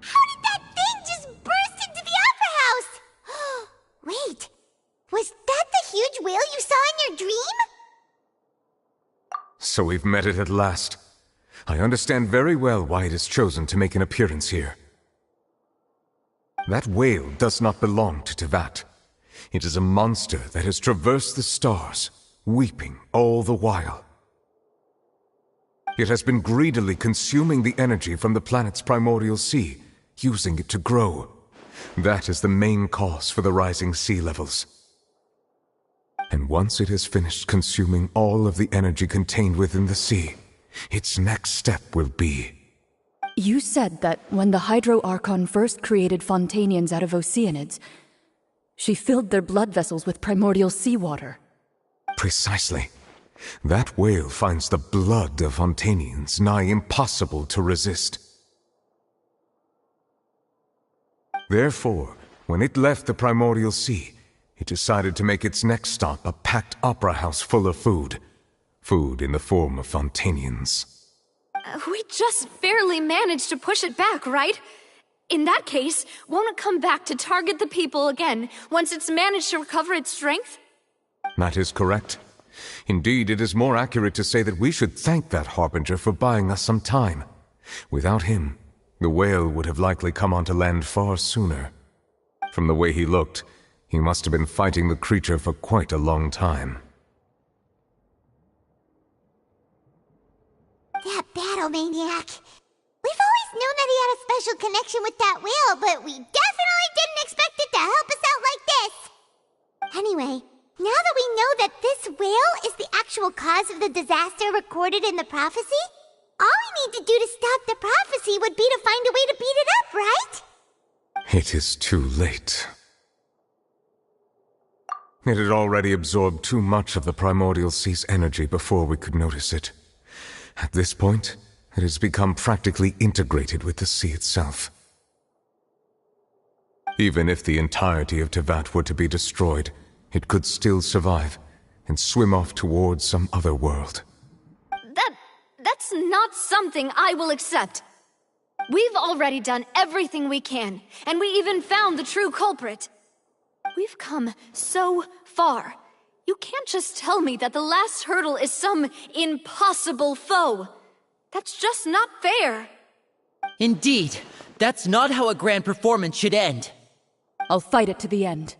How did that thing just burst into the Opera House? Wait, was that the huge whale you saw in your dream? So we've met it at last. I understand very well why it has chosen to make an appearance here. That whale does not belong to Tevat. It is a monster that has traversed the stars, weeping all the while. It has been greedily consuming the energy from the planet's primordial sea, using it to grow. That is the main cause for the rising sea levels. And once it has finished consuming all of the energy contained within the sea, its next step will be... You said that when the Hydro Archon first created Fontanians out of Oceanids, she filled their blood vessels with primordial seawater. Precisely. That whale finds the blood of Fontanians nigh impossible to resist. Therefore, when it left the primordial sea, it decided to make its next stop a packed opera house full of food. Food in the form of Fontanians. We just barely managed to push it back, right? In that case, won't it come back to target the people again once it's managed to recover its strength? That is correct. Indeed, it is more accurate to say that we should thank that Harbinger for buying us some time. Without him, the whale would have likely come onto land far sooner. From the way he looked, he must have been fighting the creature for quite a long time. That battle maniac. We've always known that he had a special connection with that whale, but we definitely didn't expect it to help us out like this. Anyway, now that we know that this whale is the actual cause of the disaster recorded in the prophecy, all we need to do to stop the prophecy would be to find a way to beat it up, right? It is too late. It had already absorbed too much of the primordial sea's energy before we could notice it. At this point, it has become practically integrated with the sea itself. Even if the entirety of Tevat were to be destroyed, it could still survive and swim off towards some other world. That's not something I will accept. We've already done everything we can, and we even found the true culprit. We've come so far. You can't just tell me that the last hurdle is some impossible foe. That's just not fair. Indeed, that's not how a grand performance should end. I'll fight it to the end,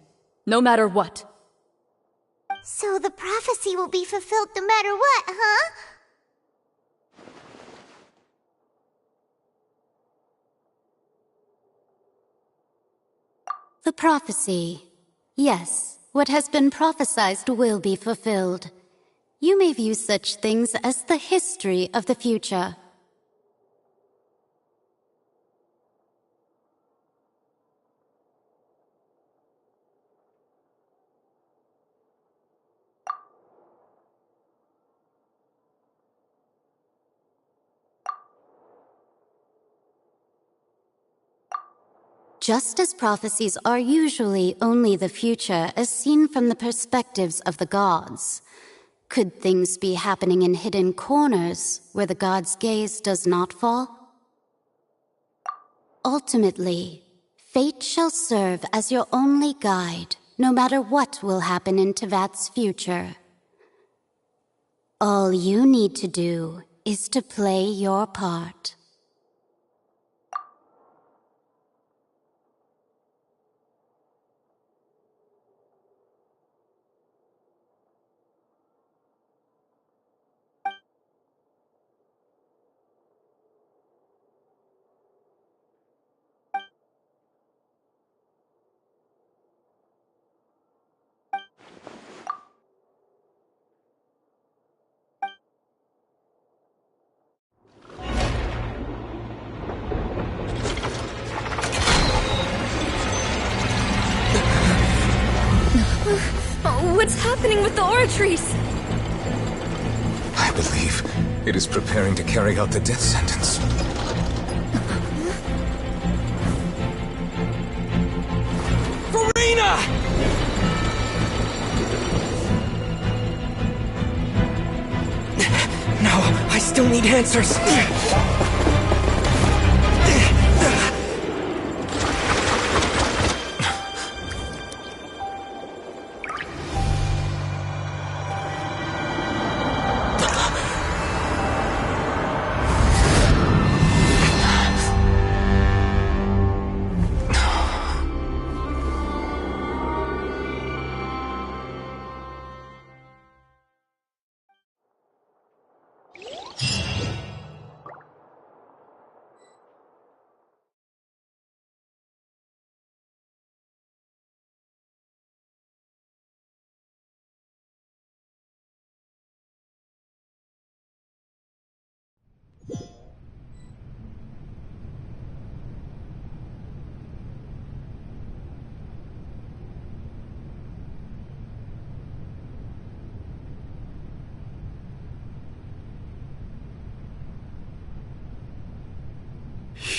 no matter what. So the prophecy will be fulfilled no matter what, huh? The prophecy. Yes, what has been prophesied will be fulfilled. You may view such things as the history of the future. Just as prophecies are usually only the future as seen from the perspectives of the gods, could things be happening in hidden corners where the gods' gaze does not fall? Ultimately, fate shall serve as your only guide, no matter what will happen in Tevat's future. All you need to do is to play your part. What's happening with the oratories? I believe it is preparing to carry out the death sentence. Farina! No, I still need answers.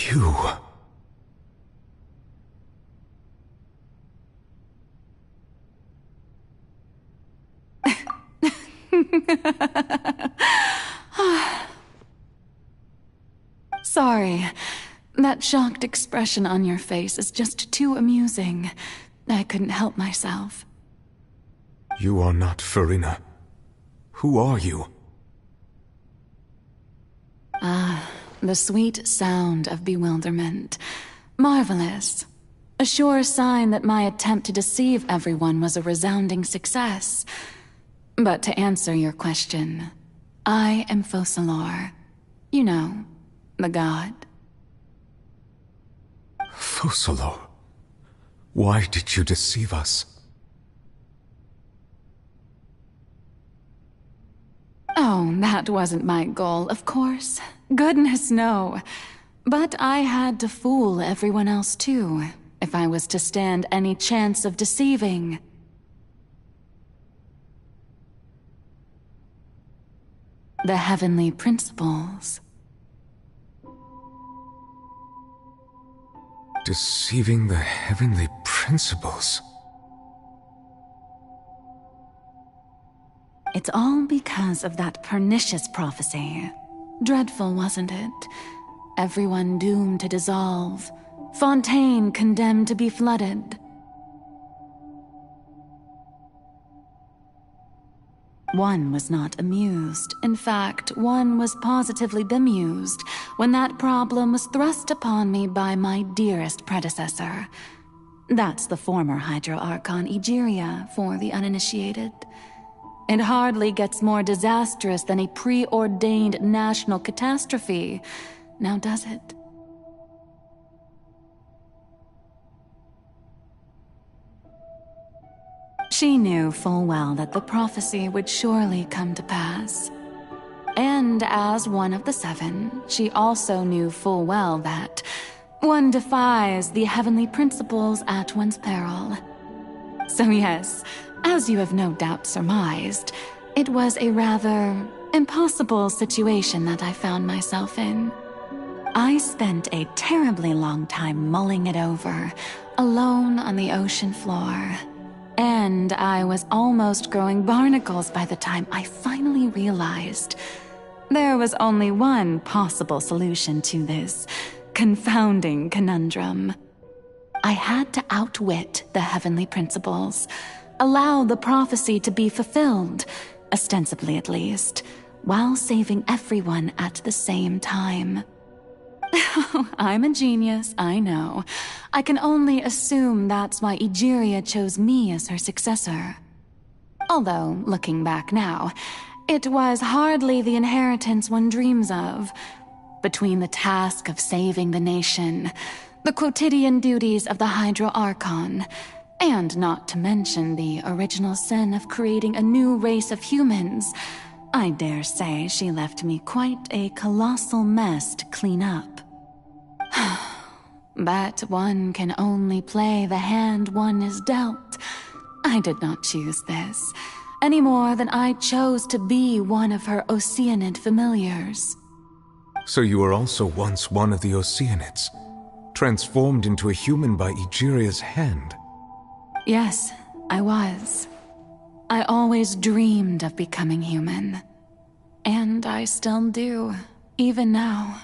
You... Sorry. That shocked expression on your face is just too amusing. I couldn't help myself. You are not Farina. Who are you? Ah, the sweet sound of bewilderment. Marvelous. A sure sign that my attempt to deceive everyone was a resounding success. But to answer your question, I am FolkLore. You know, the god. FolkLore, why did you deceive us? Oh, that wasn't my goal, of course. Goodness, no. But I had to fool everyone else too, if I was to stand any chance of deceiving. The heavenly principles. Deceiving the heavenly principles? It's all because of that pernicious prophecy. Dreadful, wasn't it? Everyone doomed to dissolve. Fontaine condemned to be flooded. One was not amused. In fact, one was positively bemused when that problem was thrust upon me by my dearest predecessor. That's the former Hydro Archon Egeria for the uninitiated. It hardly gets more disastrous than a preordained national catastrophe, now does it? She knew full well that the prophecy would surely come to pass. And as one of the seven, she also knew full well that one defies the heavenly principles at one's peril. So yes, as you have no doubt surmised, it was a rather impossible situation that I found myself in. I spent a terribly long time mulling it over, alone on the ocean floor. And I was almost growing barnacles by the time I finally realized there was only one possible solution to this confounding conundrum. I had to outwit the heavenly principles, allow the prophecy to be fulfilled, ostensibly at least, while saving everyone at the same time. I'm a genius, I know. I can only assume that's why Egeria chose me as her successor. Although, looking back now, it was hardly the inheritance one dreams of. Between the task of saving the nation, the quotidian duties of the Hydro Archon, and not to mention the original sin of creating a new race of humans, I dare say she left me quite a colossal mess to clean up. But one can only play the hand one is dealt. I did not choose this, any more than I chose to be one of her Oceanid familiars. So you were also once one of the Oceanids, transformed into a human by Egeria's hand. Yes, I was. I always dreamed of becoming human. And I still do, even now.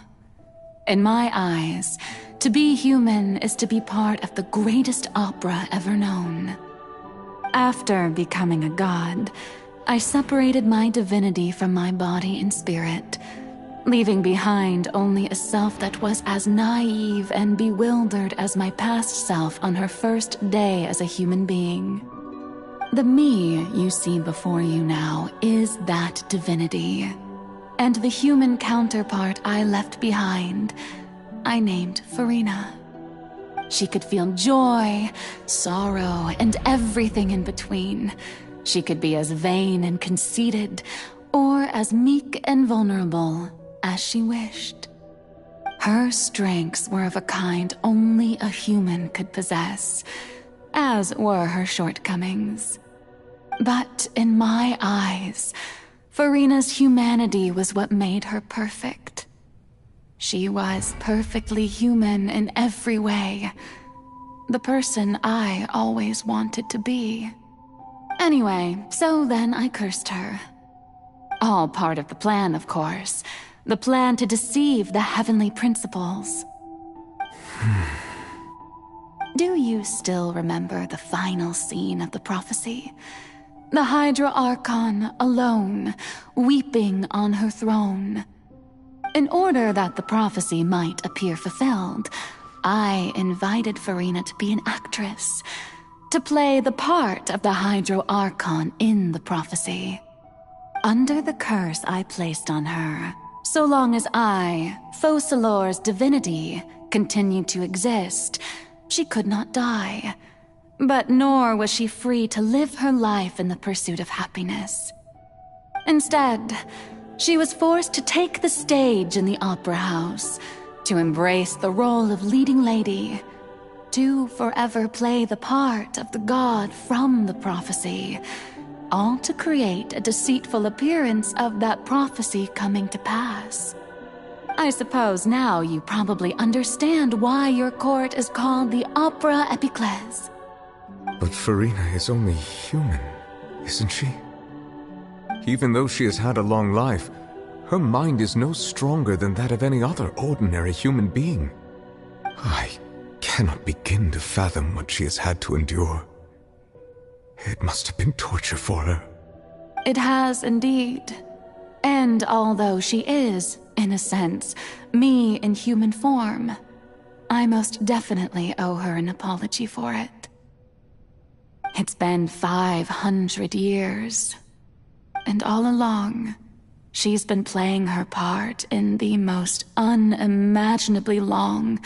In my eyes, to be human is to be part of the greatest opera ever known. After becoming a god, I separated my divinity from my body and spirit, leaving behind only a self that was as naive and bewildered as my past self on her first day as a human being. The me you see before you now is that divinity. And the human counterpart I left behind, I named Farina. She could feel joy, sorrow, and everything in between. She could be as vain and conceited, or as meek and vulnerable as she wished. Her strengths were of a kind only a human could possess, as were her shortcomings. But in my eyes, Farina's humanity was what made her perfect. She was perfectly human in every way. The person I always wanted to be. Anyway, so then I cursed her. All part of the plan, of course. The plan to deceive the heavenly principles. Do you still remember the final scene of the prophecy? The Hydra Archon alone, weeping on her throne. In order that the prophecy might appear fulfilled, I invited Farina to be an actress, to play the part of the Hydro Archon in the prophecy. Under the curse I placed on her, so long as I, FolkLore's divinity, continued to exist, she could not die. But nor was she free to live her life in the pursuit of happiness. Instead, she was forced to take the stage in the opera house, to embrace the role of leading lady, to forever play the part of the god from the prophecy, all to create a deceitful appearance of that prophecy coming to pass. I suppose now you probably understand why your court is called the Opera Epiclese. But Farina is only human, isn't she? Even though she has had a long life, her mind is no stronger than that of any other ordinary human being. I cannot begin to fathom what she has had to endure. It must have been torture for her. It has indeed. And although she is, in a sense, me in human form, I most definitely owe her an apology for it. It's been 500 years, and all along, she's been playing her part in the most unimaginably long,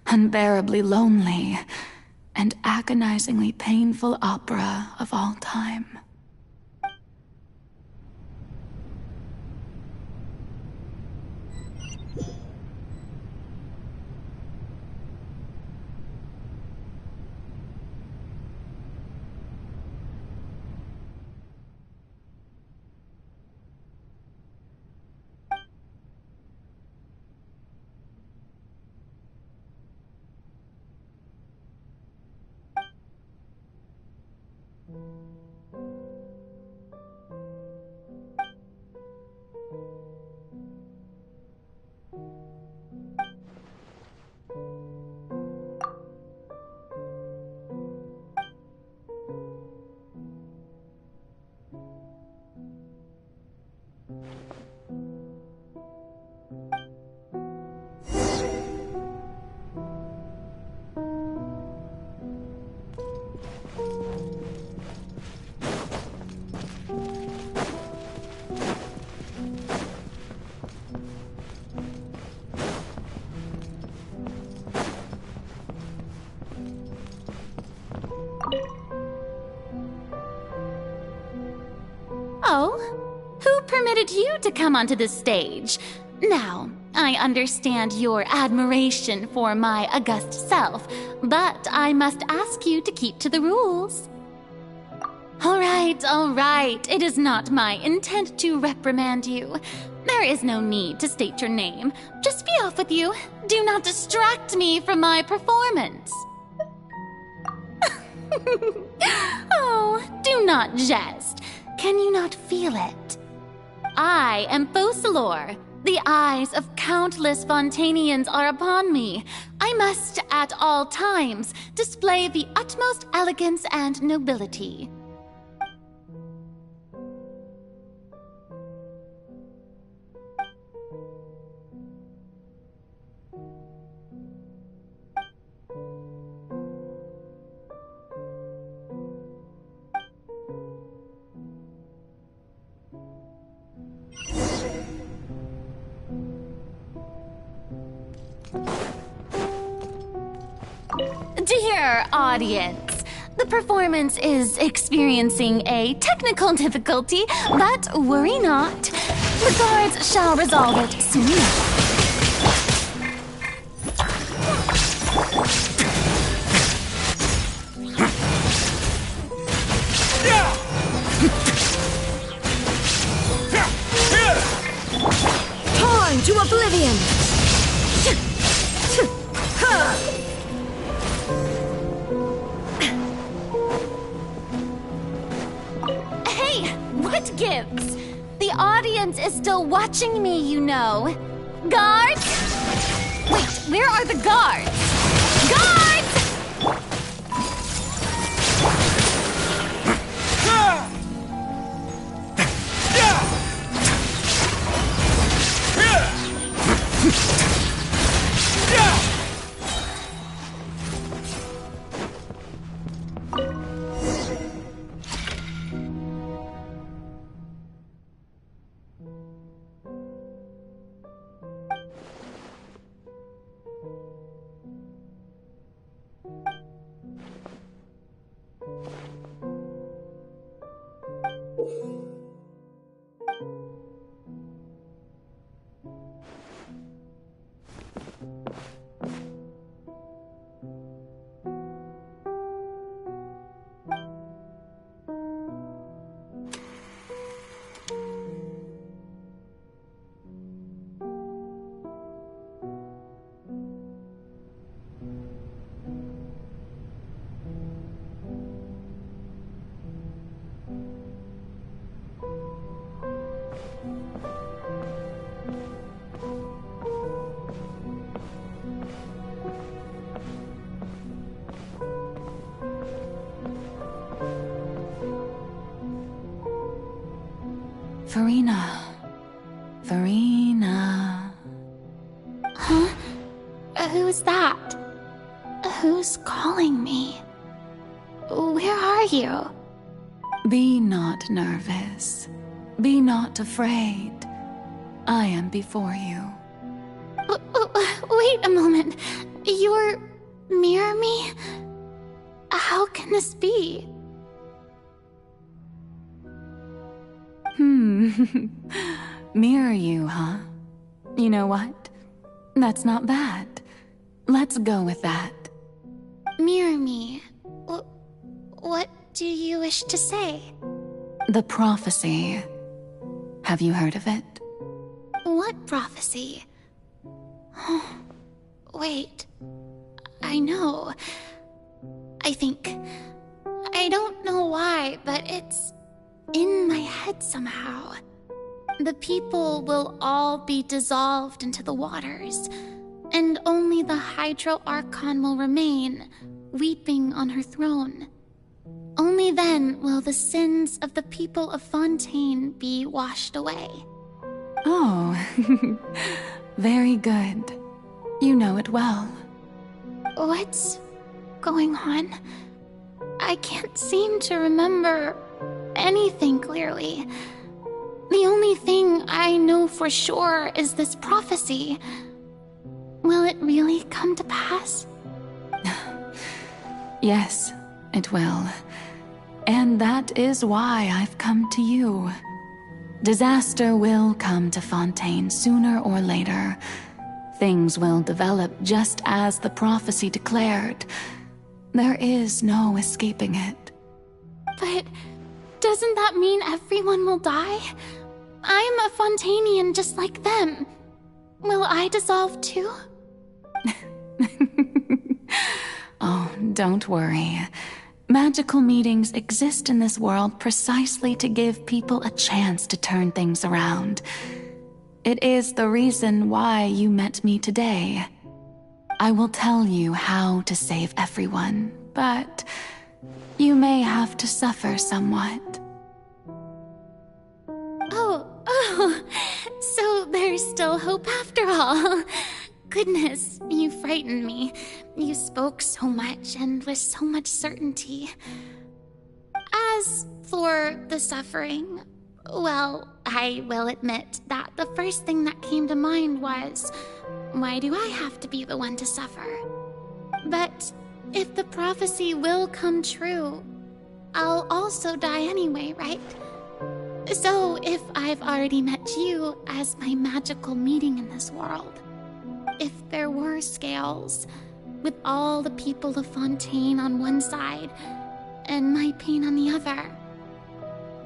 unbearably lonely, and agonizingly painful opera of all time. Oh, who permitted you to come onto the stage? Now, I understand your admiration for my august self, but I must ask you to keep to the rules. All right. It is not my intent to reprimand you. There is no need to state your name. Just be off with you. Do not distract me from my performance. Oh, do not jest. Can you not feel it? I am FolkLore. The eyes of countless Fontanians are upon me. I must, at all times, display the utmost elegance and nobility. Dear audience, the performance is experiencing a technical difficulty, but worry not. The guards shall resolve it soon enough. Torn to oblivion! Hey, what gives? The audience is still watching me, you know. Guards! Wait, where are the guards? Guards! Farina. Huh? Who's that? Who's calling me? Where are you? Be not nervous. Be not afraid. I am before you. Wait a moment. You're mirror me? How can this be? Mirror you, huh? You know what? That's not bad. Let's go with that. Mirror me. What do you wish to say? The prophecy. Have you heard of it? What prophecy? Wait. I know. I think. I don't know why, but it's in my head somehow. The people will all be dissolved into the waters, and only the Hydro Archon will remain, weeping on her throne. Only then will the sins of the people of Fontaine be washed away. Oh, very good. You know it well. What's going on? I can't seem to remember anything clearly. The only thing I know for sure is this prophecy. Will it really come to pass? Yes, it will. And that is why I've come to you. Disaster will come to Fontaine sooner or later. Things will develop just as the prophecy declared. There is no escaping it. But doesn't that mean everyone will die? I'm a Fontainian just like them. Will I dissolve too? Oh, don't worry. Magical meetings exist in this world precisely to give people a chance to turn things around. It is the reason why you met me today. I will tell you how to save everyone, but you may have to suffer somewhat. Oh, so there's still hope after all. Goodness, you frightened me. You spoke so much and with so much certainty. As for the suffering, well, I will admit that the first thing that came to mind was, why do I have to be the one to suffer? But if the prophecy will come true, I'll also die anyway, right? So if I've already met you as my magical meeting in this world, if there were scales, with all the people of Fontaine on one side, and my pain on the other,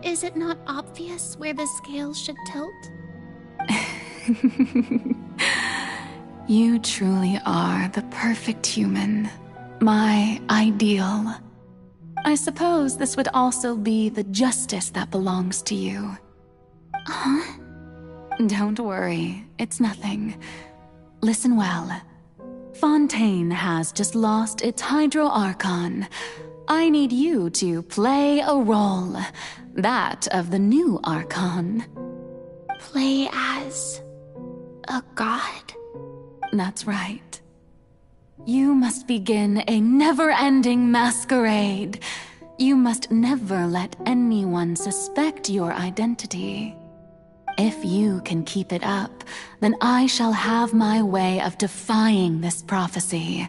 is it not obvious where the scales should tilt? You truly are the perfect human, my ideal. I suppose this would also be the justice that belongs to you. Huh? Don't worry, it's nothing. Listen well. Fontaine has just lost its Hydro Archon. I need you to play a role. That of the new Archon. Play as a god? That's right. You must begin a never-ending masquerade. You must never let anyone suspect your identity. If you can keep it up, then I shall have my way of defying this prophecy.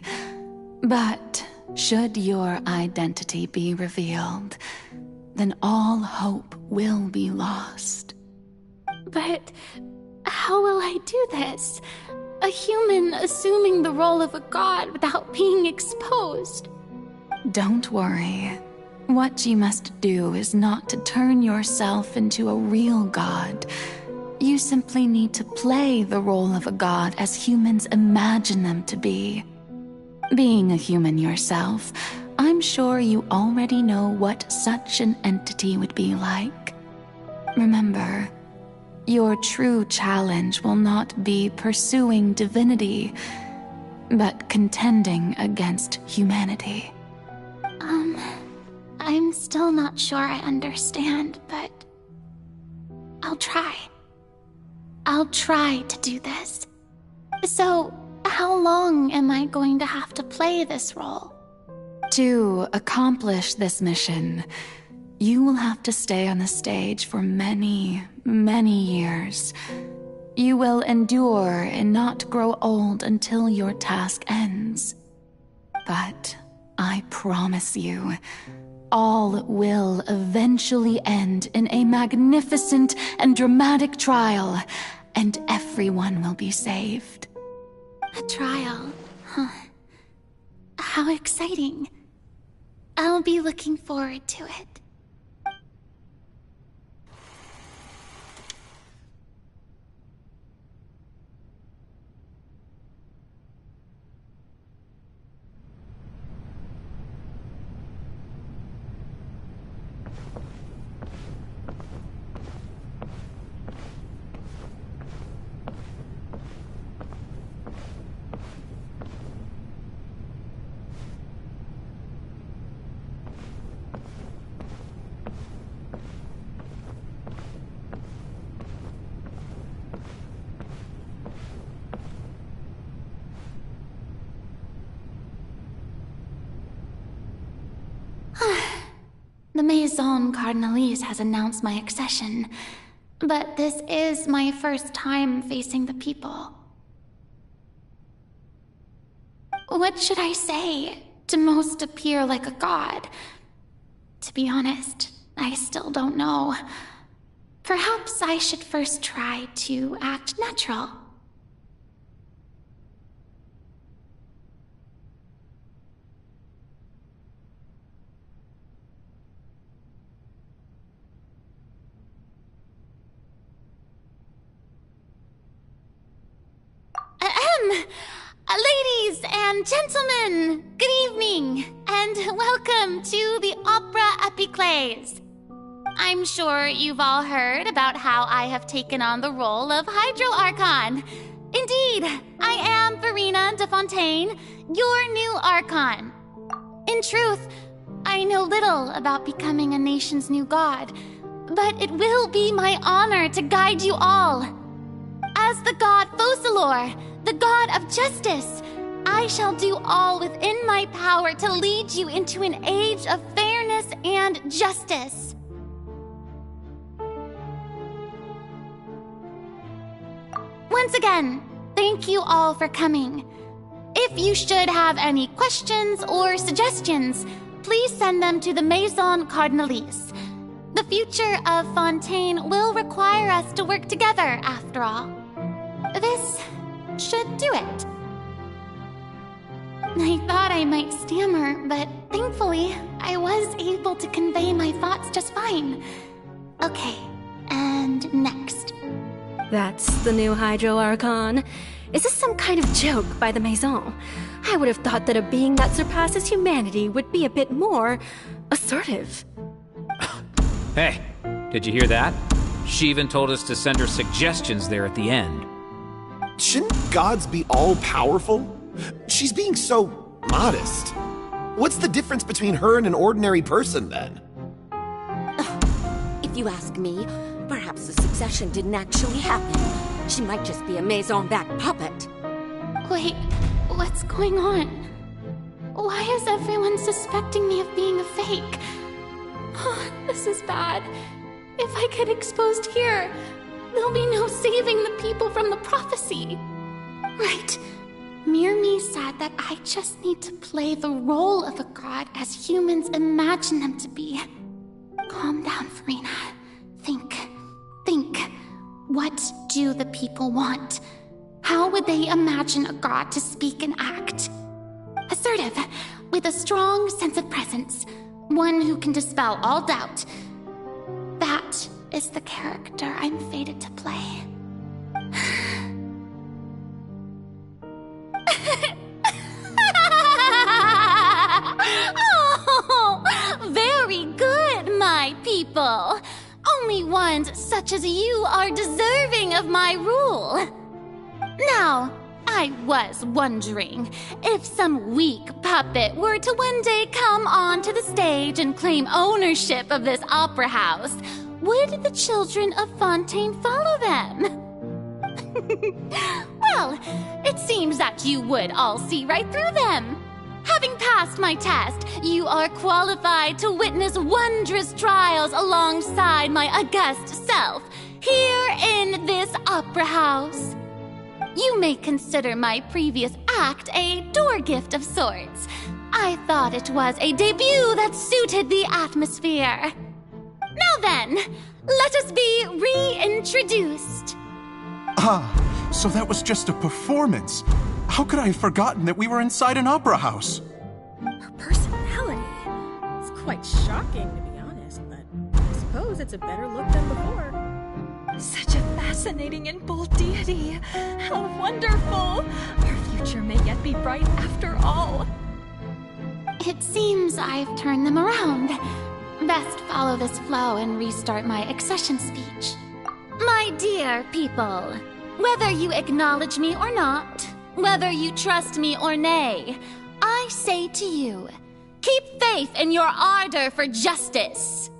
But should your identity be revealed, then all hope will be lost. But how will I do this? A human assuming the role of a god without being exposed. Don't worry. What you must do is not to turn yourself into a real god. You simply need to play the role of a god as humans imagine them to be. Being a human yourself, I'm sure you already know what such an entity would be like. Remember, your true challenge will not be pursuing divinity, but contending against humanity. I'm still not sure I understand, but I'll try. I'll try to do this. So, how long am I going to have to play this role? To accomplish this mission, you will have to stay on the stage for many, many years. You will endure and not grow old until your task ends. But I promise you, all will eventually end in a magnificent and dramatic trial, and everyone will be saved. A trial? Huh. How exciting. I'll be looking forward to it. The Maison Cardinalise has announced my accession, but this is my first time facing the people. What should I say to most appear like a god? To be honest, I still don't know. Perhaps I should first try to act natural. Ladies and gentlemen, good evening, and welcome to the Opera Epiclese. I'm sure you've all heard about how I have taken on the role of Hydro Archon. Indeed, I am Verena de Fontaine, your new Archon. In truth, I know little about becoming a nation's new god, but it will be my honor to guide you all. As the god FolkLore, the god of justice, I shall do all within my power to lead you into an age of fairness and justice. Once again, thank you all for coming. If you should have any questions or suggestions, please send them to the Maison Cardinalise. The future of Fontaine will require us to work together, after all. This should do it. I thought I might stammer, but thankfully, I was able to convey my thoughts just fine. Okay, and next. That's the new Hydro Archon. Is this some kind of joke by the Maison? I would have thought that a being that surpasses humanity would be a bit more assertive. Hey, did you hear that? She even told us to send her suggestions there at the end. Shouldn't gods be all-powerful? She's being so modest. What's the difference between her and an ordinary person, then? If you ask me, perhaps the succession didn't actually happen. She might just be a maison-back puppet. Wait, what's going on? Why is everyone suspecting me of being a fake? Oh, this is bad. If I get exposed here, there'll be no saving the people from the prophecy. Right. Mirmi said that I just need to play the role of a god as humans imagine them to be. Calm down, Furina. Think. What do the people want? How would they imagine a god to speak and act? Assertive, with a strong sense of presence. One who can dispel all doubt. That is the character I'm fated to play. Oh, very good, my people. Only ones such as you are deserving of my rule. Now, I was wondering if some weak puppet were to one day come onto the stage and claim ownership of this opera house, would the children of Fontaine follow them? Well, it seems that you would all see right through them. Having passed my test, you are qualified to witness wondrous trials alongside my august self, here in this opera house. You may consider my previous act a door gift of sorts. I thought it was a debut that suited the atmosphere. Now then, let us be reintroduced. Ah, so that was just a performance. How could I have forgotten that we were inside an opera house? Her personality. It's quite shocking, to be honest, but I suppose it's a better look than before. Such a fascinating and bold deity. How wonderful! Our future may yet be bright after all. It seems I've turned them around. Best follow this flow and restart my accession speech. My dear people, whether you acknowledge me or not, whether you trust me or nay, I say to you, keep faith in your ardor for justice.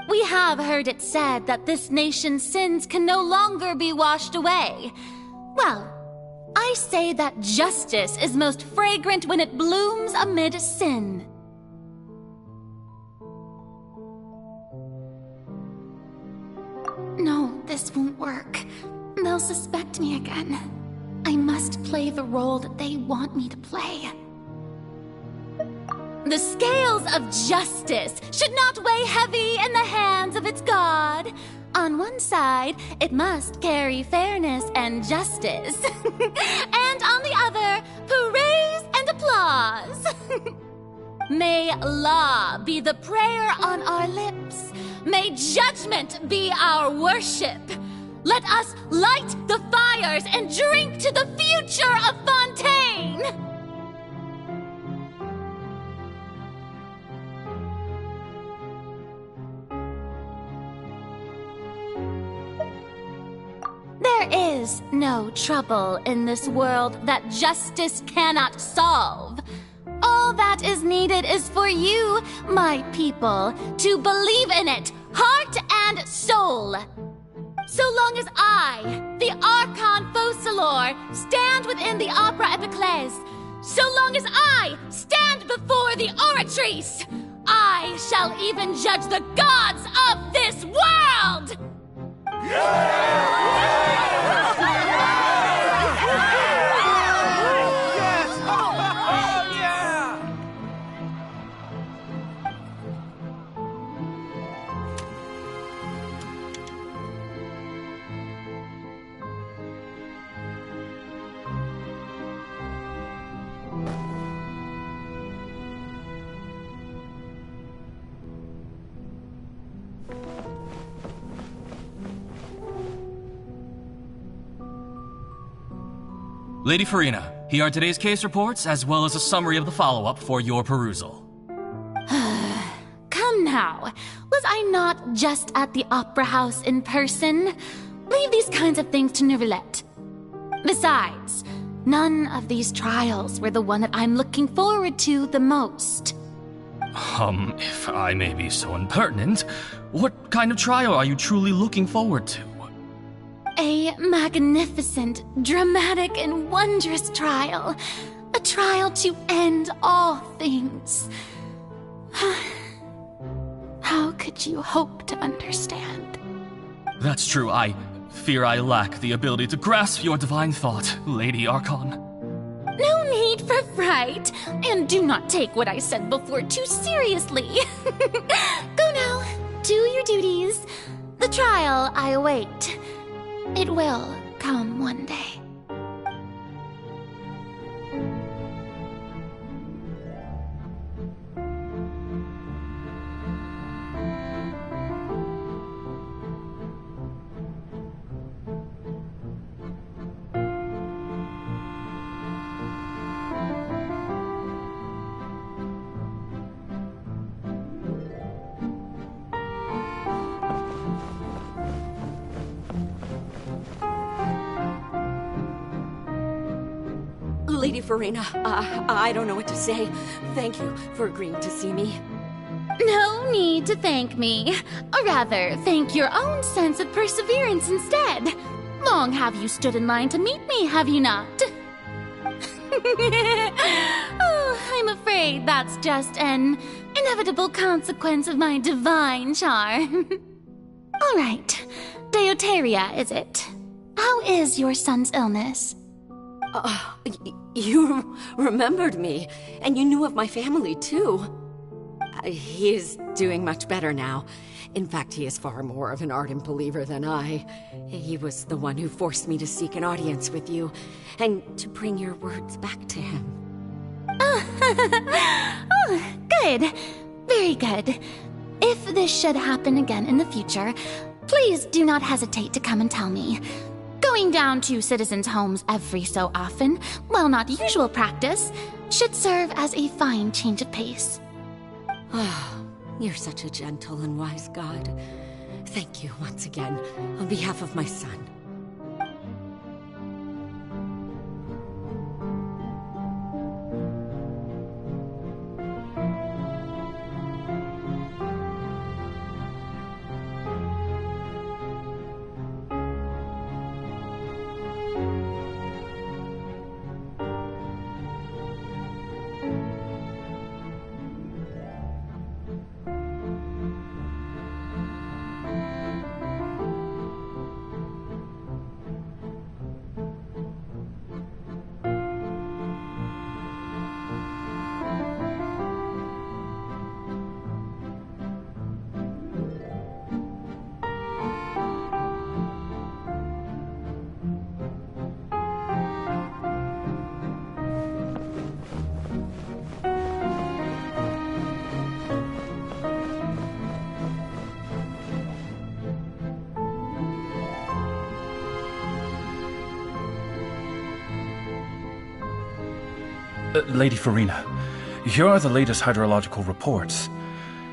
We have heard it said that this nation's sins can no longer be washed away. Well, I say that justice is most fragrant when it blooms amid sin. No, this won't work. They'll suspect me again. I must play the role that they want me to play. The scales of justice should not weigh heavy in the hands of its god. On one side, it must carry fairness and justice. And on the other, praise and applause. May law be the prayer on our lips. May judgment be our worship. Let us light the fires and drink to the future of Fontaine! There is no trouble in this world that justice cannot solve. All that is needed is for you, my people, to believe in it, heart and soul. So long as I, the Archon FolkLore, stand within the Opera Epiclese, so long as I stand before the Oratrice, I shall even judge the gods of this world! Lady Furina, here are today's case reports, as well as a summary of the follow-up for your perusal. Come now. Was I I not just at the opera house in person? Leave these kinds of things to Neuvillette. Besides, none of these trials were the one that I'm looking forward to the most. If I may be so impertinent, what kind of trial are you truly looking forward to? A magnificent, dramatic, and wondrous trial. A trial to end all things. How could you hope to understand? That's true. I fear I lack the ability to grasp your divine thought, Lady Archon. No need for fright, and do not take what I said before too seriously. Go now, do your duties. The trial I await. It will come one day. Lady Farina, I don't know what to say. Thank you for agreeing to see me. No need to thank me. Or rather, thank your own sense of perseverance instead. Long have you stood in line to meet me, have you not? Oh, I'm afraid that's just an inevitable consequence of my divine charm. All right, Deoteria, is it? How is your son's illness? You remembered me, and you knew of my family, too. He is doing much better now. In fact, he is far more of an ardent believer than I. He was the one who forced me to seek an audience with you, and to bring your words back to him. Oh, good. Very good. If this should happen again in the future, please do not hesitate to come and tell me. Going down to citizens' homes every so often, while not usual practice, should serve as a fine change of pace. You're such a gentle and wise god. Thank you once again, on behalf of my son. Lady Farina, here are the latest hydrological reports.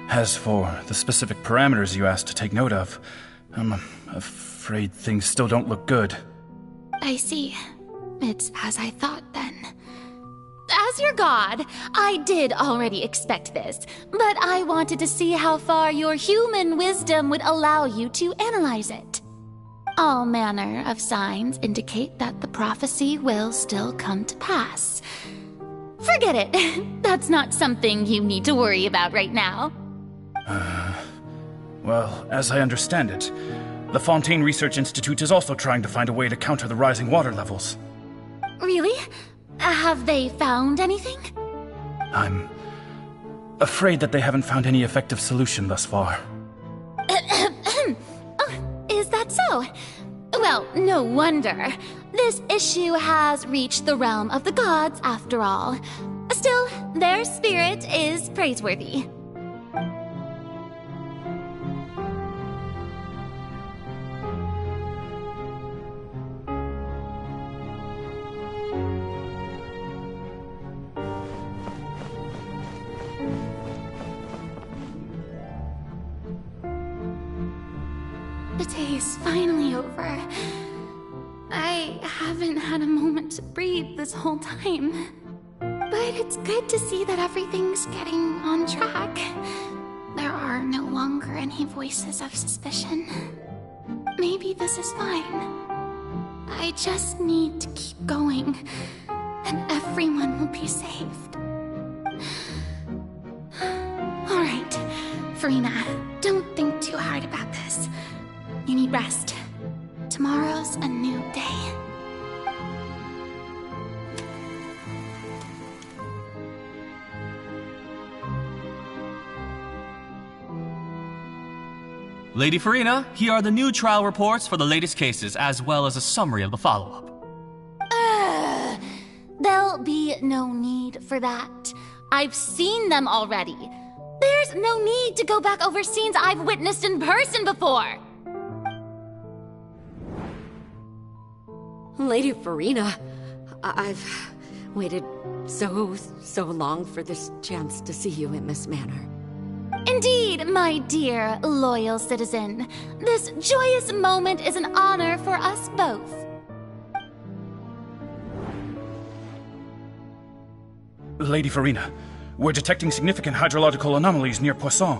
As for the specific parameters you asked to take note of, I'm afraid things still don't look good. I see. It's as I thought, then. As your god, I did already expect this, but I wanted to see how far your human wisdom would allow you to analyze it. All manner of signs indicate that the prophecy will still come to pass. Forget it. That's not something you need to worry about right now. Well, as I understand it, the Fontaine Research Institute is also trying to find a way to counter the rising water levels. Really? Have they found anything? I'm afraid that they haven't found any effective solution thus far. Oh, is that so? Well, no wonder. This issue has reached the realm of the gods, after all. Still, their spirit is praiseworthy. The day is finally over. I haven't had a moment to breathe this whole time. But it's good to see that everything's getting on track. There are no longer any voices of suspicion. Maybe this is fine. I just need to keep going, and everyone will be saved. Alright, Furina, don't think too hard about this. You need rest. Tomorrow's a new day. Lady Furina, here are the new trial reports for the latest cases, as well as a summary of the follow-up. There'll be no need for that. I've seen them already. There's no need to go back over scenes I've witnessed in person before. Lady Furina, I've waited so long for this chance to see you in this manner. Indeed, my dear, loyal citizen. This joyous moment is an honor for us both. Lady Furina, we're detecting significant hydrological anomalies near Poisson.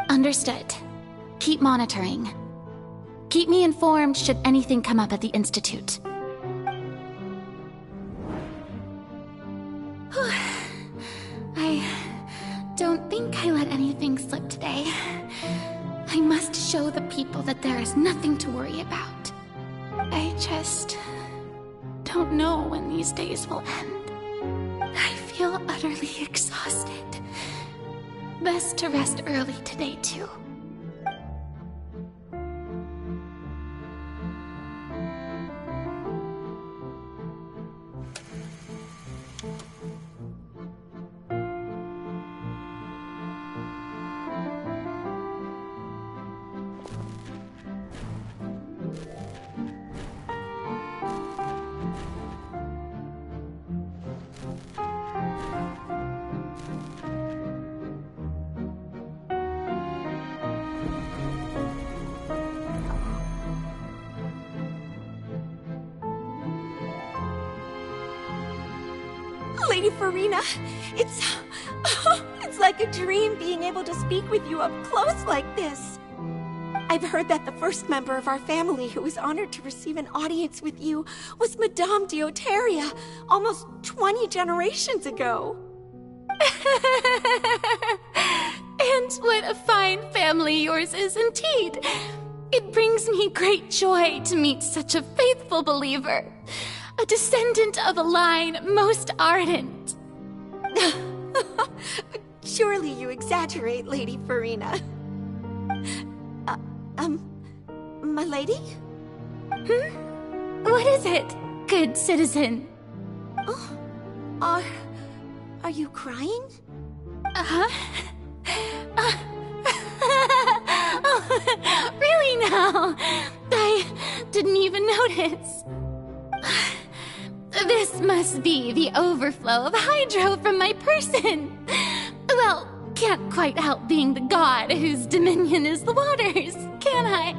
Understood. Keep monitoring. Keep me informed should anything come up at the Institute. I don't think I let anything slip today. I must show the people that there is nothing to worry about. I just don't know when these days will end. I feel utterly exhausted. Best to rest early today, too. Lady Furina, it's like a dream being able to speak with you up close like this. I've heard that the first member of our family who was honored to receive an audience with you was Madame Deoteria, almost 20 generations ago. And what a fine family yours is indeed. It brings me great joy to meet such a faithful believer. A descendant of a line most ardent. Surely you exaggerate, Lady Furina. My lady? What is it, good citizen? Oh, are you crying? Oh, really now? I didn't even notice. This must be the overflow of hydro from my person. Well, can't quite help being the god whose dominion is the waters, can I?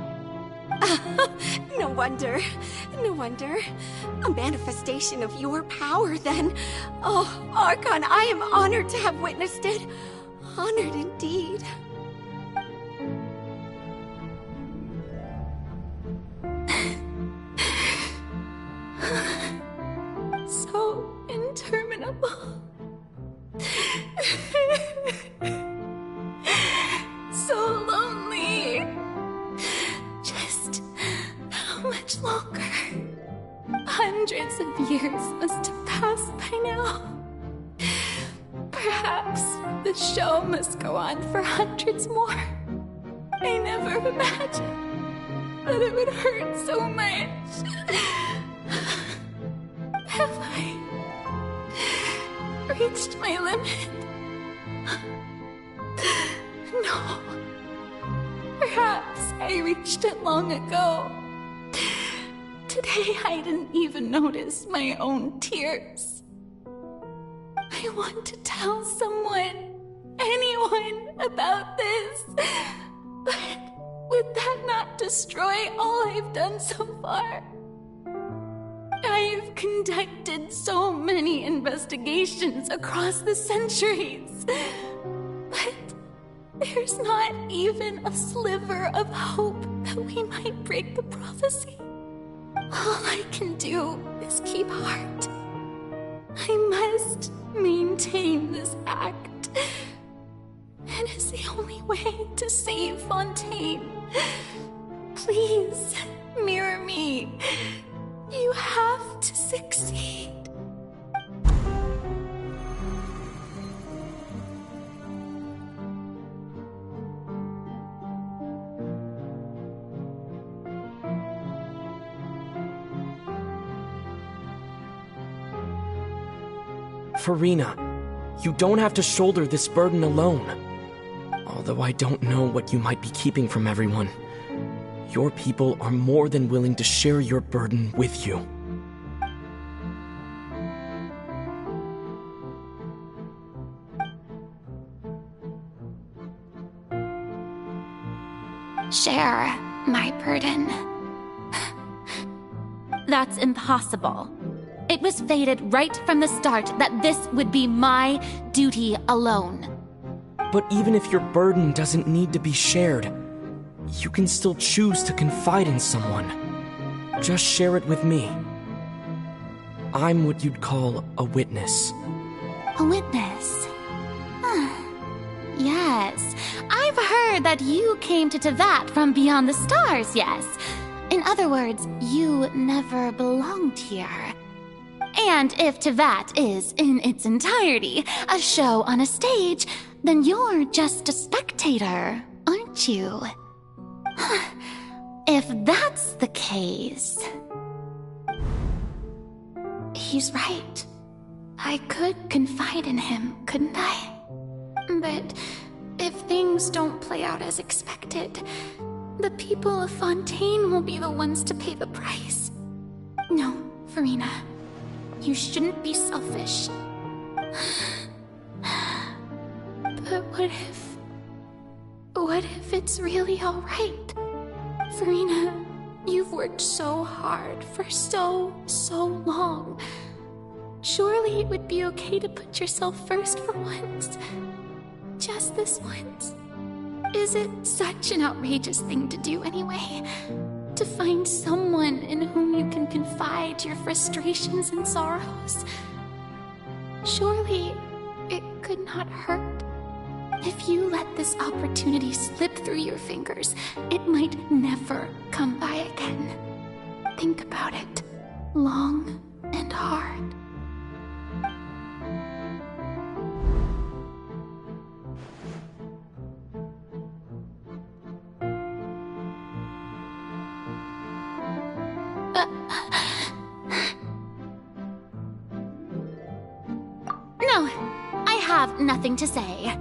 No wonder. No wonder. A manifestation of your power, then. Oh, Archon, I am honored to have witnessed it. Honored indeed. So interminable. So lonely. Just how much longer? Hundreds of years must have passed by now. Perhaps the show must go on for hundreds more. I never imagined that it would hurt so much. Have I reached my limit? No. Perhaps I reached it long ago. Today I didn't even notice my own tears. I want to tell someone, anyone, about this. But would that not destroy all I've done so far. I've conducted so many investigations across the centuries, but there's not even a sliver of hope that we might break the prophecy. All I can do is keep heart. I must maintain this act. It is the only way to save Fontaine. Please, mirror me. You have to succeed. Farina, you don't have to shoulder this burden alone. Although I don't know what you might be keeping from everyone, your people are more than willing to share your burden with you. Share my burden. That's impossible. It was fated right from the start that this would be my duty alone. But even if your burden doesn't need to be shared, you can still choose to confide in someone. Just share it with me. I'm what you'd call a witness. A witness? Yes, I've heard that you came to Tevat from beyond the stars, yes. In other words, you never belonged here. And if Tevat is, in its entirety, a show on a stage, then you're just a spectator, aren't you? If that's the case... He's right. I could confide in him, couldn't I? But if things don't play out as expected, the people of Fontaine will be the ones to pay the price. No, Farina. You shouldn't be selfish. But what if it's really alright? Farina, you've worked so hard for so long. Surely it would be okay to put yourself first for once. Just this once. Is it such an outrageous thing to do anyway? To find someone in whom you can confide your frustrations and sorrows? Surely it could not hurt. If you let this opportunity slip through your fingers, it might never come by again. Think about it long and hard. No, I have nothing to say.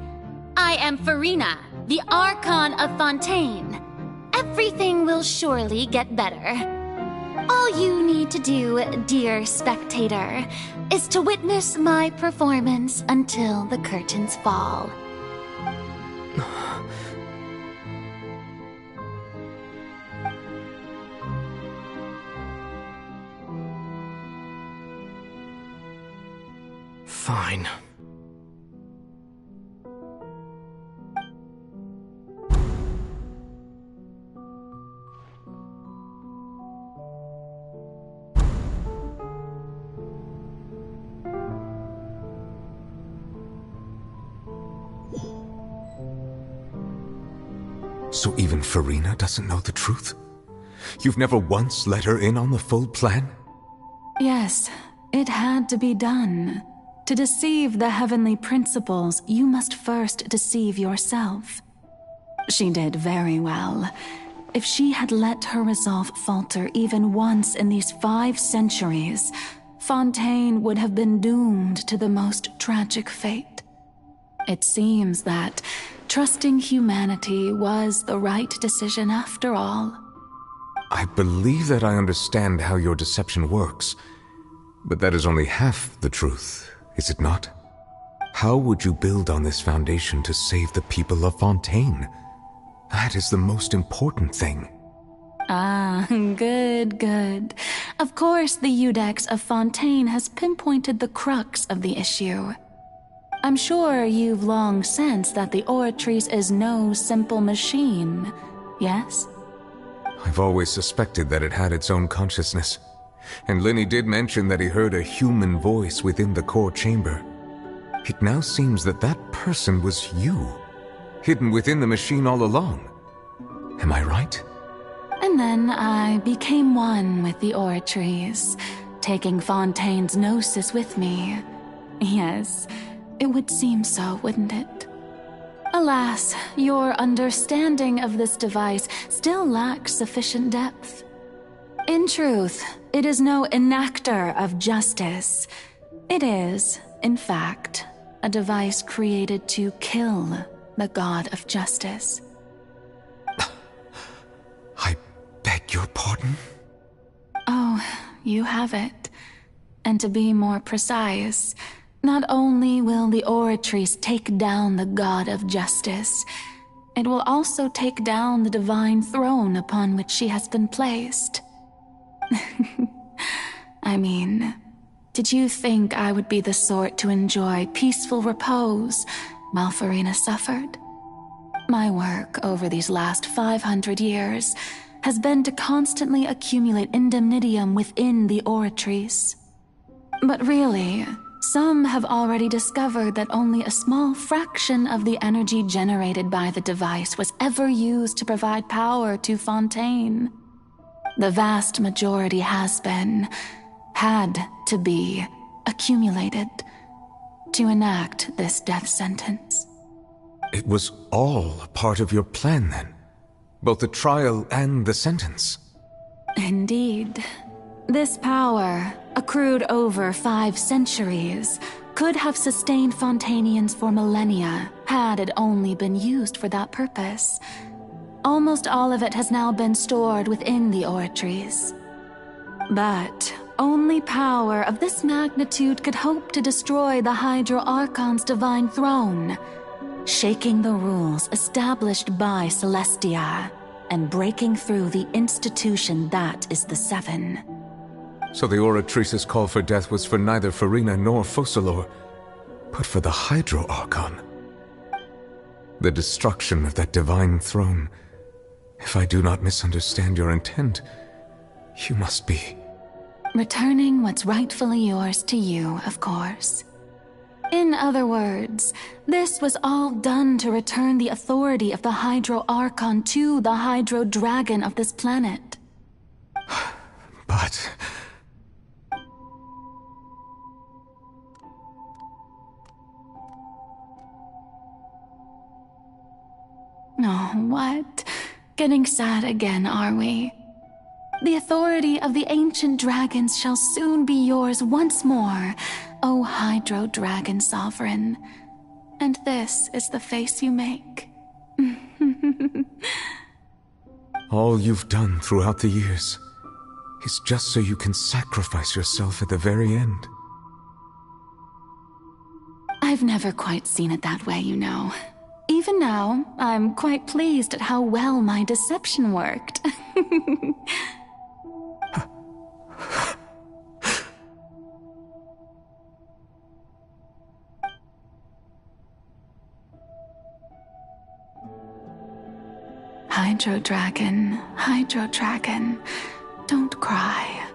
I am Farina, the Archon of Fontaine. Everything will surely get better. All you need to do, dear spectator, is to witness my performance until the curtains fall. Fine. So even Farina doesn't know the truth? You've never once let her in on the full plan? Yes, it had to be done. To deceive the heavenly principles, you must first deceive yourself. She did very well. If she had let her resolve falter even once in these 5 centuries, Fontaine would have been doomed to the most tragic fate. It seems that trusting humanity was the right decision after all. I believe that I understand how your deception works, but that is only half the truth, is it not? How would you build on this foundation to save the people of Fontaine? That is the most important thing. Ah, good, good. Of course, the Iudex of Fontaine has pinpointed the crux of the issue. I'm sure you've long sensed that the Oratrice is no simple machine, yes? I've always suspected that it had its own consciousness. And Lenny did mention that he heard a human voice within the core chamber. It now seems that that person was you, hidden within the machine all along. Am I right? And then I became one with the Oratrice, taking Fontaine's gnosis with me. Yes, it would seem so, wouldn't it? Alas, your understanding of this device still lacks sufficient depth. In truth, it is no enactor of justice. It is, in fact, a device created to kill the god of justice. I beg your pardon? Oh, you have it. And to be more precise, not only will the Oratrice take down the god of justice, it will also take down the divine throne upon which she has been placed. I mean, did you think I would be the sort to enjoy peaceful repose while Furina suffered? My work over these last 500 years has been to constantly accumulate indemnitium within the Oratrice. But really, some have already discovered that only a small fraction of the energy generated by the device was ever used to provide power to Fontaine. The vast majority had to be, accumulated to enact this death sentence. It was all a part of your plan, then? Both the trial and the sentence? Indeed. This power, accrued over 5 centuries, could have sustained Fontainians for millennia had it only been used for that purpose. Almost all of it has now been stored within the Oratrice. But only power of this magnitude could hope to destroy the Hydro Archon's divine throne, shaking the rules established by Celestia, and breaking through the institution that is the Seven. So the Oratrice's call for death was for neither Furina nor FolkLore, but for the Hydro Archon. The destruction of that divine throne. If I do not misunderstand your intent, you must be... returning what's rightfully yours to you, of course. In other words, this was all done to return the authority of the Hydro Archon to the Hydro Dragon of this planet. But... Oh, what? Getting sad again, are we? The authority of the ancient dragons shall soon be yours once more, O Hydro Dragon Sovereign. And this is the face you make. All you've done throughout the years is just so you can sacrifice yourself at the very end. I've never quite seen it that way, you know. Even now, I'm quite pleased at how well my deception worked. Hydro Dragon, don't cry.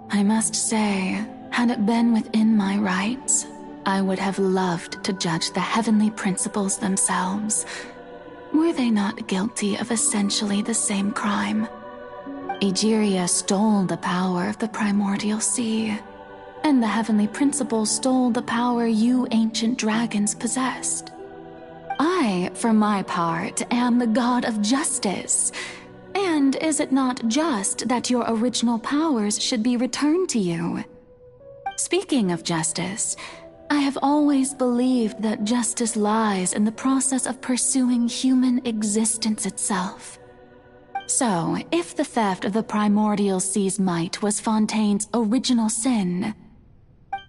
I must say, had it been within my rights, I would have loved to judge the heavenly principles themselves. Were they not guilty of essentially the same crime? Egeria stole the power of the primordial sea, and the heavenly principles stole the power you ancient dragons possessed. I, for my part, am the god of justice. And is it not just that your original powers should be returned to you? Speaking of justice, I have always believed that justice lies in the process of pursuing human existence itself. So, if the theft of the primordial sea's might was Fontaine's original sin,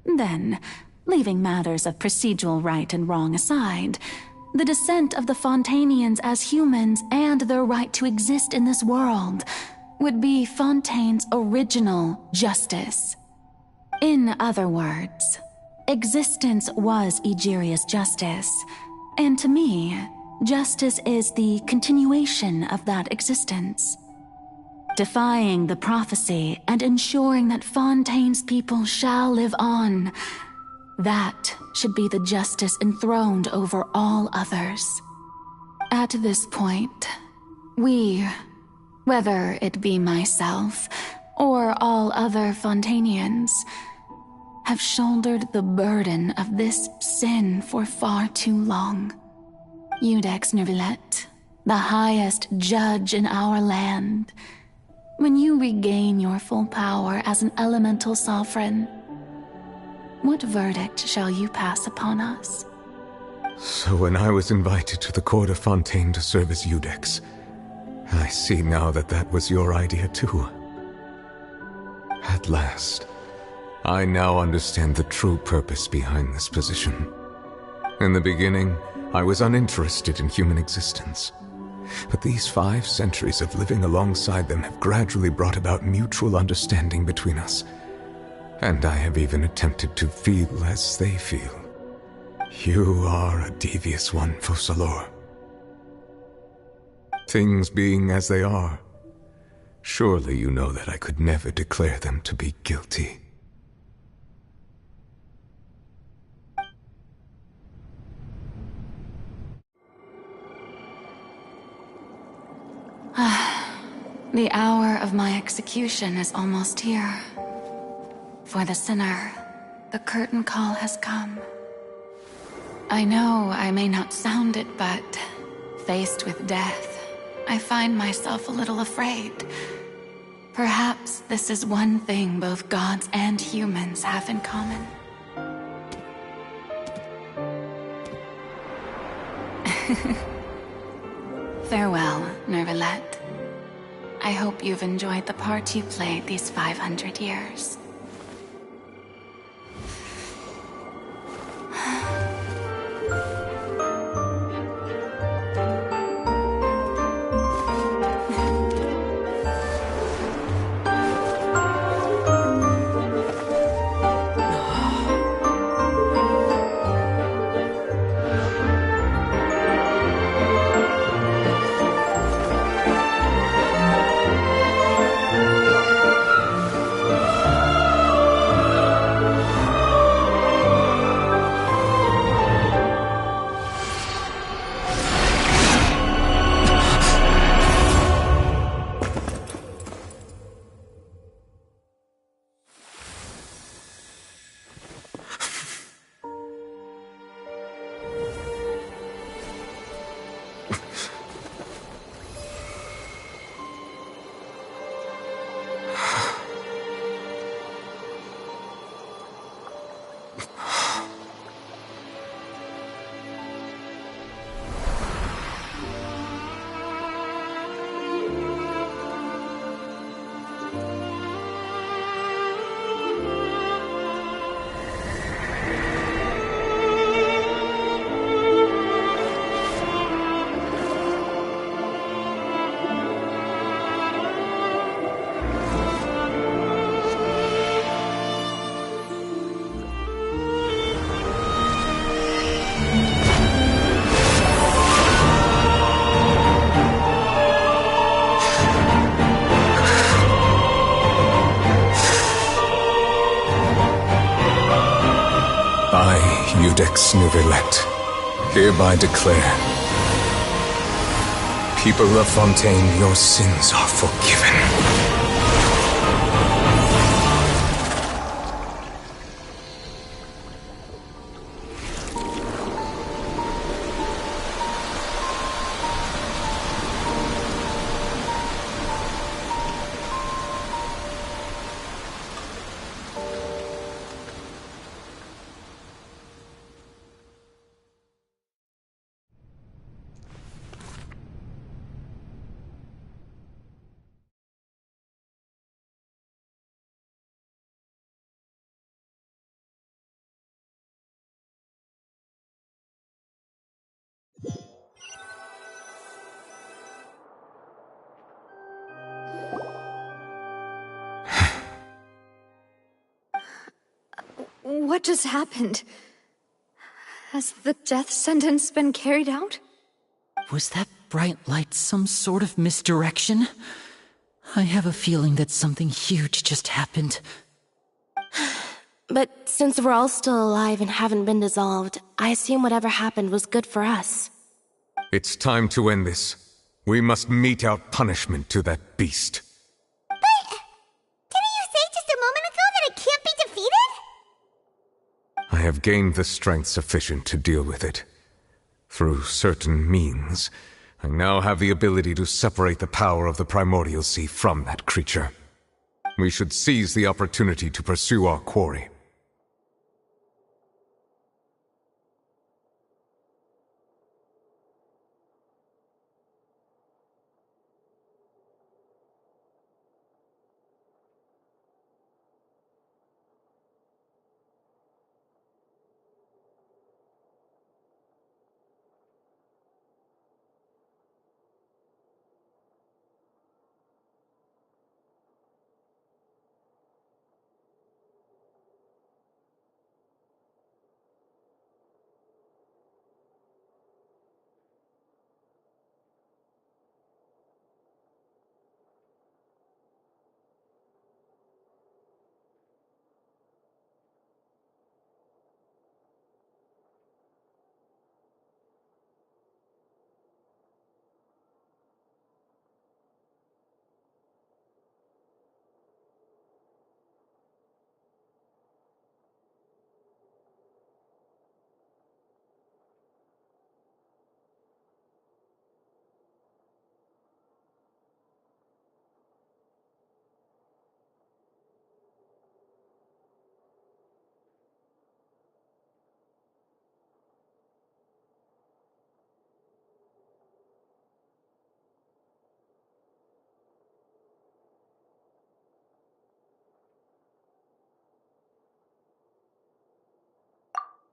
then, leaving matters of procedural right and wrong aside, the descent of the Fontanians as humans and their right to exist in this world would be Fontaine's original justice. In other words, existence was Egeria's justice, and to me, justice is the continuation of that existence. Defying the prophecy and ensuring that Fontaine's people shall live on, that should be the justice enthroned over all others. At this point, we, whether it be myself or all other Fontanians, have shouldered the burden of this sin for far too long. Iudex Neuvillette, the highest judge in our land, when you regain your full power as an elemental sovereign, what verdict shall you pass upon us? So when I was invited to the court of Fontaine to serve as Iudex, I see now that that was your idea too. At last, I now understand the true purpose behind this position. In the beginning, I was uninterested in human existence. But these 5 centuries of living alongside them have gradually brought about mutual understanding between us. And I have even attempted to feel as they feel. You are a devious one, FolkLore. Things being as they are, surely you know that I could never declare them to be guilty. The hour of my execution is almost here. For the sinner, the curtain call has come. I know I may not sound it, but faced with death, I find myself a little afraid. Perhaps this is one thing both gods and humans have in common. Farewell, Neuvillette. I hope you've enjoyed the part you played these 500 years. Iudex Neuvillette, hereby declare, people of Fontaine, your sins are forgiven. What just happened? Has the death sentence been carried out? Was that bright light some sort of misdirection? I have a feeling that something huge just happened. But since we're all still alive and haven't been dissolved, I assume whatever happened was good for us. It's time to end this. We must mete out punishment to that beast. But didn't you say just a moment ago that it can't be defeated? I have gained the strength sufficient to deal with it. Through certain means, I now have the ability to separate the power of the Primordial Sea from that creature. We should seize the opportunity to pursue our quarry.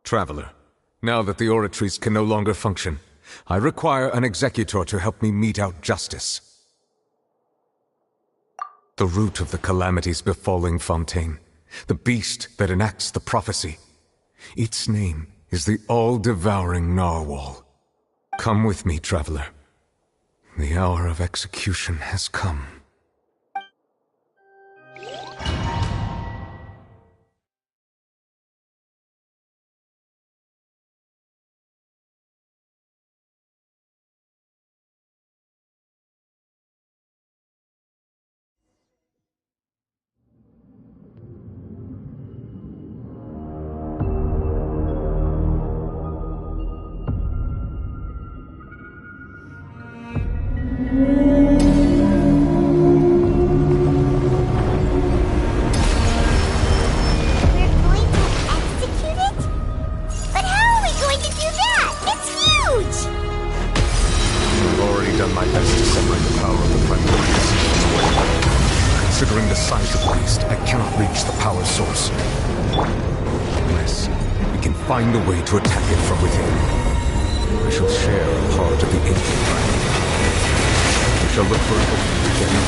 Traveler, now that the oratories can no longer function, I require an executor to help me mete out justice. The root of the calamities befalling Fontaine, the beast that enacts the prophecy. Its name is the all-devouring narwhal. Come with me, traveler. The hour of execution has come. Considering the size of the beast, I cannot reach the power source. Unless we can find a way to attack it from within. I shall share a part of the ancient plan. We shall look for an opening together.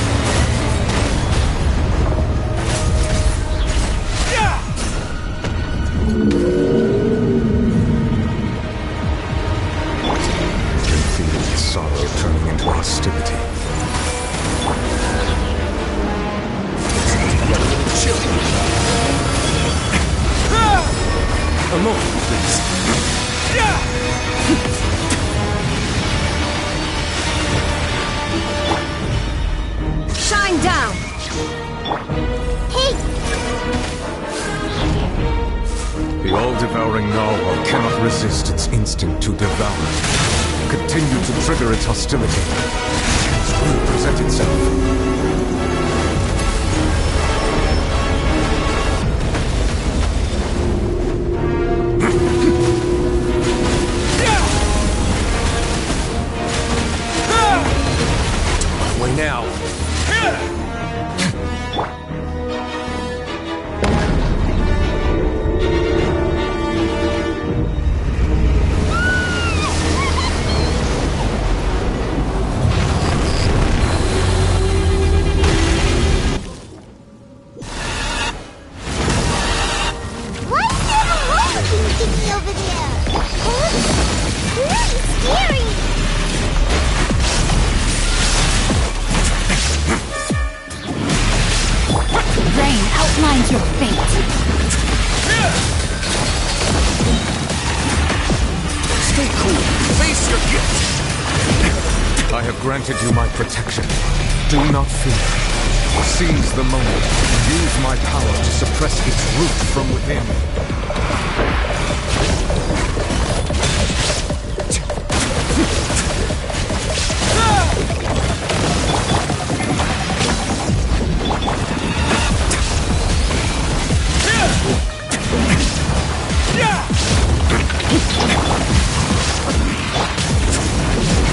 I can feel its sorrow turning into hostility. A moment, please. Shine down! Hey! The all-devouring narwhal cannot resist its instinct to devour. Continue to trigger its hostility. Chance will present itself. Now. What the meet your fate. Stay cool. Face your gift. I have granted you my protection. Do not fear. Seize the moment. Use my power to suppress its root from within.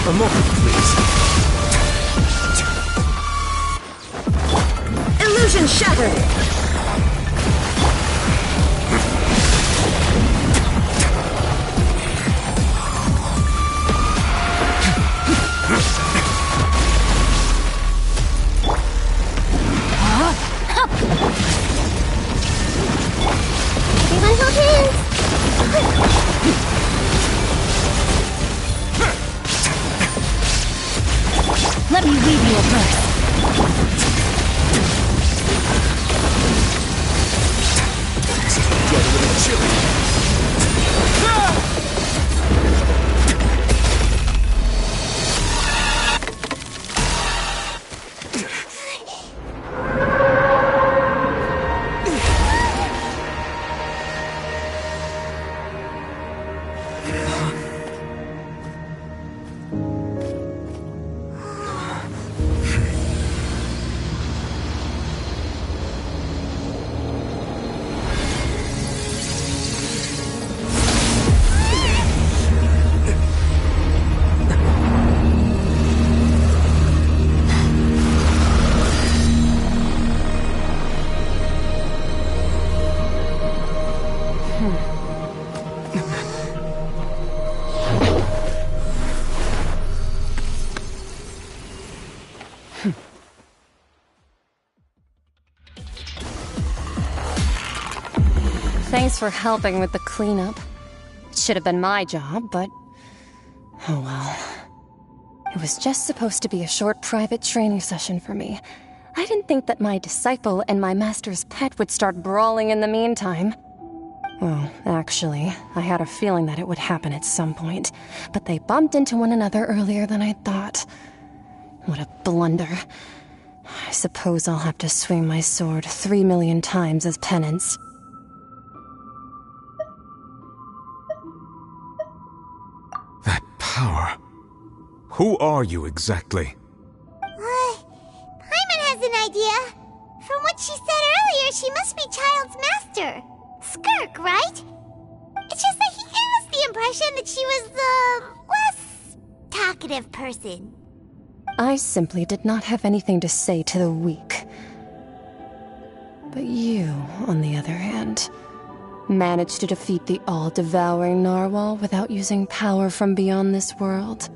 A moment, please. Illusion shattered! Everyone hold hands! Let me weave you a verse. Get a little chilly. Thanks for helping with the cleanup. It should have been my job, but... oh well. It was just supposed to be a short private training session for me. I didn't think that my disciple and my master's pet would start brawling in the meantime. Well, actually, I had a feeling that it would happen at some point, but they bumped into one another earlier than I thought. What a blunder. I suppose I'll have to swing my sword 3 million times as penance. That power. Who are you exactly? Paimon has an idea. From what she said earlier, she must be Child's master. Skirk, right? It's just that he gave us the impression that she was the less talkative person. I simply did not have anything to say to the weak. But you, on the other hand, managed to defeat the all-devouring narwhal without using power from beyond this world.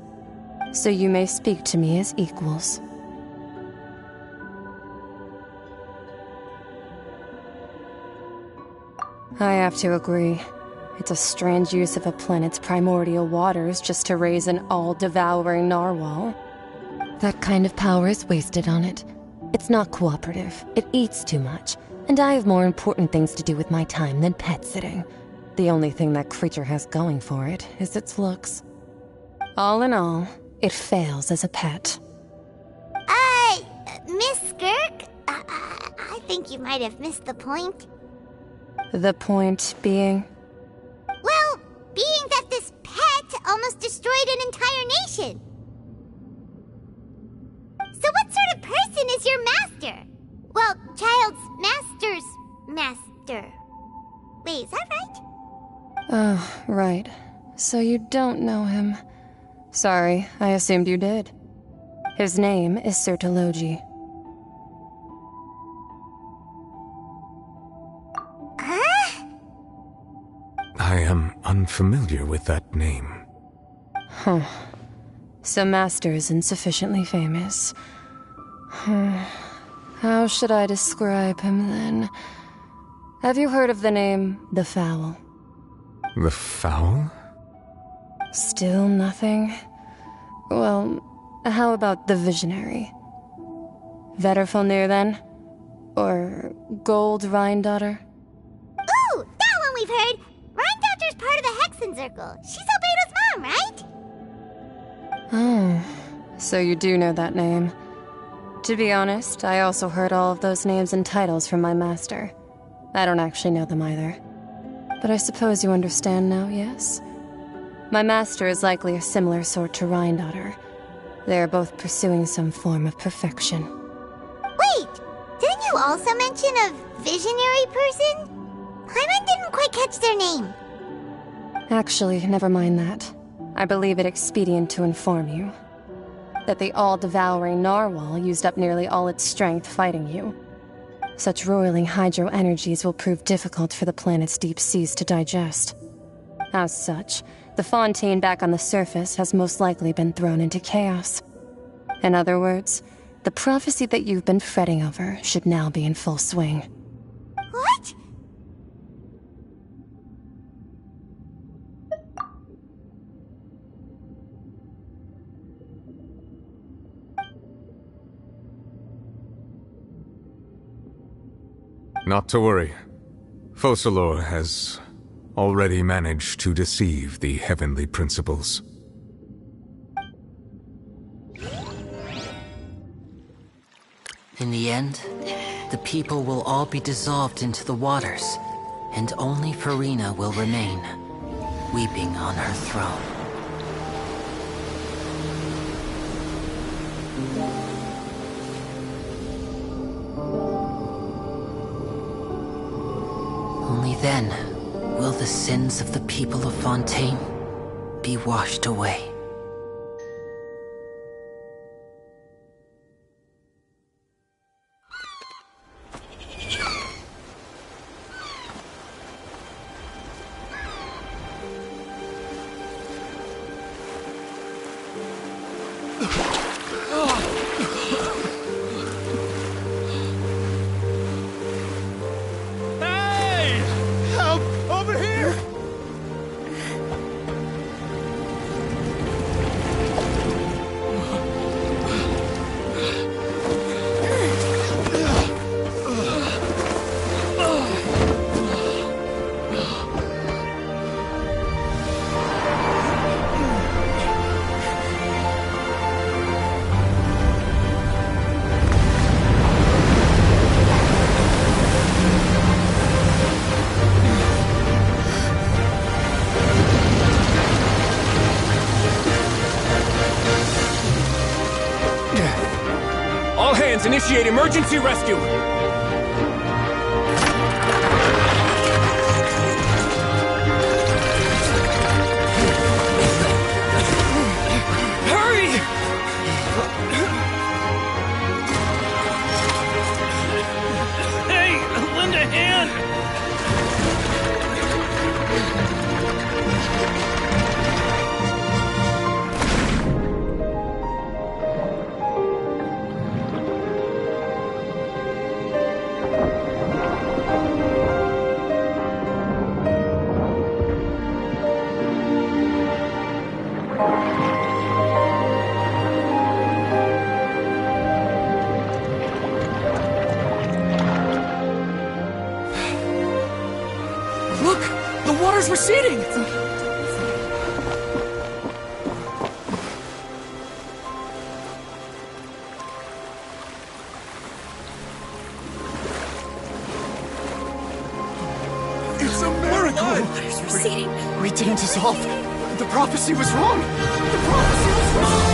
So you may speak to me as equals. I have to agree. It's a strange use of a planet's primordial waters just to raise an all-devouring narwhal. That kind of power is wasted on it. It's not cooperative. It eats too much. And I have more important things to do with my time than pet sitting. The only thing that creature has going for it is its looks. All in all, it fails as a pet. Miss Skirk? I think you might have missed the point. The point being? Well, being that this pet almost destroyed an entire nation. So what sort of person is your master? Well, Child's master's master. Wait, is that right? Oh, right. So you don't know him. Sorry, I assumed you did. His name is Sertologi. I am unfamiliar with that name. Huh. So Master isn't sufficiently famous. How should I describe him then? Have you heard of the name The Fowl? The Fowl? Still nothing? Well, how about The Visionary? Vetterfulnir then? Or Gold Rhine-daughter? Ooh, that one we've heard! Rhine-daughter's part of the Hexen Circle. She's Albedo's mom, right? Oh, so you do know that name. To be honest, I also heard all of those names and titles from my master. I don't actually know them either. But I suppose you understand now, yes? My master is likely a similar sort to Rhine-daughter. They are both pursuing some form of perfection. Wait! Didn't you also mention a visionary person? Paimon didn't quite catch their name. Actually, never mind that. I believe it expedient to inform you that the all-devouring narwhal used up nearly all its strength fighting you. Such roiling hydro energies will prove difficult for the planet's deep seas to digest. As such, the fontaine back on the surface has most likely been thrown into chaos. In other words, the prophecy that you've been fretting over should now be in full swing. What? Not to worry. FolkLore has already managed to deceive the heavenly principles. In the end, the people will all be dissolved into the waters, and only Furina will remain, weeping on her throne. Only then will the sins of the people of Fontaine be washed away. Initiate emergency rescue! Hurry! Hey, lend a hand! Receding! It's a miracle! Waters receding. We didn't dissolve. The prophecy was wrong. The prophecy was wrong!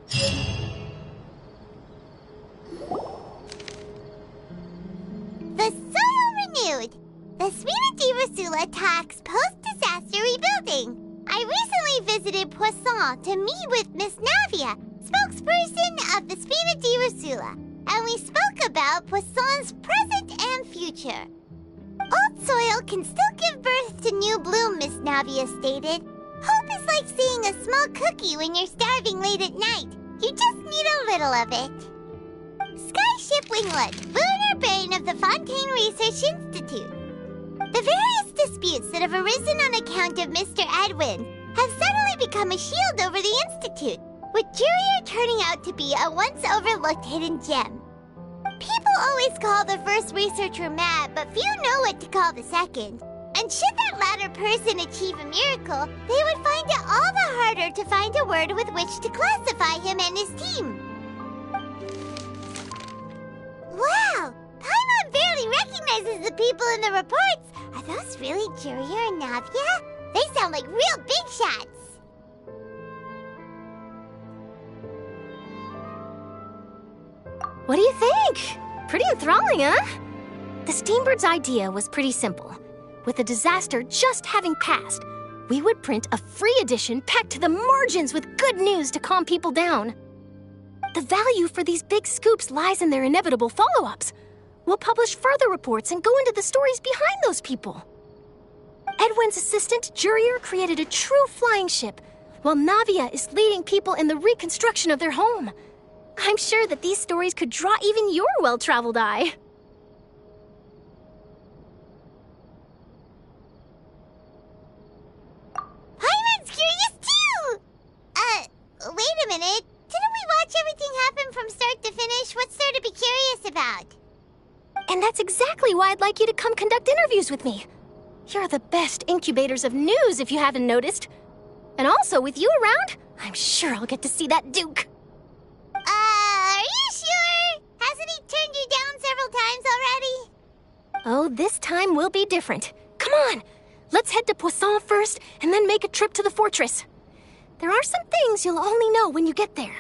The soil renewed! The Spina di Rosula attacks post-disaster rebuilding. I recently visited Poisson to meet with Miss Navia, spokesperson of the Spina di Rosula, and we spoke about Poisson's present and future. Old soil can still give birth to new bloom, Miss Navia stated. Hope is like seeing a small cookie when you're starving late at night. You just need a little of it. Skyship Winglet, lunar brain of the Fontaine Research Institute. The various disputes that have arisen on account of Mr. Edwin have suddenly become a shield over the Institute, with Jurier turning out to be a once-overlooked hidden gem. People always call the first researcher mad, but few know what to call the second. And should that latter person achieve a miracle, they would find it all the harder to find a word with which to classify him and his team. Wow! Paimon barely recognizes the people in the reports. Are those really Jurier and Navia? They sound like real big shots. What do you think? Pretty enthralling, huh? The Steambird's idea was pretty simple. With the disaster just having passed, we would print a free edition packed to the margins with good news to calm people down. The value for these big scoops lies in their inevitable follow-ups. We'll publish further reports and go into the stories behind those people. Edwin's assistant, Jurier, created a true flying ship, while Navia is leading people in the reconstruction of their home. I'm sure that these stories could draw even your well-traveled eye. Paimon's curious too! Wait a minute. Didn't we watch everything happen from start to finish? What's there to be curious about? And that's exactly why I'd like you to come conduct interviews with me. You're the best incubators of news, if you haven't noticed. And also, with you around, I'm sure I'll get to see that Duke. Are you sure? Hasn't he turned you down several times already? Oh, this time will be different. Come on, let's head to Poisson first, and then make a trip to the fortress. There are some things you'll only know when you get there.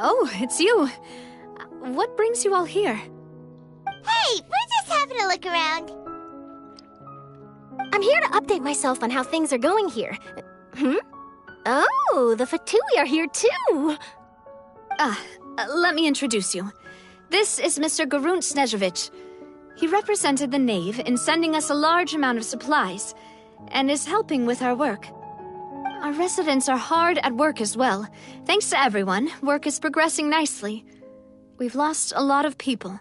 Oh, it's you. What brings you all here? Hey, we're just having a look around. I'm here to update myself on how things are going here. Oh, the Fatui are here too. Let me introduce you. This is Mr. Garunt Snežević. He represented the Knave in sending us a large amount of supplies, and is helping with our work. Our residents are hard at work as well. Thanks to everyone, work is progressing nicely. We've lost a lot of people,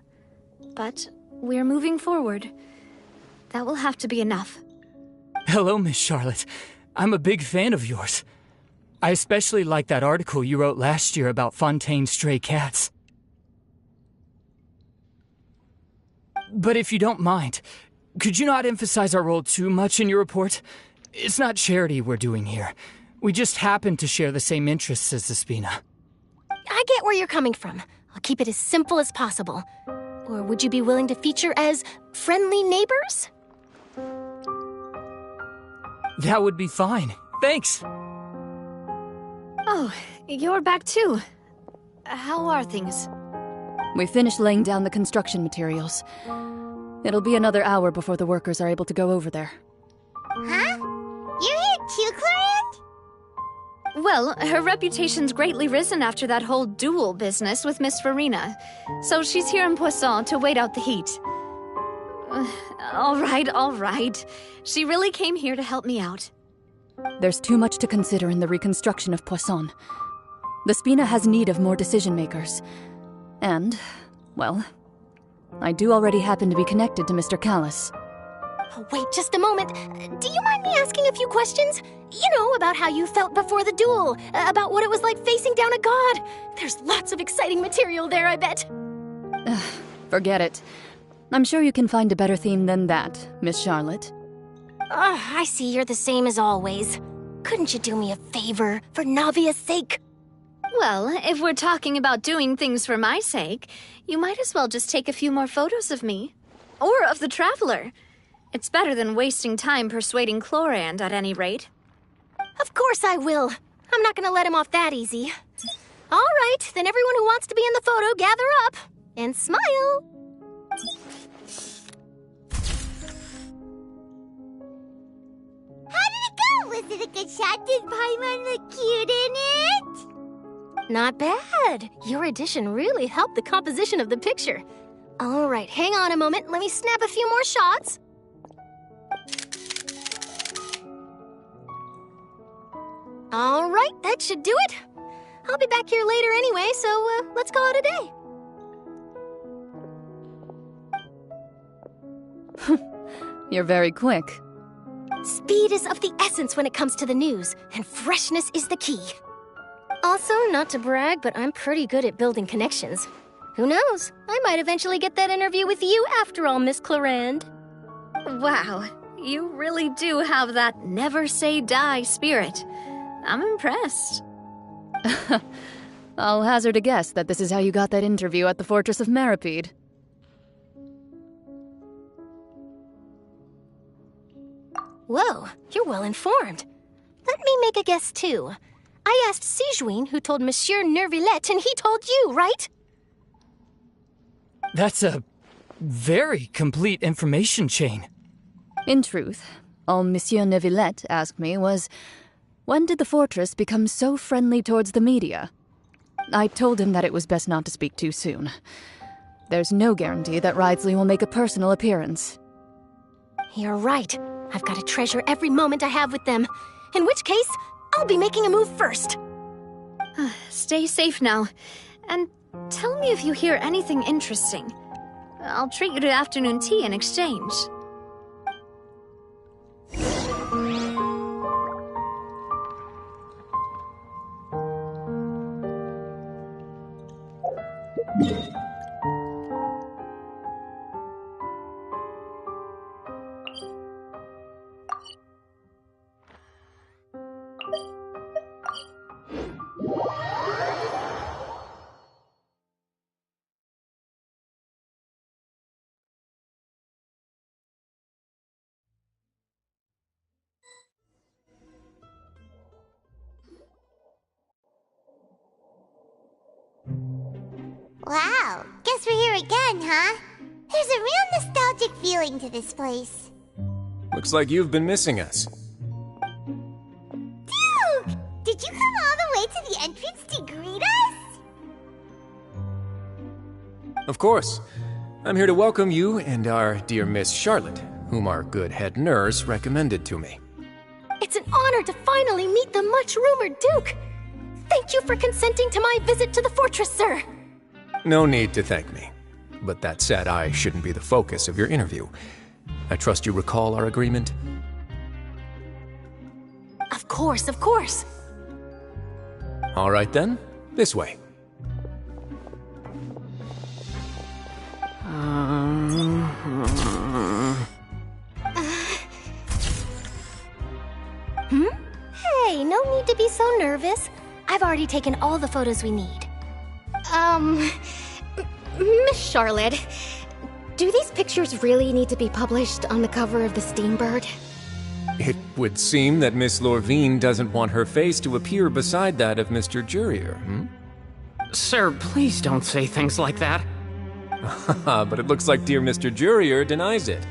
but we're moving forward. That will have to be enough. Hello, Miss Charlotte. I'm a big fan of yours. I especially like that article you wrote last year about Fontaine's stray cats. But if you don't mind, could you not emphasize our role too much in your report? It's not charity we're doing here. We just happen to share the same interests as the Spina. I get where you're coming from. I'll keep it as simple as possible. Or would you be willing to feature as friendly neighbors? That would be fine. Thanks. Oh, you're back too. How are things? We finished laying down the construction materials. It'll be another hour before the workers are able to go over there. Huh? You're here too, Clorinde? Well, her reputation's greatly risen after that whole duel business with Miss Farina, so she's here in Poisson to wait out the heat. All right. She really came here to help me out. There's too much to consider in the reconstruction of Poisson. The Spina has need of more decision-makers. And, well, I do already happen to be connected to Mr. Callis. Oh, wait just a moment. Do you mind me asking a few questions? You know, about how you felt before the duel, about what it was like facing down a god. There's lots of exciting material there, I bet. Forget it. I'm sure you can find a better theme than that, Miss Charlotte. I see you're the same as always. Couldn't you do me a favor, for Navia's sake? Well, if we're talking about doing things for my sake, you might as well just take a few more photos of me. Or of the Traveler. It's better than wasting time persuading Clorinde, at any rate. Of course I will. I'm not gonna let him off that easy. All right, then everyone who wants to be in the photo, gather up. And smile. How did it go? Was it a good shot? Did Paimon look cute in it? Not bad. Your addition really helped the composition of the picture. All right, hang on a moment. Let me snap a few more shots. All right, that should do it. I'll be back here later anyway, so let's call it a day. You're very quick. Speed is of the essence when it comes to the news, and freshness is the key. Also, not to brag, but I'm pretty good at building connections. Who knows? I might eventually get that interview with you after all, Miss Clorinde. Wow, you really do have that never say die spirit. I'm impressed. I'll hazard a guess that this is how you got that interview at the Fortress of Meripede. Whoa, you're well informed. Let me make a guess too. I asked Sijuin who told Monsieur Nervillet, and he told you, right? That's a very complete information chain. In truth, all Monsieur Nervillet asked me was, when did the fortress become so friendly towards the media? I told him that it was best not to speak too soon. There's no guarantee that Ridsley will make a personal appearance. You're right. I've got to treasure every moment I have with them. In which case, I'll be making a move first. Stay safe now. And tell me if you hear anything interesting. I'll treat you to afternoon tea in exchange. Wow, guess we're here again, huh? There's a real nostalgic feeling to this place. Looks like you've been missing us. Duke! Did you come all the way to the entrance to greet us? Of course. I'm here to welcome you and our dear Miss Charlotte, whom our good head nurse recommended to me. It's an honor to finally meet the much-rumored Duke. Thank you for consenting to my visit to the fortress, sir. No need to thank me. But that said, I shouldn't be the focus of your interview. I trust you recall our agreement? Of course, of course. All right then, this way. Hey, no need to be so nervous. I've already taken all the photos we need. Miss Charlotte, do these pictures really need to be published on the cover of the Steambird? It would seem that Miss Lorvine doesn't want her face to appear beside that of Mr. Jurier, Sir, please don't say things like that. But it looks like dear Mr. Jurier denies it.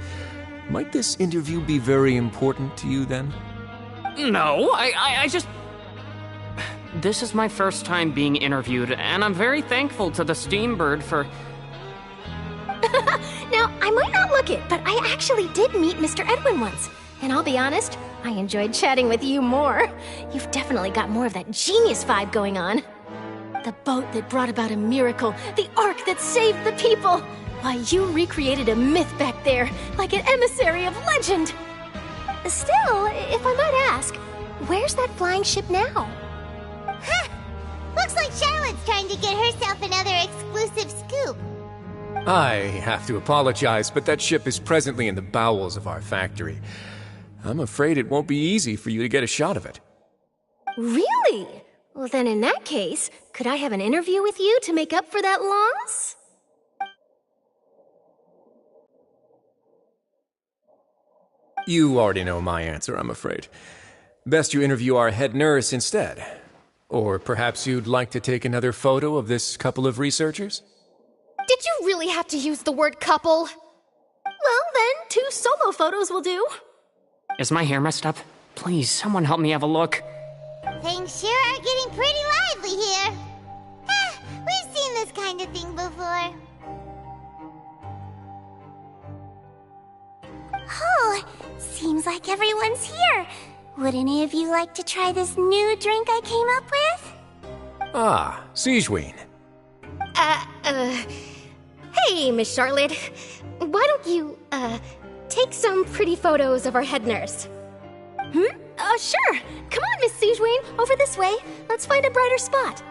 Might this interview be very important to you, then? No, I just... This is my first time being interviewed, and I'm very thankful to the Steambird for... Now, I might not look it, but I actually did meet Mr. Edwin once. And I'll be honest, I enjoyed chatting with you more. You've definitely got more of that genius vibe going on. The boat that brought about a miracle, the ark that saved the people. Why, you recreated a myth back there, like an emissary of legend. Still, if I might ask, where's that flying ship now? Huh! Looks like Charlotte's trying to get herself another exclusive scoop. I have to apologize, but that ship is presently in the bowels of our factory. I'm afraid it won't be easy for you to get a shot of it. Really? Well, then in that case, could I have an interview with you to make up for that loss? You already know my answer, I'm afraid. Best you interview our head nurse instead. Or perhaps you'd like to take another photo of this couple of researchers? Did you really have to use the word couple? Well, then, 2 solo photos will do. Is my hair messed up? Please, someone help me have a look. Things sure are getting pretty lively here. We've seen this kind of thing before. Oh, seems like everyone's here. Would any of you like to try this new drink I came up with? Ah, Siegeween. Hey, Miss Charlotte. Why don't you, take some pretty photos of our head nurse? Sure. Come on, Miss Siegeween, over this way. Let's find a brighter spot.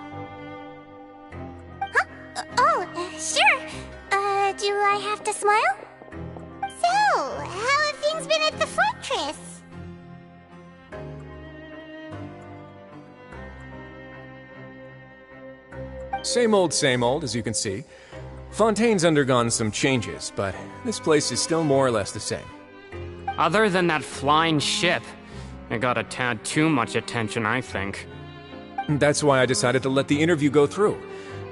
Huh? Sure. Do I have to smile? So, how have things been at the fortress? Same old, as you can see. Fontaine's undergone some changes, but this place is still more or less the same. Other than that flying ship, it got a tad too much attention, I think. That's why I decided to let the interview go through.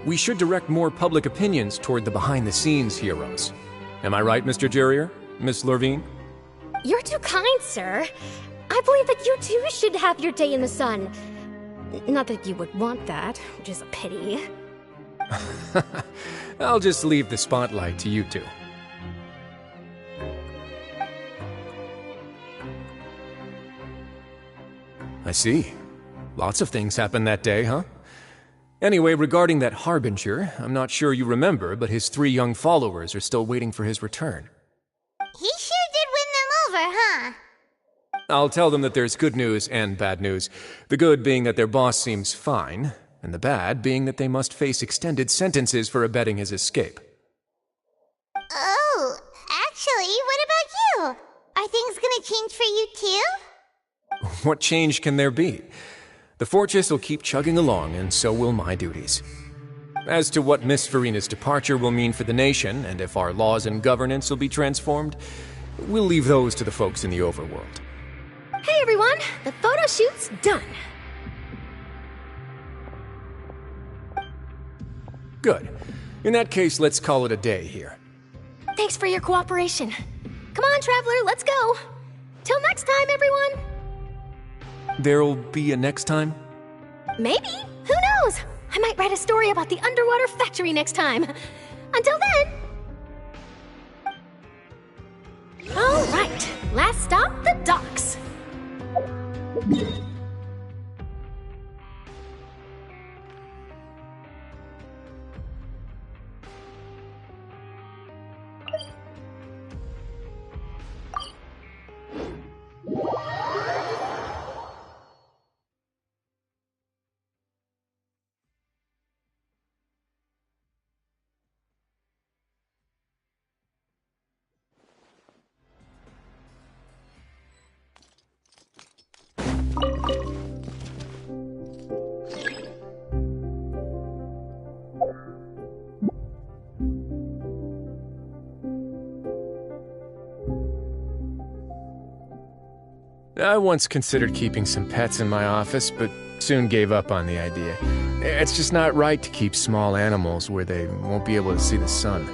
We should direct more public opinions toward the behind-the-scenes heroes. Am I right, Mr. Jurier? Miss Lurvine? You're too kind, sir. I believe that you too should have your day in the sun. Not that you would want that, which is a pity. I'll just leave the spotlight to you two. I see. Lots of things happened that day, huh? Anyway, regarding that Harbinger, I'm not sure you remember, but his 3 young followers are still waiting for his return. He sure did win them over, huh? I'll tell them that there's good news and bad news. The good being that their boss seems fine, and the bad being that they must face extended sentences for abetting his escape. Oh, actually, what about you? Are things gonna change for you too? What change can there be? The fortress will keep chugging along, and so will my duties. As to what Miss Farina's departure will mean for the nation, and if our laws and governance will be transformed, we'll leave those to the folks in the overworld. Hey everyone, the photo shoot's done. Good. In that case, let's call it a day here. Thanks for your cooperation. Come on, Traveler, let's go. Till next time, everyone. There'll be a next time? Maybe. Who knows? I might write a story about the underwater factory next time. Until then. All right. Last stop, the docks. I once considered keeping some pets in my office, but soon gave up on the idea. It's just not right to keep small animals where they won't be able to see the sun.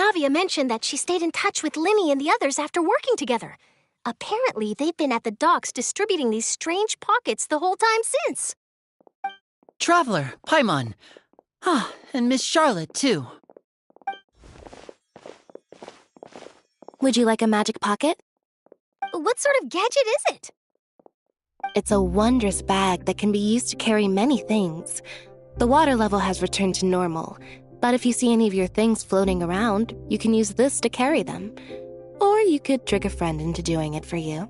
Navia mentioned that she stayed in touch with Linny and the others after working together. Apparently, they've been at the docks distributing these strange pockets the whole time since. Traveler, Paimon. Ah, and Miss Charlotte, too. Would you like a magic pocket? What sort of gadget is it? It's a wondrous bag that can be used to carry many things. The water level has returned to normal, but if you see any of your things floating around, you can use this to carry them. Or you could trick a friend into doing it for you.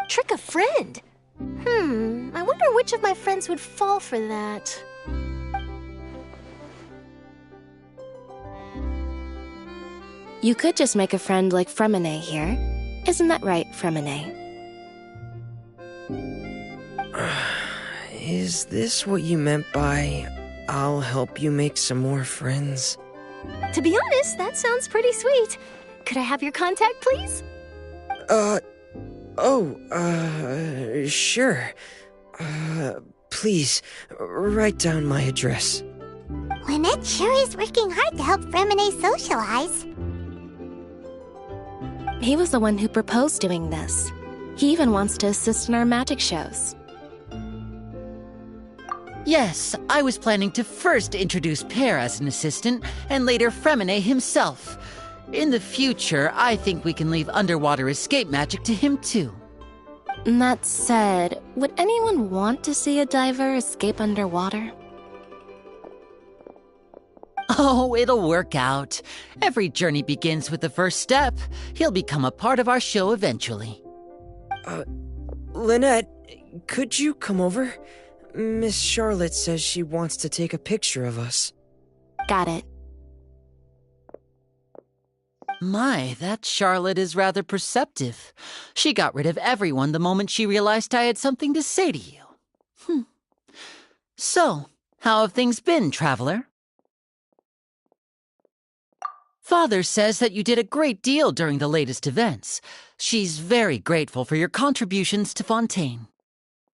Trick a friend? I wonder which of my friends would fall for that. You could just make a friend like Fremine here. Isn't that right, Fremine? Is this what you meant by, I'll help you make some more friends? To be honest, that sounds pretty sweet. Could I have your contact, please? Sure. Please, write down my address. Lynette sure is working hard to help Fremine socialize. He was the one who proposed doing this. He even wants to assist in our magic shows. Yes, I was planning to first introduce Pear as an assistant, and later Fremine himself. In the future, I think we can leave underwater escape magic to him too. That said, would anyone want to see a diver escape underwater? Oh, it'll work out. Every journey begins with the first step. He'll become a part of our show eventually. Lynette, could you come over? Miss Charlotte says she wants to take a picture of us. Got it. My, that Charlotte is rather perceptive. She got rid of everyone the moment she realized I had something to say to you. So, how have things been, Traveler? Father says that you did a great deal during the latest events. She's very grateful for your contributions to Fontaine.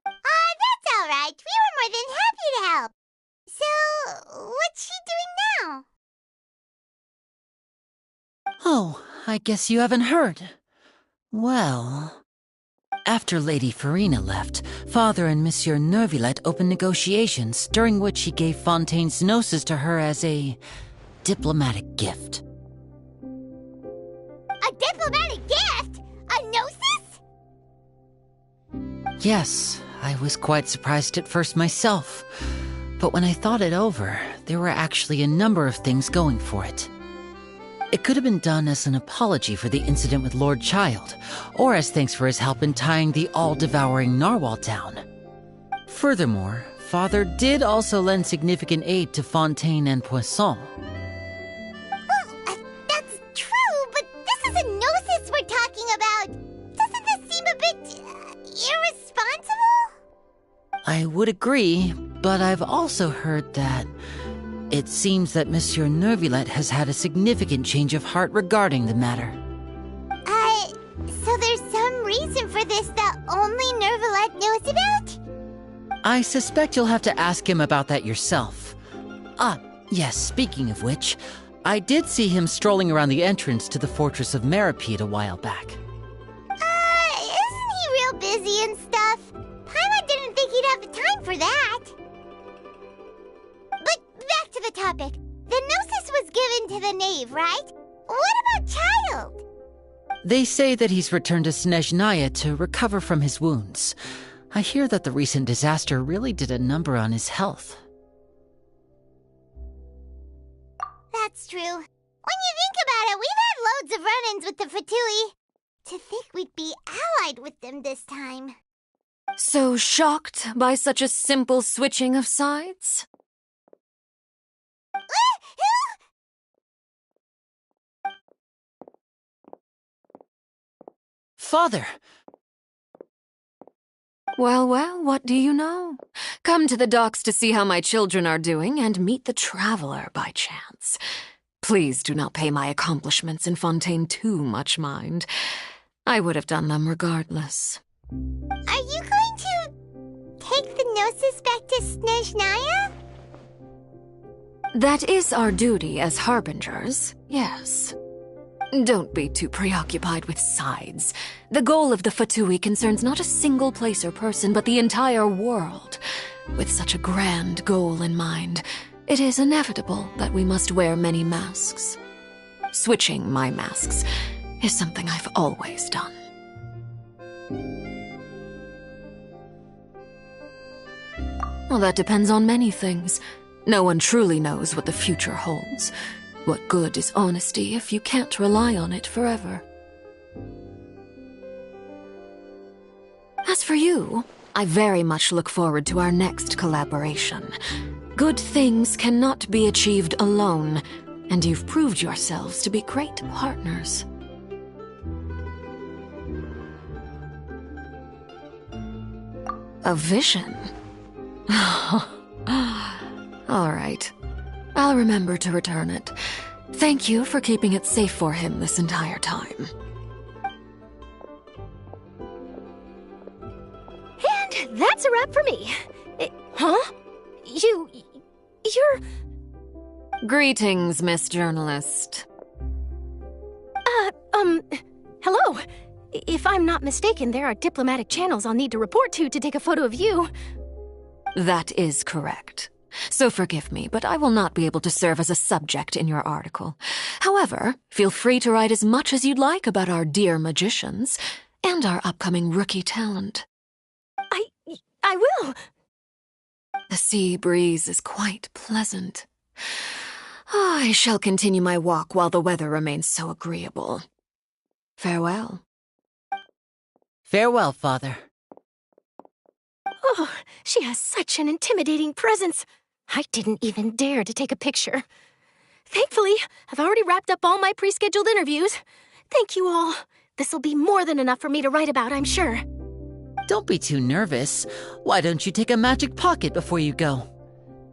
That's all right. We were more than happy to help. So, what's she doing now? Oh, I guess you haven't heard. Well, after Lady Farina left, Father and Monsieur Neuvillette opened negotiations, during which he gave Fontaine's gnosis to her as a diplomatic gift. A diplomatic gift? A gnosis? Yes, I was quite surprised at first myself. But when I thought it over, there were actually a number of things going for it. It could have been done as an apology for the incident with Lord Child, or as thanks for his help in tying the all-devouring narwhal down. Furthermore, Father did also lend significant aid to Fontaine and Poisson. Well, that's true, but this is a gnosis we're talking about. Doesn't this seem a bit irresponsible? I would agree, but I've also heard that it seems that Monsieur Neuvillette has had a significant change of heart regarding the matter. So there's some reason for this that only Neuvillette knows about? I suspect you'll have to ask him about that yourself. Ah, yes, speaking of which, I did see him strolling around the entrance to the fortress of Maripede a while back. Isn't he real busy and stuff? Paimon didn't think he'd have the time for that. But back to the topic. The gnosis was given to the knave, right? What about Child? They say that he's returned to Snezhnaya to recover from his wounds. I hear that the recent disaster really did a number on his health. That's true. When you think about it, we've had loads of run-ins with the Fatui. To think we'd be allied with them this time. So shocked by such a simple switching of sides? Father! Well, what do you know? Come to the docks to see how my children are doing and meet the Traveler by chance. Please do not pay my accomplishments in Fontaine too much mind. I would have done them regardless. Are you going to take the gnosis back to Snezhnaya? That is our duty as harbingers, yes. Don't be too preoccupied with sides. The goal of the Fatui concerns not a single place or person, but the entire world. With such a grand goal in mind, it is inevitable that we must wear many masks. Switching my masks is something I've always done. Well, that depends on many things. No one truly knows what the future holds. What good is honesty if you can't rely on it forever? As for you, I very much look forward to our next collaboration. Good things cannot be achieved alone, and you've proved yourselves to be great partners. A vision? All right. I'll remember to return it. Thank you for keeping it safe for him this entire time. And that's a wrap for me. Huh? You're... Greetings, Miss Journalist. Hello. If I'm not mistaken, there are diplomatic channels I'll need to report to take a photo of you. That is correct. So forgive me, but I will not be able to serve as a subject in your article. However, feel free to write as much as you'd like about our dear magicians and our upcoming rookie talent. I will. The sea breeze is quite pleasant. I shall continue my walk while the weather remains so agreeable. Farewell. Farewell, Father. Oh, she has such an intimidating presence. I didn't even dare to take a picture. Thankfully, I've already wrapped up all my pre-scheduled interviews. Thank you all. This'll be more than enough for me to write about, I'm sure. Don't be too nervous. Why don't you take a magic pocket before you go?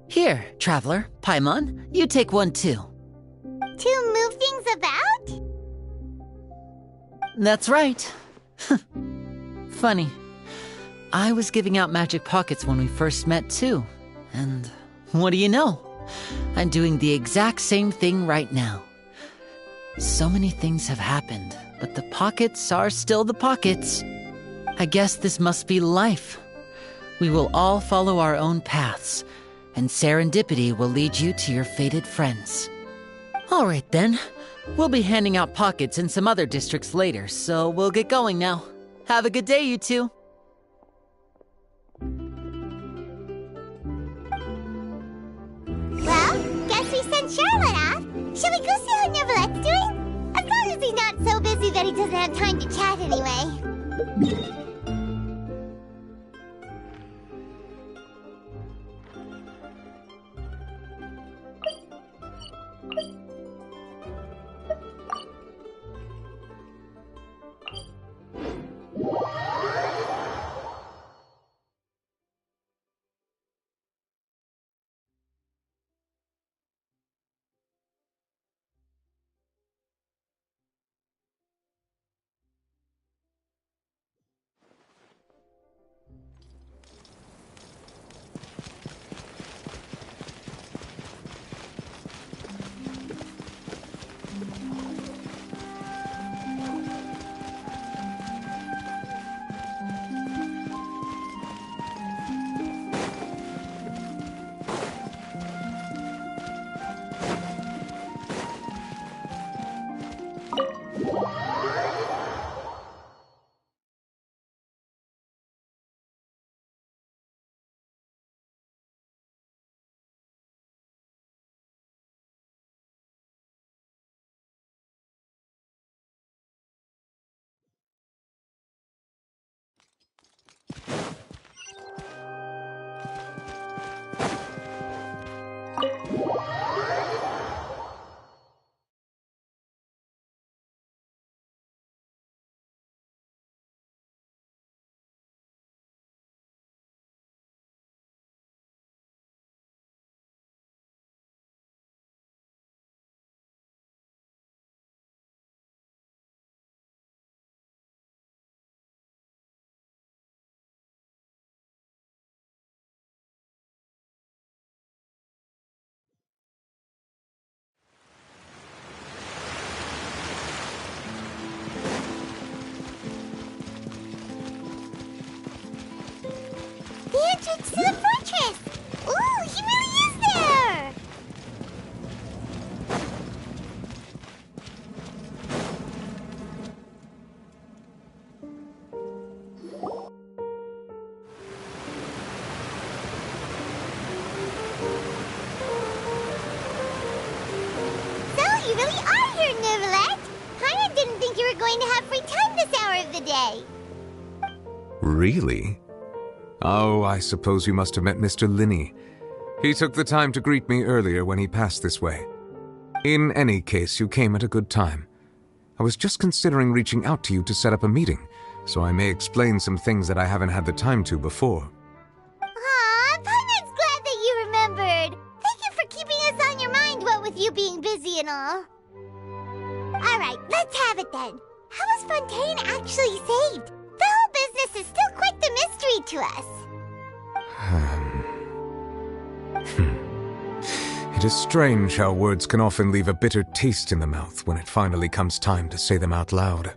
Here, Traveler, Paimon, you take one too. To move things about? That's right. Funny. I was giving out magic pockets when we first met too. And what do you know? I'm doing the exact same thing right now. So many things have happened, but the pockets are still the pockets. I guess this must be life. We will all follow our own paths, and serendipity will lead you to your fated friends. All right then. We'll be handing out pockets in some other districts later, so we'll get going now. Have a good day, you two. Well, guess we sent Charlotte off. Shall we go see how Neverlette's doing? As long as he's not so busy that he doesn't have time to chat anyway. entrance to the fortress! Ooh, he really is there! So, you really are here, Neuvillette! Paimon didn't think you were going to have free time this hour of the day. Really? Oh, I suppose you must have met Mr. Linney. He took the time to greet me earlier when he passed this way. In any case, you came at a good time. I was just considering reaching out to you to set up a meeting, so I may explain some things that I haven't had the time to before. Aw, Paimon's glad that you remembered. Thank you for keeping us on your mind, what with you being busy and all. Alright, let's have it then. How was Fontaine actually saved? The whole business is still quite the mystery to us. It is strange how words can often leave a bitter taste in the mouth when it finally comes time to say them out loud.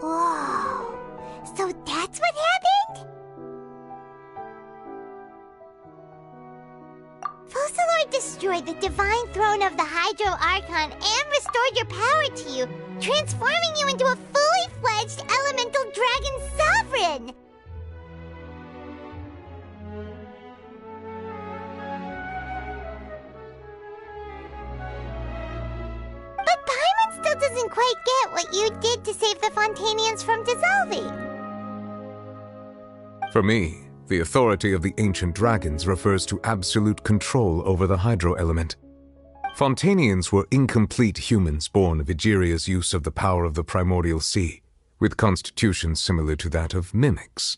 Whoa, so that's what happened? FolkLore destroyed the divine throne of the Hydro Archon and restored your power to you, transforming you into a fully fledged elemental dragon sovereign! But Paimon still doesn't quite get what you did to save the Fontanians from dissolving. For me, the authority of the ancient dragons refers to absolute control over the hydro element. Fontanians were incomplete humans born of Egeria's use of the power of the primordial sea, with constitutions similar to that of mimics.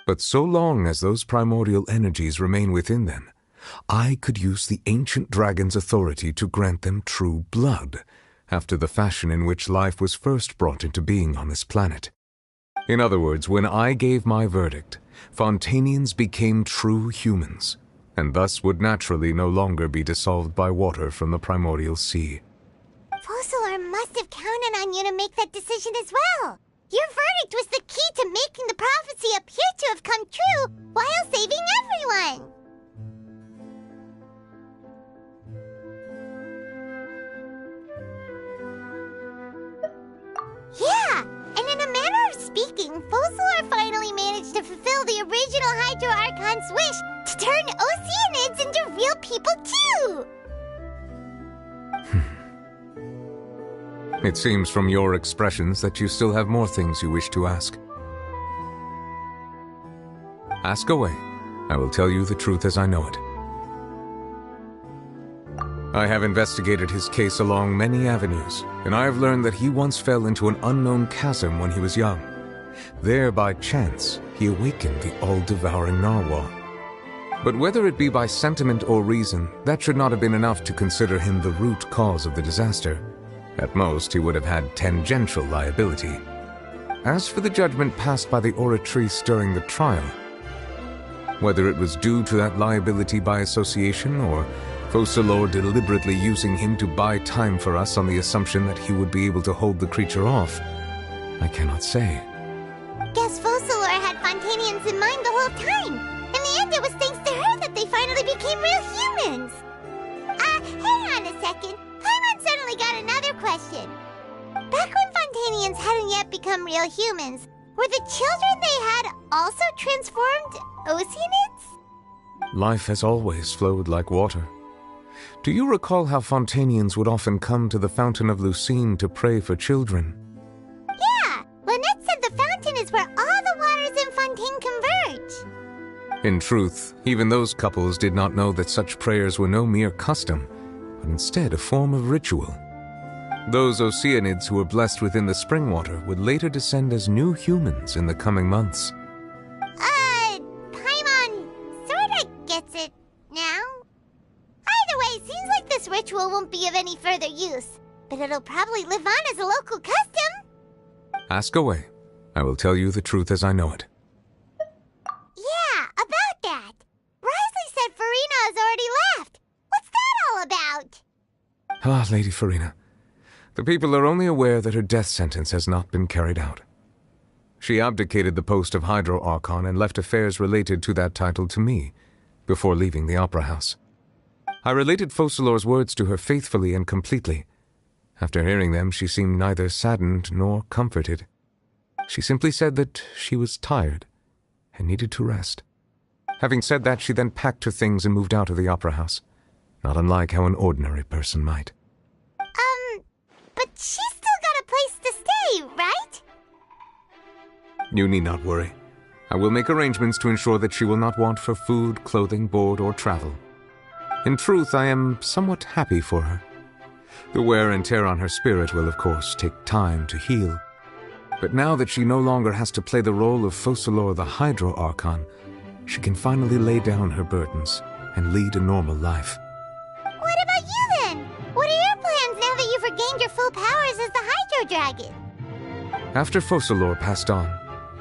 But so long as those primordial energies remain within them, I could use the ancient dragon's authority to grant them true blood, after the fashion in which life was first brought into being on this planet. In other words, when I gave my verdict, Fontanians became true humans, and thus would naturally no longer be dissolved by water from the primordial sea. FolkLore must have counted on you to make that decision as well. Your verdict was the key to making the prophecy appear to have come true while saving everyone. Yeah, and in a manner of speaking, FolkLore finally managed to fulfill the original Hydro Archon's wish to turn Oceanids into real people too! It seems from your expressions that you still have more things you wish to ask. Ask away. I will tell you the truth as I know it. I have investigated his case along many avenues, and I have learned that he once fell into an unknown chasm when he was young. There, by chance, he awakened the all-devouring narwhal. But whether it be by sentiment or reason, that should not have been enough to consider him the root cause of the disaster. At most, he would have had tangential liability. As for the judgment passed by the oratrice during the trial, whether it was due to that liability by association or FolkLore deliberately using him to buy time for us on the assumption that he would be able to hold the creature off, I cannot say. Guess FolkLore had Fontanians in mind the whole time. In the end, it was thanks to her that they finally became real humans. Hang on a second. Paimon suddenly got another question. Back when Fontanians hadn't yet become real humans, were the children they had also transformed Oceanids? Life has always flowed like water. Do you recall how Fontanians would often come to the Fountain of Lucine to pray for children? Yeah! Lynette said the fountain is where all the waters in Fontaine converge. In truth, even those couples did not know that such prayers were no mere custom, but instead a form of ritual. Those Oceanids who were blessed within the spring water would later descend as new humans in the coming months. Paimon sorta gets it now. Either way, seems like this ritual won't be of any further use, but it'll probably live on as a local custom. Ask away. I will tell you the truth as I know it. Yeah, about that. Wriothesley said Furina has already left. What's that all about? Ah, Lady Farina. The people are only aware that her death sentence has not been carried out. She abdicated the post of Hydro Archon and left affairs related to that title to me, before leaving the Opera House. I related FolkLore's words to her faithfully and completely. After hearing them, she seemed neither saddened nor comforted. She simply said that she was tired and needed to rest. Having said that, she then packed her things and moved out of the Opera House, not unlike how an ordinary person might. But she's still got a place to stay, right? You need not worry. I will make arrangements to ensure that she will not want for food, clothing, board, or travel. In truth, I am somewhat happy for her. The wear and tear on her spirit will, of course, take time to heal. But now that she no longer has to play the role of FolkLore the Hydro Archon, she can finally lay down her burdens and lead a normal life. What about you then? What are your plans now that you've regained your full powers as the Hydro Dragon? After FolkLore passed on,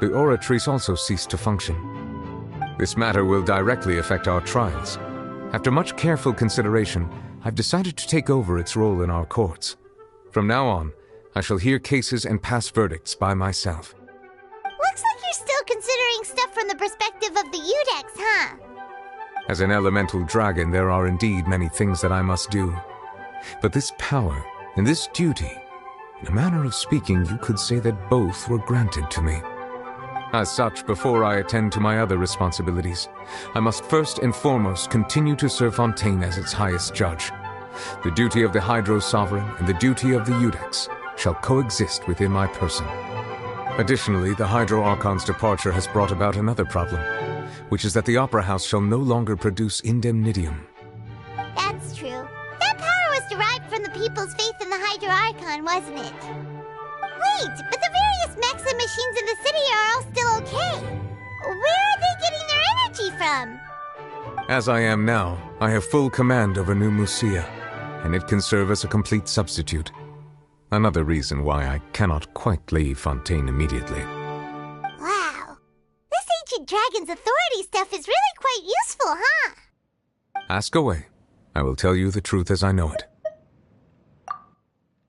the Oratrice also ceased to function. This matter will directly affect our trials. After much careful consideration, I've decided to take over its role in our courts. From now on, I shall hear cases and pass verdicts by myself. Looks like you're still considering stuff from the perspective of the Udex, huh? As an elemental dragon, there are indeed many things that I must do. But this power and this duty, in a manner of speaking, you could say that both were granted to me. As such, before I attend to my other responsibilities, I must first and foremost continue to serve Fontaine as its highest judge. The duty of the Hydro Sovereign and the duty of the Udex shall coexist within my person. Additionally, the Hydro Archon's departure has brought about another problem, which is that the Opera House shall no longer produce indemnitium. That's true. That power was derived from the people's faith in the Hydro Archon, wasn't it? Wait, but the various Maxim machines in the city are all still okay. Where are they getting their energy from? As I am now, I have full command over New Musia, and it can serve as a complete substitute. Another reason why I cannot quite leave Fontaine immediately. Wow. This ancient dragon's authority stuff is really quite useful, huh? Ask away. I will tell you the truth as I know it.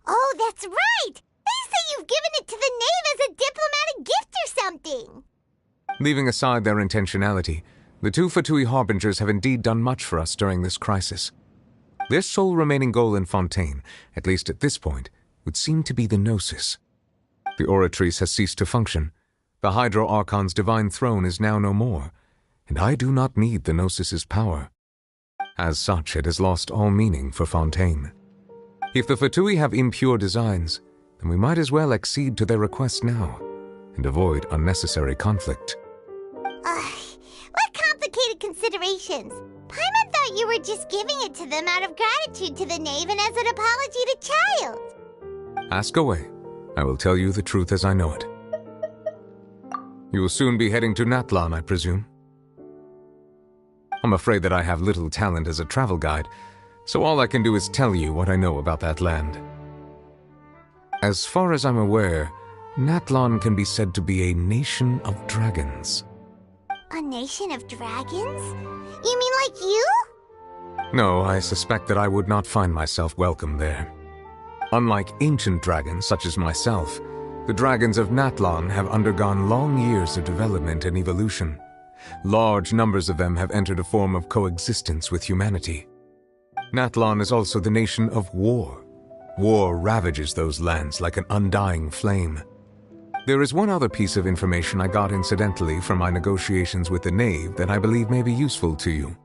Oh, that's right! They say you've given it to the knave as a diplomatic gift or something! Leaving aside their intentionality, the two Fatui Harbingers have indeed done much for us during this crisis. Their sole remaining goal in Fontaine, at least at this point, would seem to be the Gnosis. The Oratrice has ceased to function. The Hydro Archon's divine throne is now no more, and I do not need the Gnosis's power. As such, it has lost all meaning for Fontaine. If the Fatui have impure designs, then we might as well accede to their request now, and avoid unnecessary conflict. What complicated considerations! Paimon thought you were just giving it to them out of gratitude to the knave and as an apology to Child. Ask away. I will tell you the truth as I know it. You will soon be heading to Natlan, I presume? I'm afraid that I have little talent as a travel guide, so all I can do is tell you what I know about that land. As far as I'm aware, Natlan can be said to be a nation of dragons. A nation of dragons? You mean like you? No, I suspect that I would not find myself welcome there. Unlike ancient dragons such as myself, the dragons of Natlan have undergone long years of development and evolution. Large numbers of them have entered a form of coexistence with humanity. Natlan is also the nation of war. War ravages those lands like an undying flame. There is one other piece of information I got incidentally from my negotiations with the knave that I believe may be useful to you.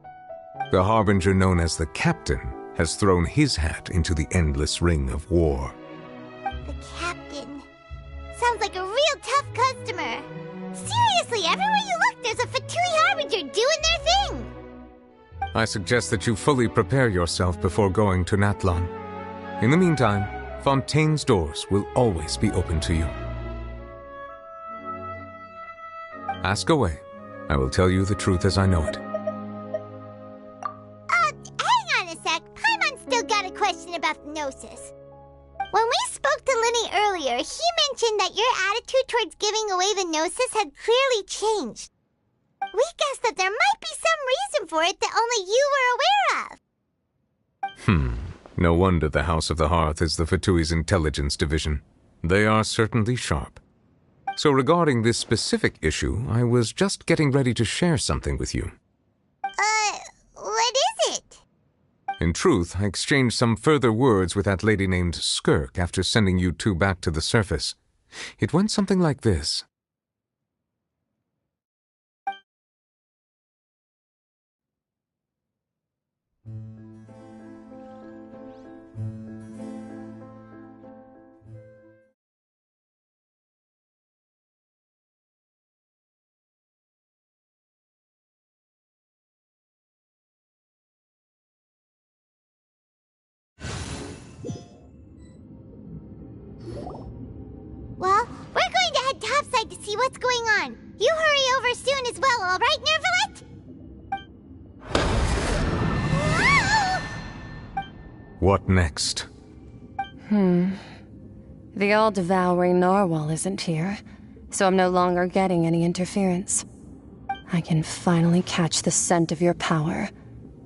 The harbinger known as the Captain has thrown his hat into the endless ring of war. The Captain. Sounds like a real tough customer. Seriously, everywhere you look, there's a Fatui Harbinger doing their thing. I suggest that you fully prepare yourself before going to Natlan. In the meantime, Fontaine's doors will always be open to you. Ask away. I will tell you the truth as I know it. Hang on a sec. Paimon's still got a question about the Gnosis. When we spoke to Linny earlier, he mentioned that your attitude towards giving away the Gnosis had clearly changed. We guessed that there might be some reason for it that only you were aware of. No wonder the House of the Hearth is the Fatui's intelligence division. They are certainly sharp. So regarding this specific issue, I was just getting ready to share something with you. What is it? In truth, I exchanged some further words with that lady named Skirk after sending you two back to the surface. It went something like this. Well, we're going to head topside to see what's going on. You hurry over soon as well, all right, Nervalet? What next? The all-devouring narwhal isn't here, so I'm no longer getting any interference. I can finally catch the scent of your power,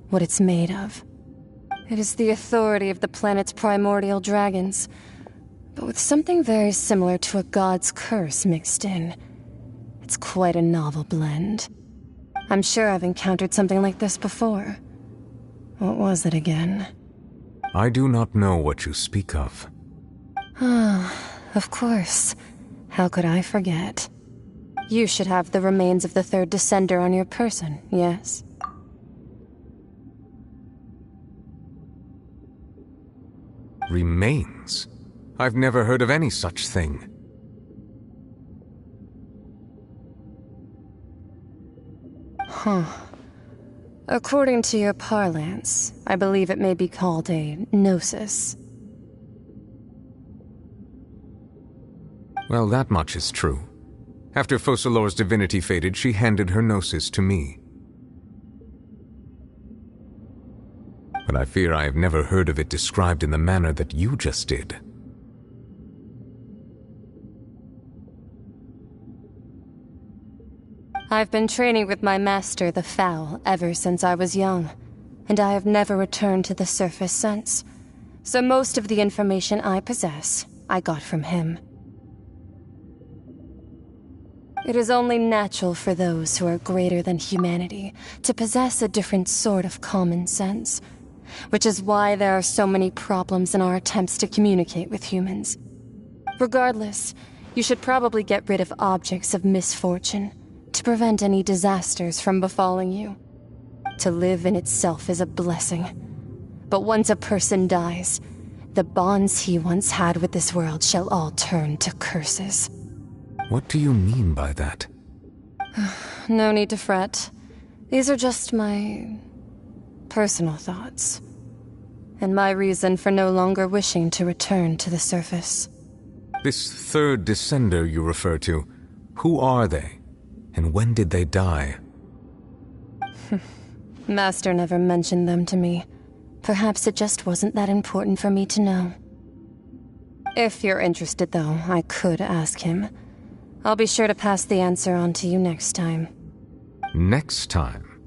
what it's made of. It is the authority of the planet's primordial dragons, but with something very similar to a god's curse mixed in. It's quite a novel blend. I'm sure I've encountered something like this before. What was it again? I do not know what you speak of. Of course. How could I forget? You should have the remains of the third descender on your person, yes? Remains? I've never heard of any such thing. According to your parlance, I believe it may be called a gnosis. Well, that much is true. After FolkLore's divinity faded, she handed her gnosis to me. But I fear I have never heard of it described in the manner that you just did. I've been training with my master, the Fowl, ever since I was young, and I have never returned to the surface since. So most of the information I possess, I got from him. It is only natural for those who are greater than humanity to possess a different sort of common sense, which is why there are so many problems in our attempts to communicate with humans. Regardless, you should probably get rid of objects of misfortune to prevent any disasters from befalling you. To live in itself is a blessing, but once a person dies, the bonds he once had with this world shall all turn to curses. What do you mean by that? No need to fret. These are just my personal thoughts, and my reason for no longer wishing to return to the surface. This third descender you refer to, who are they? And when did they die? Master never mentioned them to me. Perhaps it just wasn't that important for me to know. If you're interested, though, I could ask him. I'll be sure to pass the answer on to you next time. Next time?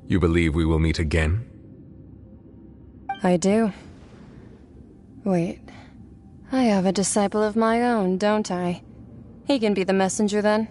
You believe we will meet again? I do. Wait. I have a disciple of my own, don't I? He can be the messenger then.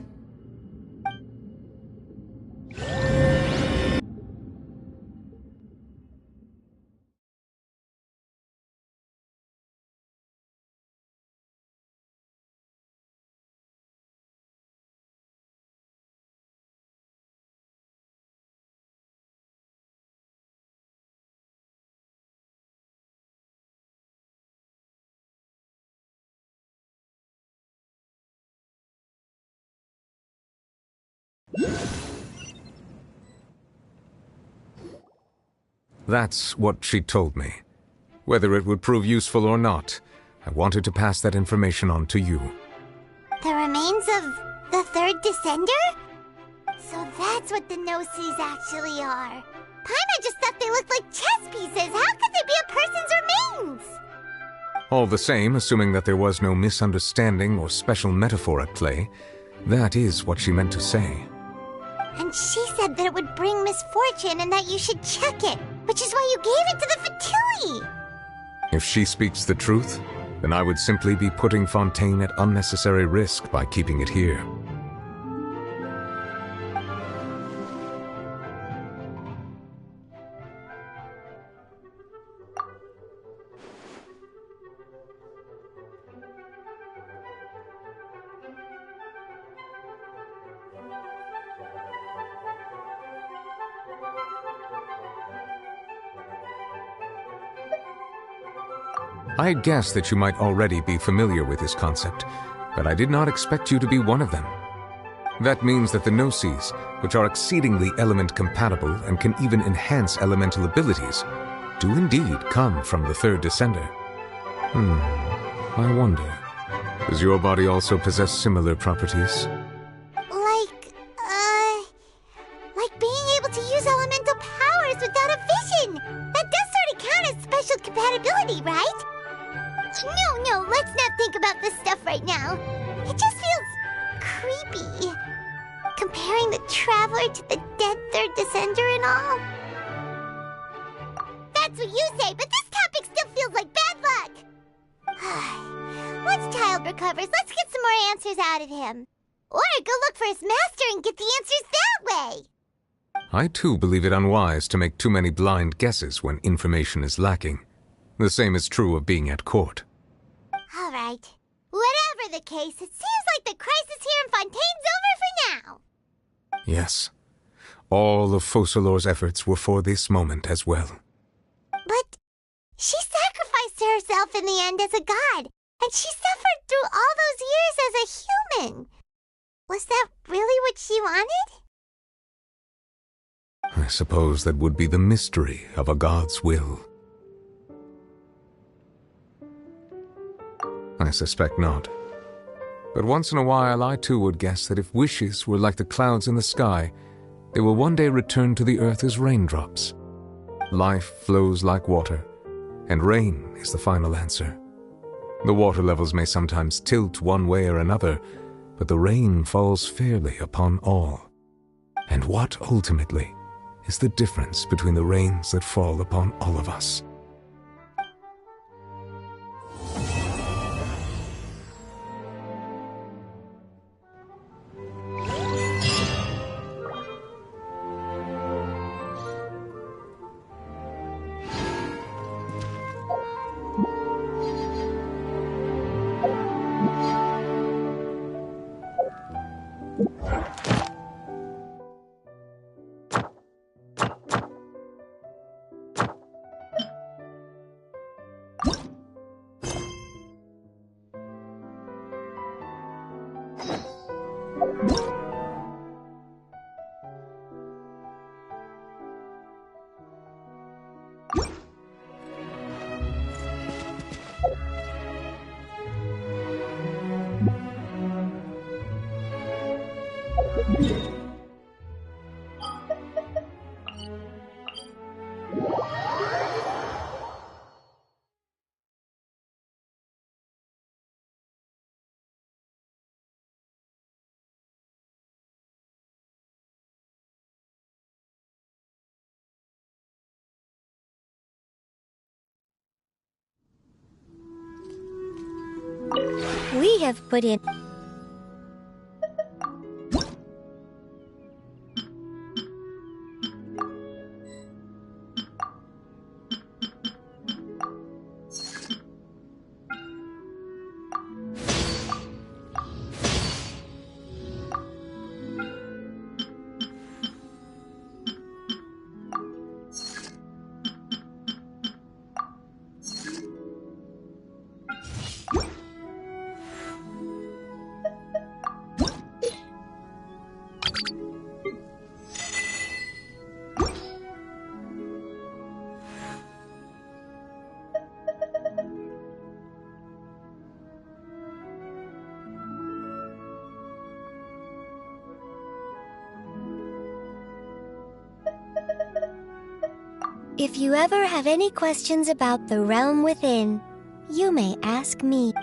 That's what she told me. Whether it would prove useful or not, I wanted to pass that information on to you. The remains of the third descender? So that's what the Gnosis actually are. Paimon just thought they looked like chess pieces. How could they be a person's remains? All the same, assuming that there was no misunderstanding or special metaphor at play, that is what she meant to say. And she said that it would bring misfortune and that you should check it. which is why you gave it to the Fatui. If she speaks the truth, then I would simply be putting Fontaine at unnecessary risk by keeping it here. I had guessed that you might already be familiar with this concept, but I did not expect you to be one of them. That means that the Gnosis, which are exceedingly element-compatible and can even enhance elemental abilities, do indeed come from the third descender. I wonder, does your body also possess similar properties? Like being able to use elemental powers without a vision! That does sort of count as special compatibility, right? No, let's not think about this stuff right now. It just feels creepy. Comparing the Traveler to the dead third descender and all. That's what you say, but this topic still feels like bad luck. Once Child recovers, let's get some more answers out of him. Or go look for his master and get the answers that way. I too believe it unwise to make too many blind guesses when information is lacking. The same is true of being at court. All right. Whatever the case, it seems like the crisis here in Fontaine's over for now. Yes. All of FolkLore's efforts were for this moment as well. But she sacrificed herself in the end as a god, and she suffered through all those years as a human. Was that really what she wanted? I suppose that would be the mystery of a god's will. I suspect not. But once in a while I too would guess that if wishes were like the clouds in the sky, they will one day return to the earth as raindrops. Life flows like water, and rain is the final answer. The water levels may sometimes tilt one way or another, but the rain falls fairly upon all. And what ultimately is the difference between the rains that fall upon all of us? We have put in... If you ever have any questions about the realm within, you may ask me.